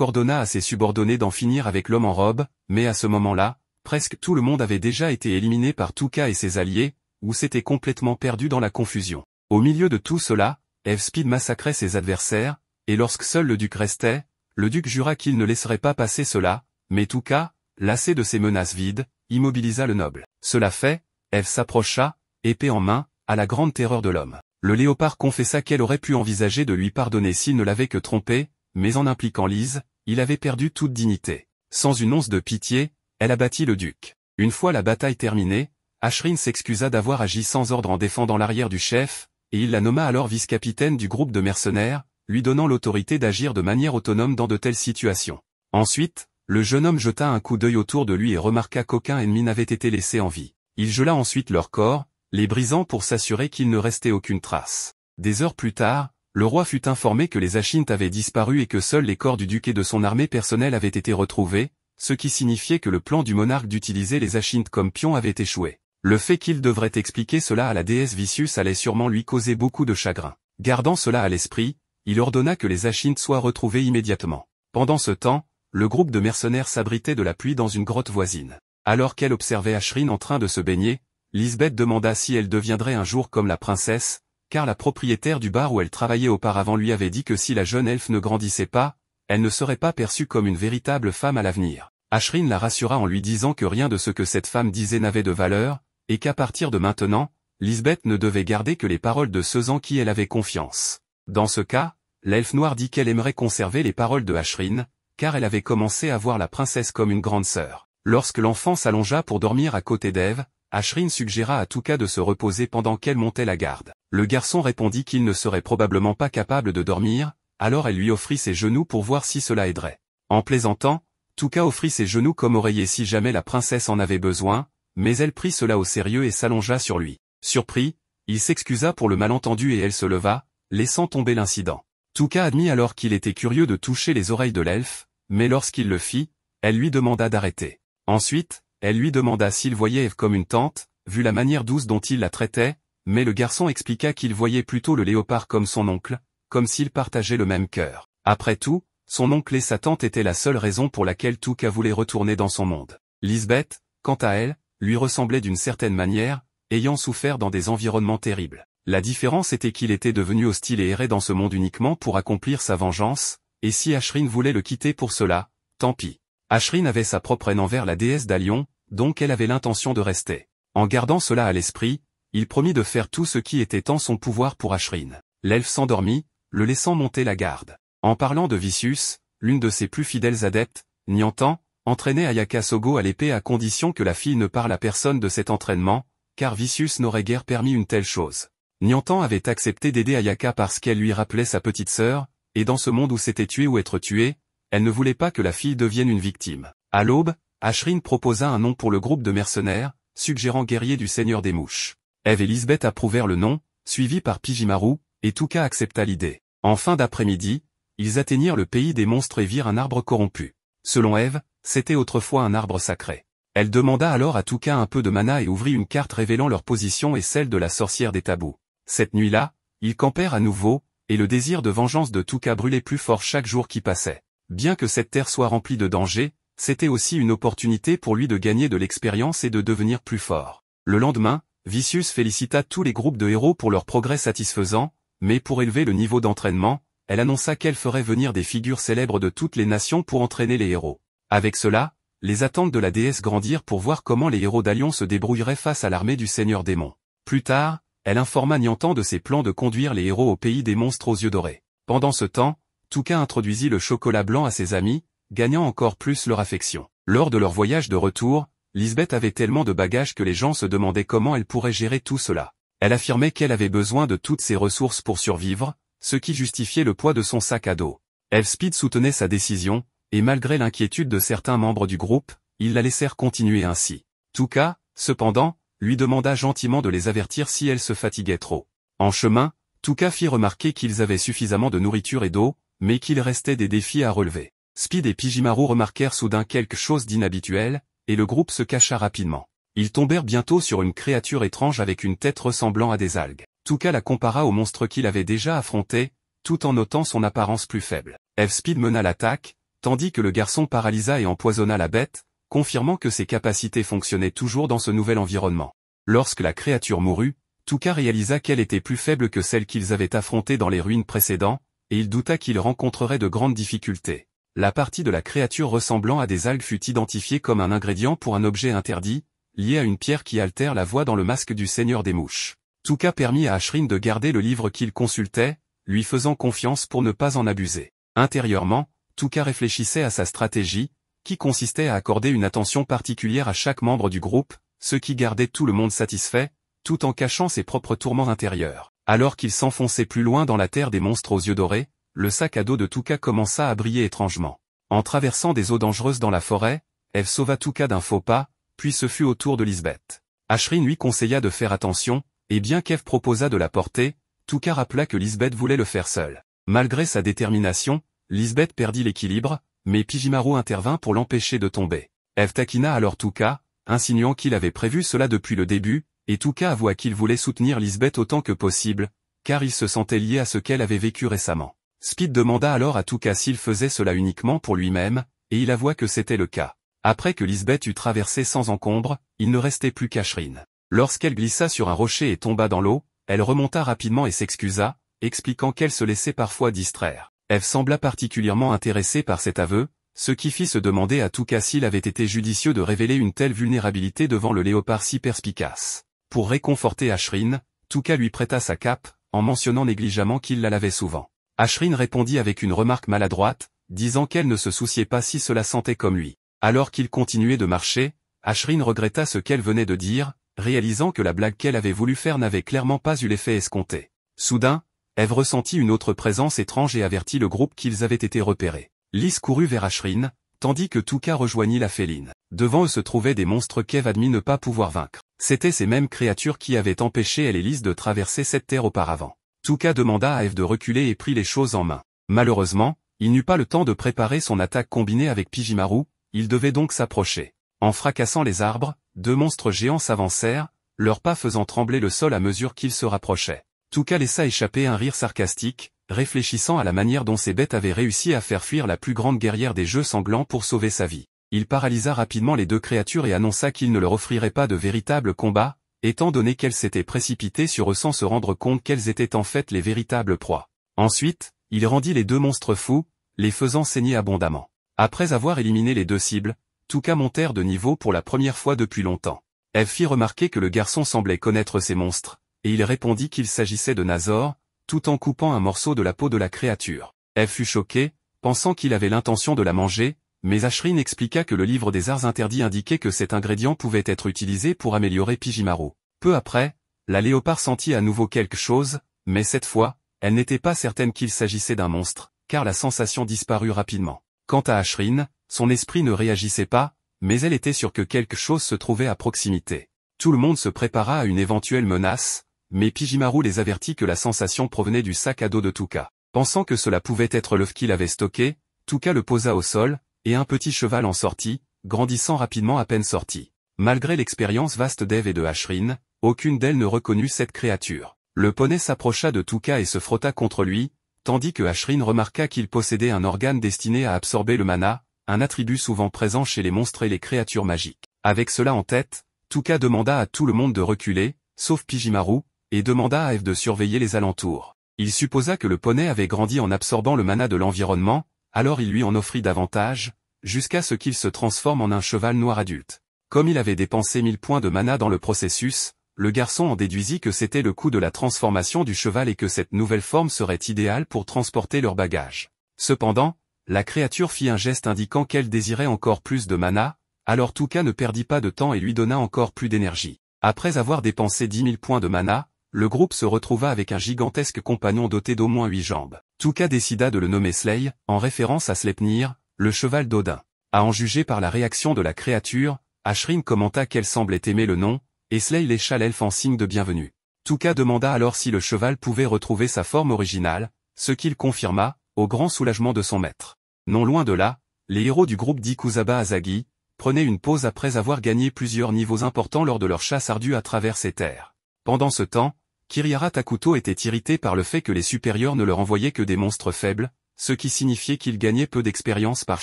ordonna à ses subordonnés d'en finir avec l'homme en robe, mais à ce moment-là, presque tout le monde avait déjà été éliminé par Tuka et ses alliés, ou s'était complètement perdu dans la confusion. Au milieu de tout cela, F-Speed massacrait ses adversaires, et lorsque seul le duc restait, le duc jura qu'il ne laisserait pas passer cela, mais Tuka, lassé de ces menaces vides, immobilisa le noble. Cela fait, Eve s'approcha, épée en main, à la grande terreur de l'homme. Le léopard confessa qu'elle aurait pu envisager de lui pardonner s'il ne l'avait que trompé, mais en impliquant Lise, il avait perdu toute dignité. Sans une once de pitié, elle abattit le duc. Une fois la bataille terminée, Ashrin s'excusa d'avoir agi sans ordre en défendant l'arrière du chef, et il la nomma alors vice-capitaine du groupe de mercenaires, lui donnant l'autorité d'agir de manière autonome dans de telles situations. Ensuite, le jeune homme jeta un coup d'œil autour de lui et remarqua qu'aucun ennemi n'avait été laissé en vie. Il gela ensuite leurs corps, les brisant pour s'assurer qu'il ne restait aucune trace. Des heures plus tard, le roi fut informé que les Ashin avaient disparu et que seuls les corps du duc et de son armée personnelle avaient été retrouvés, ce qui signifiait que le plan du monarque d'utiliser les Ashintes comme pions avait échoué. Le fait qu'il devrait expliquer cela à la déesse Vicious allait sûrement lui causer beaucoup de chagrin. Gardant cela à l'esprit, il ordonna que les Ashintes soient retrouvés immédiatement. Pendant ce temps, le groupe de mercenaires s'abritait de la pluie dans une grotte voisine. Alors qu'elle observait Ashrin en train de se baigner, Lisbeth demanda si elle deviendrait un jour comme la princesse, car la propriétaire du bar où elle travaillait auparavant lui avait dit que si la jeune elfe ne grandissait pas, elle ne serait pas perçue comme une véritable femme à l'avenir. Ashrin la rassura en lui disant que rien de ce que cette femme disait n'avait de valeur, et qu'à partir de maintenant, Lisbeth ne devait garder que les paroles de ceux en qui elle avait confiance. Dans ce cas, l'elfe noir dit qu'elle aimerait conserver les paroles de Ashrin, car elle avait commencé à voir la princesse comme une grande sœur. Lorsque l'enfant s'allongea pour dormir à côté d'Eve, Ashrin suggéra à Touka de se reposer pendant qu'elle montait la garde. Le garçon répondit qu'il ne serait probablement pas capable de dormir, alors elle lui offrit ses genoux pour voir si cela aiderait. En plaisantant, Touka offrit ses genoux comme oreiller si jamais la princesse en avait besoin, mais elle prit cela au sérieux et s'allongea sur lui. Surpris, il s'excusa pour le malentendu et elle se leva, laissant tomber l'incident. Touka admit alors qu'il était curieux de toucher les oreilles de l'elfe, mais lorsqu'il le fit, elle lui demanda d'arrêter. Ensuite, elle lui demanda s'il voyait Eve comme une tante, vu la manière douce dont il la traitait, mais le garçon expliqua qu'il voyait plutôt le léopard comme son oncle, comme s'ils partageaient le même cœur. Après tout, son oncle et sa tante étaient la seule raison pour laquelle Touka voulait retourner dans son monde. Lisbeth, quant à elle, lui ressemblait d'une certaine manière, ayant souffert dans des environnements terribles. La différence était qu'il était devenu hostile et errait dans ce monde uniquement pour accomplir sa vengeance, et si Ashrin voulait le quitter pour cela, tant pis. Ashrin avait sa propre haine envers la déesse d'Alion, donc elle avait l'intention de rester. En gardant cela à l'esprit, il promit de faire tout ce qui était en son pouvoir pour Ashrin. L'elfe s'endormit, le laissant monter la garde. En parlant de Vicious, l'une de ses plus fidèles adeptes, Niantan, entraînait Ayaka Sogo à l'épée à condition que la fille ne parle à personne de cet entraînement, car Vicious n'aurait guère permis une telle chose. Niantan avait accepté d'aider Ayaka parce qu'elle lui rappelait sa petite sœur, et dans ce monde où c'était tuer ou être tué, elle ne voulait pas que la fille devienne une victime. À l'aube, Ashrin proposa un nom pour le groupe de mercenaires, suggérant guerrier du Seigneur des Mouches. Eve et Lisbeth approuvèrent le nom, suivi par Pijimaru, et Touka accepta l'idée. En fin d'après-midi, ils atteignirent le pays des monstres et virent un arbre corrompu. Selon Eve, c'était autrefois un arbre sacré. Elle demanda alors à Touka un peu de mana et ouvrit une carte révélant leur position et celle de la sorcière des tabous. Cette nuit-là, ils campèrent à nouveau, et le désir de vengeance de Touka brûlait plus fort chaque jour qui passait. Bien que cette terre soit remplie de dangers, c'était aussi une opportunité pour lui de gagner de l'expérience et de devenir plus fort. Le lendemain, Vicious félicita tous les groupes de héros pour leur progrès satisfaisant, mais pour élever le niveau d'entraînement, elle annonça qu'elle ferait venir des figures célèbres de toutes les nations pour entraîner les héros. Avec cela, les attentes de la déesse grandirent pour voir comment les héros d'Alion se débrouilleraient face à l'armée du Seigneur Démon. Plus tard, elle informa Niantan de ses plans de conduire les héros au pays des monstres aux yeux dorés. Pendant ce temps, Touka introduisit le chocolat blanc à ses amis, gagnant encore plus leur affection. Lors de leur voyage de retour, Lisbeth avait tellement de bagages que les gens se demandaient comment elle pourrait gérer tout cela. Elle affirmait qu'elle avait besoin de toutes ses ressources pour survivre, ce qui justifiait le poids de son sac à dos. Elfspeed soutenait sa décision, et malgré l'inquiétude de certains membres du groupe, ils la laissèrent continuer ainsi. Touka, cependant, lui demanda gentiment de les avertir si elle se fatiguait trop. En chemin, Touka fit remarquer qu'ils avaient suffisamment de nourriture et d'eau, mais qu'il restait des défis à relever. Speed et Pijimaru remarquèrent soudain quelque chose d'inhabituel, et le groupe se cacha rapidement. Ils tombèrent bientôt sur une créature étrange avec une tête ressemblant à des algues. Touka la compara au monstre qu'il avait déjà affronté, tout en notant son apparence plus faible. Elfspeed mena l'attaque, tandis que le garçon paralysa et empoisonna la bête, confirmant que ses capacités fonctionnaient toujours dans ce nouvel environnement. Lorsque la créature mourut, Touka réalisa qu'elle était plus faible que celle qu'ils avaient affrontée dans les ruines précédentes, et il douta qu'il rencontrerait de grandes difficultés. La partie de la créature ressemblant à des algues fut identifiée comme un ingrédient pour un objet interdit, lié à une pierre qui altère la voix dans le masque du Seigneur des Mouches. Touka permit à Ashrin de garder le livre qu'il consultait, lui faisant confiance pour ne pas en abuser. Intérieurement, Touka réfléchissait à sa stratégie, qui consistait à accorder une attention particulière à chaque membre du groupe, ce qui gardait tout le monde satisfait, tout en cachant ses propres tourments intérieurs. Alors qu'il s'enfonçait plus loin dans la terre des monstres aux yeux dorés, le sac à dos de Touka commença à briller étrangement. En traversant des eaux dangereuses dans la forêt, Eve sauva Touka d'un faux pas, puis ce fut au tour de Lisbeth. Ashrin lui conseilla de faire attention, et bien qu'Eve proposa de la porter, Touka rappela que Lisbeth voulait le faire seule. Malgré sa détermination, Lisbeth perdit l'équilibre, mais Pijimaru intervint pour l'empêcher de tomber. Eve taquina alors Tuka, insinuant qu'il avait prévu cela depuis le début, et Tuka avoua qu'il voulait soutenir Lisbeth autant que possible, car il se sentait lié à ce qu'elle avait vécu récemment. Speed demanda alors à Tuka s'il faisait cela uniquement pour lui-même, et il avoua que c'était le cas. Après que Lisbeth eut traversé sans encombre, il ne restait plus qu'Ashryn. Lorsqu'elle glissa sur un rocher et tomba dans l'eau, elle remonta rapidement et s'excusa, expliquant qu'elle se laissait parfois distraire. Eve sembla particulièrement intéressée par cet aveu, ce qui fit se demander à Tuka s'il avait été judicieux de révéler une telle vulnérabilité devant le léopard si perspicace. Pour réconforter Ashryn, Tuka lui prêta sa cape, en mentionnant négligemment qu'il la lavait souvent. Ashryn répondit avec une remarque maladroite, disant qu'elle ne se souciait pas si cela sentait comme lui. Alors qu'il continuait de marcher, Ashryn regretta ce qu'elle venait de dire, réalisant que la blague qu'elle avait voulu faire n'avait clairement pas eu l'effet escompté. Soudain, Eve ressentit une autre présence étrange et avertit le groupe qu'ils avaient été repérés. Lys courut vers Ashryn, tandis que Tuka rejoignit la féline. Devant eux se trouvaient des monstres qu'Eve admit ne pas pouvoir vaincre. C'étaient ces mêmes créatures qui avaient empêché elle et Lys de traverser cette terre auparavant. Tuka demanda à Eve de reculer et prit les choses en main. Malheureusement, il n'eut pas le temps de préparer son attaque combinée avec Pijimaru, il devait donc s'approcher. En fracassant les arbres, deux monstres géants s'avancèrent, leurs pas faisant trembler le sol à mesure qu'ils se rapprochaient. Tuka laissa échapper un rire sarcastique, réfléchissant à la manière dont ces bêtes avaient réussi à faire fuir la plus grande guerrière des jeux sanglants pour sauver sa vie. Il paralysa rapidement les deux créatures et annonça qu'il ne leur offrirait pas de véritable combat, étant donné qu'elles s'étaient précipitées sur eux sans se rendre compte qu'elles étaient en fait les véritables proies. Ensuite, il rendit les deux monstres fous, les faisant saigner abondamment. Après avoir éliminé les deux cibles, Tuka montèrent de niveau pour la première fois depuis longtemps. Eve fit remarquer que le garçon semblait connaître ces monstres, et il répondit qu'il s'agissait de Nazor, tout en coupant un morceau de la peau de la créature. Eve fut choquée, pensant qu'il avait l'intention de la manger, mais Ashryn expliqua que le livre des arts interdits indiquait que cet ingrédient pouvait être utilisé pour améliorer Pijimaru. Peu après, la léopard sentit à nouveau quelque chose, mais cette fois, elle n'était pas certaine qu'il s'agissait d'un monstre, car la sensation disparut rapidement. Quant à Ashryn, son esprit ne réagissait pas, mais elle était sûre que quelque chose se trouvait à proximité. Tout le monde se prépara à une éventuelle menace, mais Pijimaru les avertit que la sensation provenait du sac à dos de Tuka. Pensant que cela pouvait être l'œuf qu'il avait stocké, Tuka le posa au sol, et un petit cheval en sortit, grandissant rapidement à peine sorti. Malgré l'expérience vaste d'Eve et de Ashryn, aucune d'elles ne reconnut cette créature. Le poney s'approcha de Tuka et se frotta contre lui, tandis que Ashryn remarqua qu'il possédait un organe destiné à absorber le mana, un attribut souvent présent chez les monstres et les créatures magiques. Avec cela en tête, Tuka demanda à tout le monde de reculer, sauf Pijimaru, et demanda à Eve de surveiller les alentours. Il supposa que le poney avait grandi en absorbant le mana de l'environnement, alors il lui en offrit davantage, jusqu'à ce qu'il se transforme en un cheval noir adulte. Comme il avait dépensé 1000 points de mana dans le processus, le garçon en déduisit que c'était le coût de la transformation du cheval et que cette nouvelle forme serait idéale pour transporter leur bagage. Cependant, la créature fit un geste indiquant qu'elle désirait encore plus de mana, alors Tuka ne perdit pas de temps et lui donna encore plus d'énergie. Après avoir dépensé 10 000 points de mana, le groupe se retrouva avec un gigantesque compagnon doté d'au moins 8 jambes. Tuka décida de le nommer Slay, en référence à Sleipnir, le cheval d'Odin. À en juger par la réaction de la créature, Ashryn commenta qu'elle semblait aimer le nom, et Slay lécha l'elfe en signe de bienvenue. Tuka demanda alors si le cheval pouvait retrouver sa forme originale, ce qu'il confirma, au grand soulagement de son maître. Non loin de là, les héros du groupe d'Ikuzaba Asagi prenaient une pause après avoir gagné plusieurs niveaux importants lors de leur chasse ardue à travers ces terres. Pendant ce temps, Kirihara Takuto était irrité par le fait que les supérieurs ne leur envoyaient que des monstres faibles, ce qui signifiait qu'ils gagnaient peu d'expérience par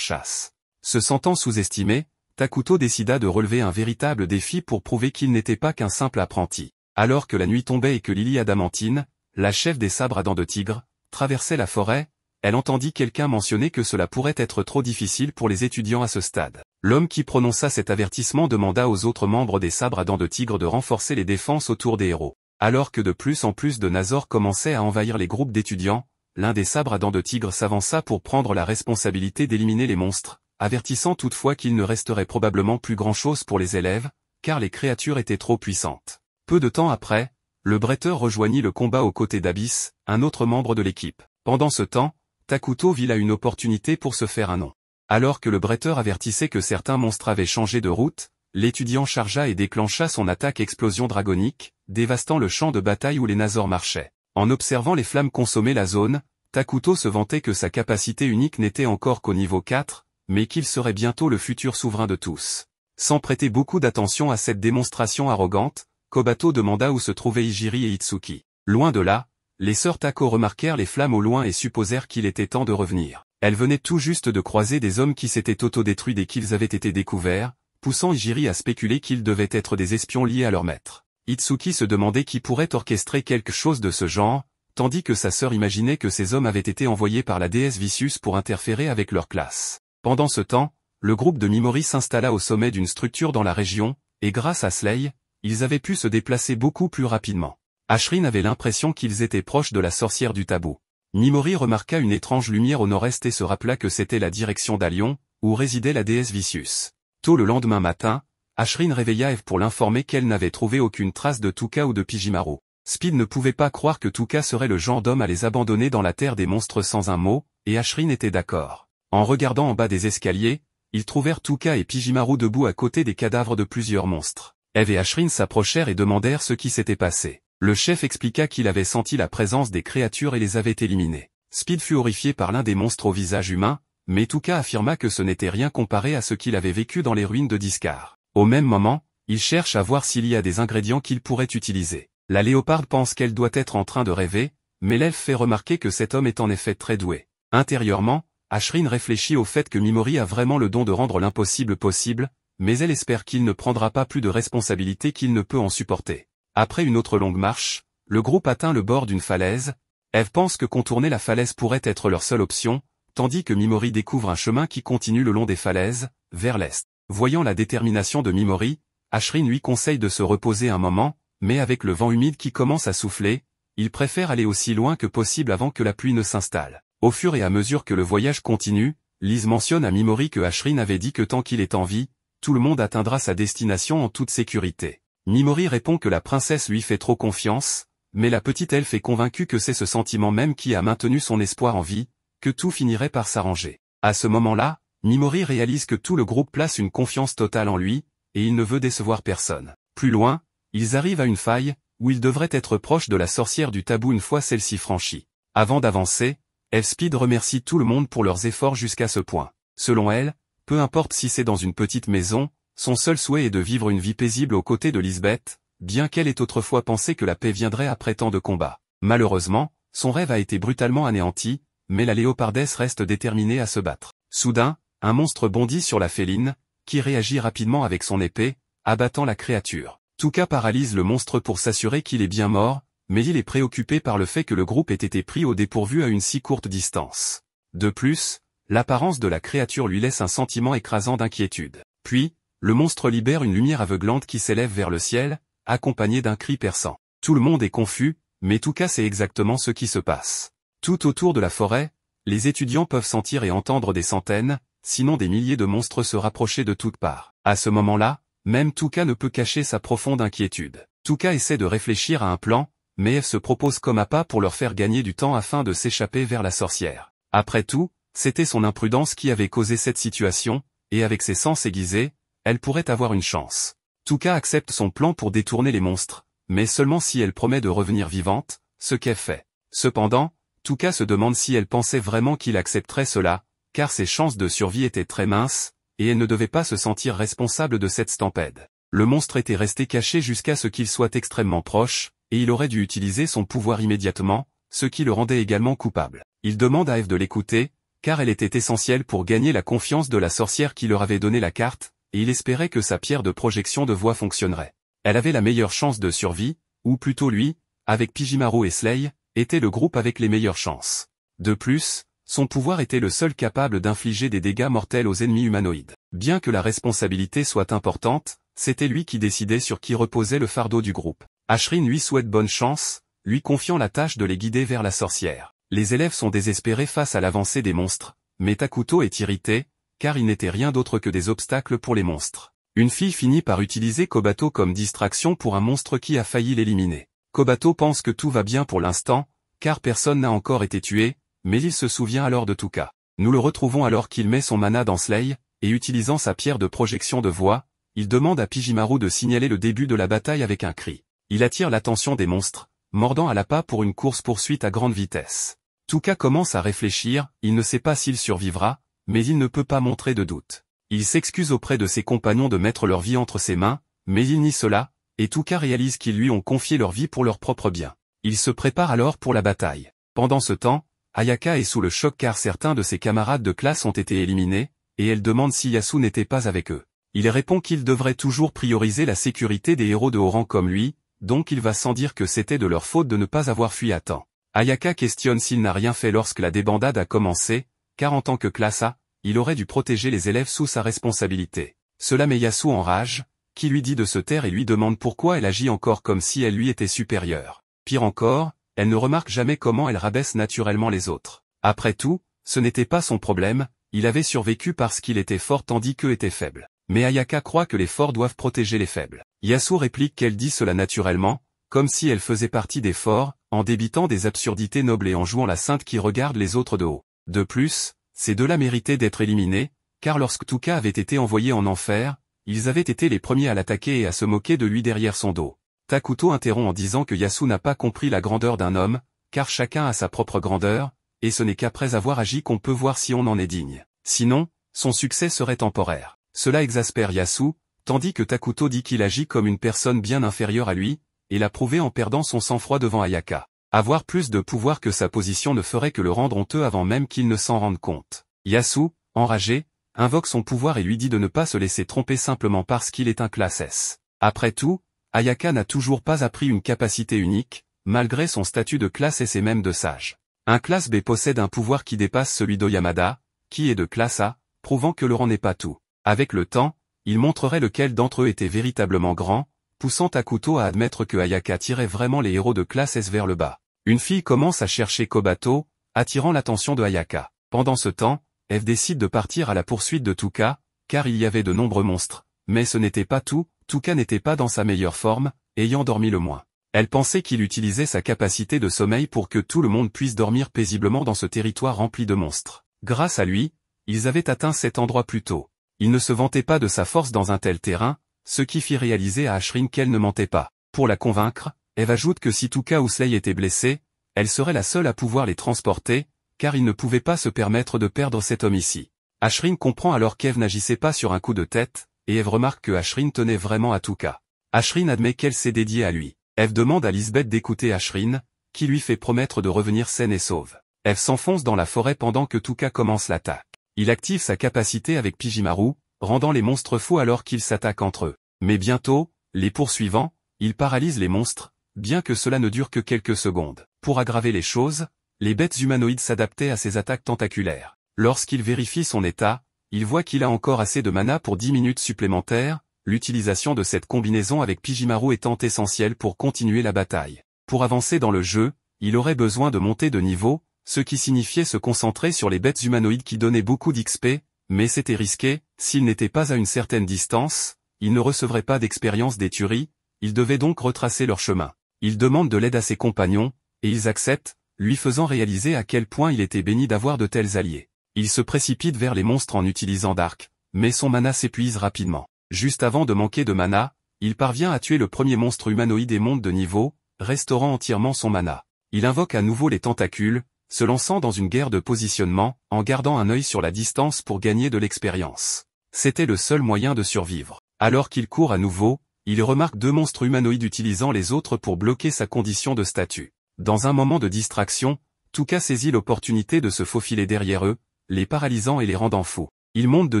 chasse. Se sentant sous-estimé, Takuto décida de relever un véritable défi pour prouver qu'il n'était pas qu'un simple apprenti. Alors que la nuit tombait et que Lily Adamantine, la chef des sabres à dents de tigre, traversait la forêt, elle entendit quelqu'un mentionner que cela pourrait être trop difficile pour les étudiants à ce stade. L'homme qui prononça cet avertissement demanda aux autres membres des sabres à dents de tigre de renforcer les défenses autour des héros. Alors que de plus en plus de Nazor commençaient à envahir les groupes d'étudiants, l'un des sabres à dents de tigre s'avança pour prendre la responsabilité d'éliminer les monstres, avertissant toutefois qu'il ne resterait probablement plus grand-chose pour les élèves, car les créatures étaient trop puissantes. Peu de temps après, le bretteur rejoignit le combat aux côtés d'Abyss, un autre membre de l'équipe. Pendant ce temps, Takuto vit là une opportunité pour se faire un nom. Alors que le bretteur avertissait que certains monstres avaient changé de route, l'étudiant chargea et déclencha son attaque explosion dragonique, dévastant le champ de bataille où les Nazor marchaient. En observant les flammes consommer la zone, Takuto se vantait que sa capacité unique n'était encore qu'au niveau 4, mais qu'il serait bientôt le futur souverain de tous. Sans prêter beaucoup d'attention à cette démonstration arrogante, Kobato demanda où se trouvaient Ijiri et Itsuki. Loin de là, les sœurs Tako remarquèrent les flammes au loin et supposèrent qu'il était temps de revenir. Elles venaient tout juste de croiser des hommes qui s'étaient autodétruits dès qu'ils avaient été découverts, poussant Ijiri à spéculer qu'ils devaient être des espions liés à leur maître. Itsuki se demandait qui pourrait orchestrer quelque chose de ce genre, tandis que sa sœur imaginait que ces hommes avaient été envoyés par la déesse Vicious pour interférer avec leur classe. Pendant ce temps, le groupe de Mimori s'installa au sommet d'une structure dans la région, et grâce à Slay, ils avaient pu se déplacer beaucoup plus rapidement. Ashrin avait l'impression qu'ils étaient proches de la sorcière du tabou. Mimori remarqua une étrange lumière au nord-est et se rappela que c'était la direction d'Alion, où résidait la déesse Vicious. Tôt le lendemain matin, Ashrin réveilla Eve pour l'informer qu'elle n'avait trouvé aucune trace de Tuka ou de Pijimaru. Speed ne pouvait pas croire que Tuka serait le genre d'homme à les abandonner dans la terre des monstres sans un mot, et Ashrin était d'accord. En regardant en bas des escaliers, ils trouvèrent Tuka et Pijimaru debout à côté des cadavres de plusieurs monstres. Eve et Ashrin s'approchèrent et demandèrent ce qui s'était passé. Le chef expliqua qu'il avait senti la présence des créatures et les avait éliminées. Speed fut horrifié par l'un des monstres au visage humain, mais Tuka affirma que ce n'était rien comparé à ce qu'il avait vécu dans les ruines de Discar. Au même moment, il cherche à voir s'il y a des ingrédients qu'il pourrait utiliser. La léoparde pense qu'elle doit être en train de rêver, mais l'elfe fait remarquer que cet homme est en effet très doué. Intérieurement, Ashrin réfléchit au fait que Mimori a vraiment le don de rendre l'impossible possible, mais elle espère qu'il ne prendra pas plus de responsabilités qu'il ne peut en supporter. Après une autre longue marche, le groupe atteint le bord d'une falaise. Eve pense que contourner la falaise pourrait être leur seule option, tandis que Mimori découvre un chemin qui continue le long des falaises, vers l'est. Voyant la détermination de Mimori, Ashrin lui conseille de se reposer un moment, mais avec le vent humide qui commence à souffler, il préfère aller aussi loin que possible avant que la pluie ne s'installe. Au fur et à mesure que le voyage continue, Liz mentionne à Mimori que Ashrin avait dit que tant qu'il est en vie, tout le monde atteindra sa destination en toute sécurité. Mimori répond que la princesse lui fait trop confiance, mais la petite elfe est convaincue que c'est ce sentiment même qui a maintenu son espoir en vie, que tout finirait par s'arranger. À ce moment-là, Mimori réalise que tout le groupe place une confiance totale en lui, et il ne veut décevoir personne. Plus loin, ils arrivent à une faille, où ils devraient être proches de la sorcière du tabou une fois celle-ci franchie. Avant d'avancer, Elfspeed remercie tout le monde pour leurs efforts jusqu'à ce point. Selon elle, peu importe si c'est dans une petite maison, son seul souhait est de vivre une vie paisible aux côtés de Lisbeth, bien qu'elle ait autrefois pensé que la paix viendrait après tant de combats. Malheureusement, son rêve a été brutalement anéanti, mais la léopardesse reste déterminée à se battre. Soudain, un monstre bondit sur la féline, qui réagit rapidement avec son épée, abattant la créature. Tuka paralyse le monstre pour s'assurer qu'il est bien mort, mais il est préoccupé par le fait que le groupe ait été pris au dépourvu à une si courte distance. De plus, l'apparence de la créature lui laisse un sentiment écrasant d'inquiétude. Puis, le monstre libère une lumière aveuglante qui s'élève vers le ciel, accompagnée d'un cri perçant. Tout le monde est confus, mais Tuka sait exactement ce qui se passe. Tout autour de la forêt, les étudiants peuvent sentir et entendre des centaines, sinon des milliers de monstres se rapprocher de toutes parts. À ce moment-là, même Tuka ne peut cacher sa profonde inquiétude. Tuka essaie de réfléchir à un plan, mais Eve se propose comme appât pour leur faire gagner du temps afin de s'échapper vers la sorcière. Après tout, c'était son imprudence qui avait causé cette situation, et avec ses sens aiguisés, elle pourrait avoir une chance. Tuka accepte son plan pour détourner les monstres, mais seulement si elle promet de revenir vivante, ce qu'elle fait. Cependant, Tuka se demande si elle pensait vraiment qu'il accepterait cela, car ses chances de survie étaient très minces, et elle ne devait pas se sentir responsable de cette stampede. Le monstre était resté caché jusqu'à ce qu'il soit extrêmement proche, et il aurait dû utiliser son pouvoir immédiatement, ce qui le rendait également coupable. Il demande à Eve de l'écouter, car elle était essentielle pour gagner la confiance de la sorcière qui leur avait donné la carte, et il espérait que sa pierre de projection de voix fonctionnerait. Elle avait la meilleure chance de survie, ou plutôt lui, avec Pijimaru et Slay, était le groupe avec les meilleures chances. De plus, son pouvoir était le seul capable d'infliger des dégâts mortels aux ennemis humanoïdes. Bien que la responsabilité soit importante, c'était lui qui décidait sur qui reposait le fardeau du groupe. Ashrin lui souhaite bonne chance, lui confiant la tâche de les guider vers la sorcière. Les élèves sont désespérés face à l'avancée des monstres, mais Takuto est irrité, car il n'était rien d'autre que des obstacles pour les monstres. Une fille finit par utiliser Kobato comme distraction pour un monstre qui a failli l'éliminer. Kobato pense que tout va bien pour l'instant, car personne n'a encore été tué, mais il se souvient alors de Tuka. Nous le retrouvons alors qu'il met son mana dans Slay, et utilisant sa pierre de projection de voix, il demande à Pijimaru de signaler le début de la bataille avec un cri. Il attire l'attention des monstres, mordant à l'appât pour une course-poursuite à grande vitesse. Tuka commence à réfléchir, il ne sait pas s'il survivra, mais il ne peut pas montrer de doute. Il s'excuse auprès de ses compagnons de mettre leur vie entre ses mains, mais il nie cela, et Tuka réalise qu'ils lui ont confié leur vie pour leur propre bien. Il se prépare alors pour la bataille. Pendant ce temps, Ayaka est sous le choc car certains de ses camarades de classe ont été éliminés, et elle demande si Yasu n'était pas avec eux. Il répond qu'il devrait toujours prioriser la sécurité des héros de haut rang comme lui, donc il va sans dire que c'était de leur faute de ne pas avoir fui à temps. Ayaka questionne s'il n'a rien fait lorsque la débandade a commencé, car en tant que classe A, il aurait dû protéger les élèves sous sa responsabilité. Cela met Yasu en rage, qui lui dit de se taire et lui demande pourquoi elle agit encore comme si elle lui était supérieure. Pire encore, elle ne remarque jamais comment elle rabaisse naturellement les autres. Après tout, ce n'était pas son problème, il avait survécu parce qu'il était fort tandis qu'eux étaient faibles. Mais Ayaka croit que les forts doivent protéger les faibles. Yasu réplique qu'elle dit cela naturellement, comme si elle faisait partie des forts, en débitant des absurdités nobles et en jouant la sainte qui regarde les autres de haut. De plus, ces deux-là méritaient d'être éliminés, car lorsque Tuka avait été envoyé en enfer, ils avaient été les premiers à l'attaquer et à se moquer de lui derrière son dos. Takuto interrompt en disant que Yasu n'a pas compris la grandeur d'un homme, car chacun a sa propre grandeur, et ce n'est qu'après avoir agi qu'on peut voir si on en est digne. Sinon, son succès serait temporaire. Cela exaspère Yasu, tandis que Takuto dit qu'il agit comme une personne bien inférieure à lui, et l'a prouvé en perdant son sang-froid devant Ayaka. Avoir plus de pouvoir que sa position ne ferait que le rendre honteux avant même qu'il ne s'en rende compte. Yasu, enragé, invoque son pouvoir et lui dit de ne pas se laisser tromper simplement parce qu'il est un classe S. Après tout, Ayaka n'a toujours pas appris une capacité unique, malgré son statut de classe S et même de sage. Un classe B possède un pouvoir qui dépasse celui d'Oyamada, qui est de classe A, prouvant que le rang n'est pas tout. Avec le temps, il montrerait lequel d'entre eux était véritablement grand, poussant Takuto à admettre que Ayaka tirait vraiment les héros de classe S vers le bas. Une fille commence à chercher Kobato, attirant l'attention de Ayaka. Pendant ce temps, Eve décide de partir à la poursuite de Tuka, car il y avait de nombreux monstres, mais ce n'était pas tout, Tuka n'était pas dans sa meilleure forme, ayant dormi le moins. Elle pensait qu'il utilisait sa capacité de sommeil pour que tout le monde puisse dormir paisiblement dans ce territoire rempli de monstres. Grâce à lui, ils avaient atteint cet endroit plus tôt. Il ne se vantait pas de sa force dans un tel terrain, ce qui fit réaliser à Ashrin qu'elle ne mentait pas. Pour la convaincre, Eve ajoute que si Tuka ou Slay étaient blessés, elle serait la seule à pouvoir les transporter, car il ne pouvait pas se permettre de perdre cet homme ici. Ashrin comprend alors qu'Eve n'agissait pas sur un coup de tête, et Eve remarque que Ashrin tenait vraiment à Tuka. Ashrin admet qu'elle s'est dédiée à lui. Eve demande à Lisbeth d'écouter Ashrin, qui lui fait promettre de revenir saine et sauve. Eve s'enfonce dans la forêt pendant que Tuka commence l'attaque. Il active sa capacité avec Pijimaru, rendant les monstres fous alors qu'ils s'attaquent entre eux. Mais bientôt, les poursuivant, il paralyse les monstres, bien que cela ne dure que quelques secondes. Pour aggraver les choses, les bêtes humanoïdes s'adaptaient à ces attaques tentaculaires. Lorsqu'il vérifie son état, il voit qu'il a encore assez de mana pour 10 minutes supplémentaires, l'utilisation de cette combinaison avec Pijimaru étant essentielle pour continuer la bataille. Pour avancer dans le jeu, il aurait besoin de monter de niveau, ce qui signifiait se concentrer sur les bêtes humanoïdes qui donnaient beaucoup d'XP, mais c'était risqué, s'il n'était pas à une certaine distance, il ne recevrait pas d'expérience des tueries, il devait donc retracer leur chemin. Il demande de l'aide à ses compagnons, et ils acceptent, lui faisant réaliser à quel point il était béni d'avoir de tels alliés. Il se précipite vers les monstres en utilisant Dark, mais son mana s'épuise rapidement. Juste avant de manquer de mana, il parvient à tuer le premier monstre humanoïde et monte de niveau, restaurant entièrement son mana. Il invoque à nouveau les tentacules, se lançant dans une guerre de positionnement, en gardant un œil sur la distance pour gagner de l'expérience. C'était le seul moyen de survivre. Alors qu'il court à nouveau, il remarque deux monstres humanoïdes utilisant les autres pour bloquer sa condition de statut. Dans un moment de distraction, Tuka saisit l'opportunité de se faufiler derrière eux, les paralysant et les rendant fous. Il monte de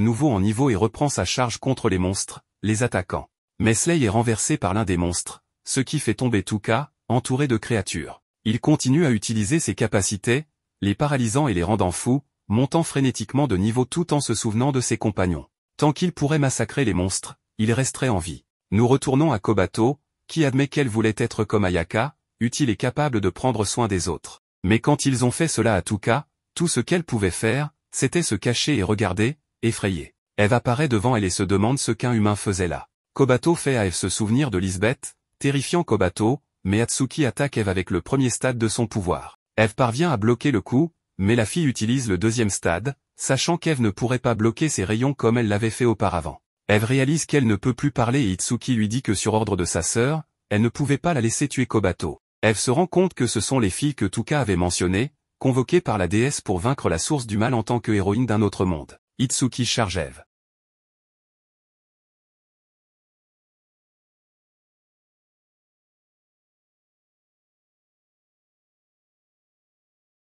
nouveau en niveau et reprend sa charge contre les monstres, les attaquant. Mais Slay est renversé par l'un des monstres, ce qui fait tomber Tuka, entouré de créatures. Il continue à utiliser ses capacités, les paralysant et les rendant fous, montant frénétiquement de niveau tout en se souvenant de ses compagnons. Tant qu'il pourrait massacrer les monstres, il resterait en vie. Nous retournons à Kobato, qui admet qu'elle voulait être comme Ayaka, utile et capable de prendre soin des autres. Mais quand ils ont fait cela à Tuka, tout ce qu'elle pouvait faire, c'était se cacher et regarder, effrayée. Eve apparaît devant elle et se demande ce qu'un humain faisait là. Kobato fait à Eve se souvenir de Lisbeth, terrifiant Kobato, mais Atsuki attaque Eve avec le premier stade de son pouvoir. Eve parvient à bloquer le coup, mais la fille utilise le deuxième stade, sachant qu'Eve ne pourrait pas bloquer ses rayons comme elle l'avait fait auparavant. Eve réalise qu'elle ne peut plus parler et Itsuki lui dit que sur ordre de sa sœur, elle ne pouvait pas la laisser tuer Kobato. Eve se rend compte que ce sont les filles que Tuka avait mentionnées, convoquée par la déesse pour vaincre la source du mal en tant que héroïne d'un autre monde. Itsuki Chargev.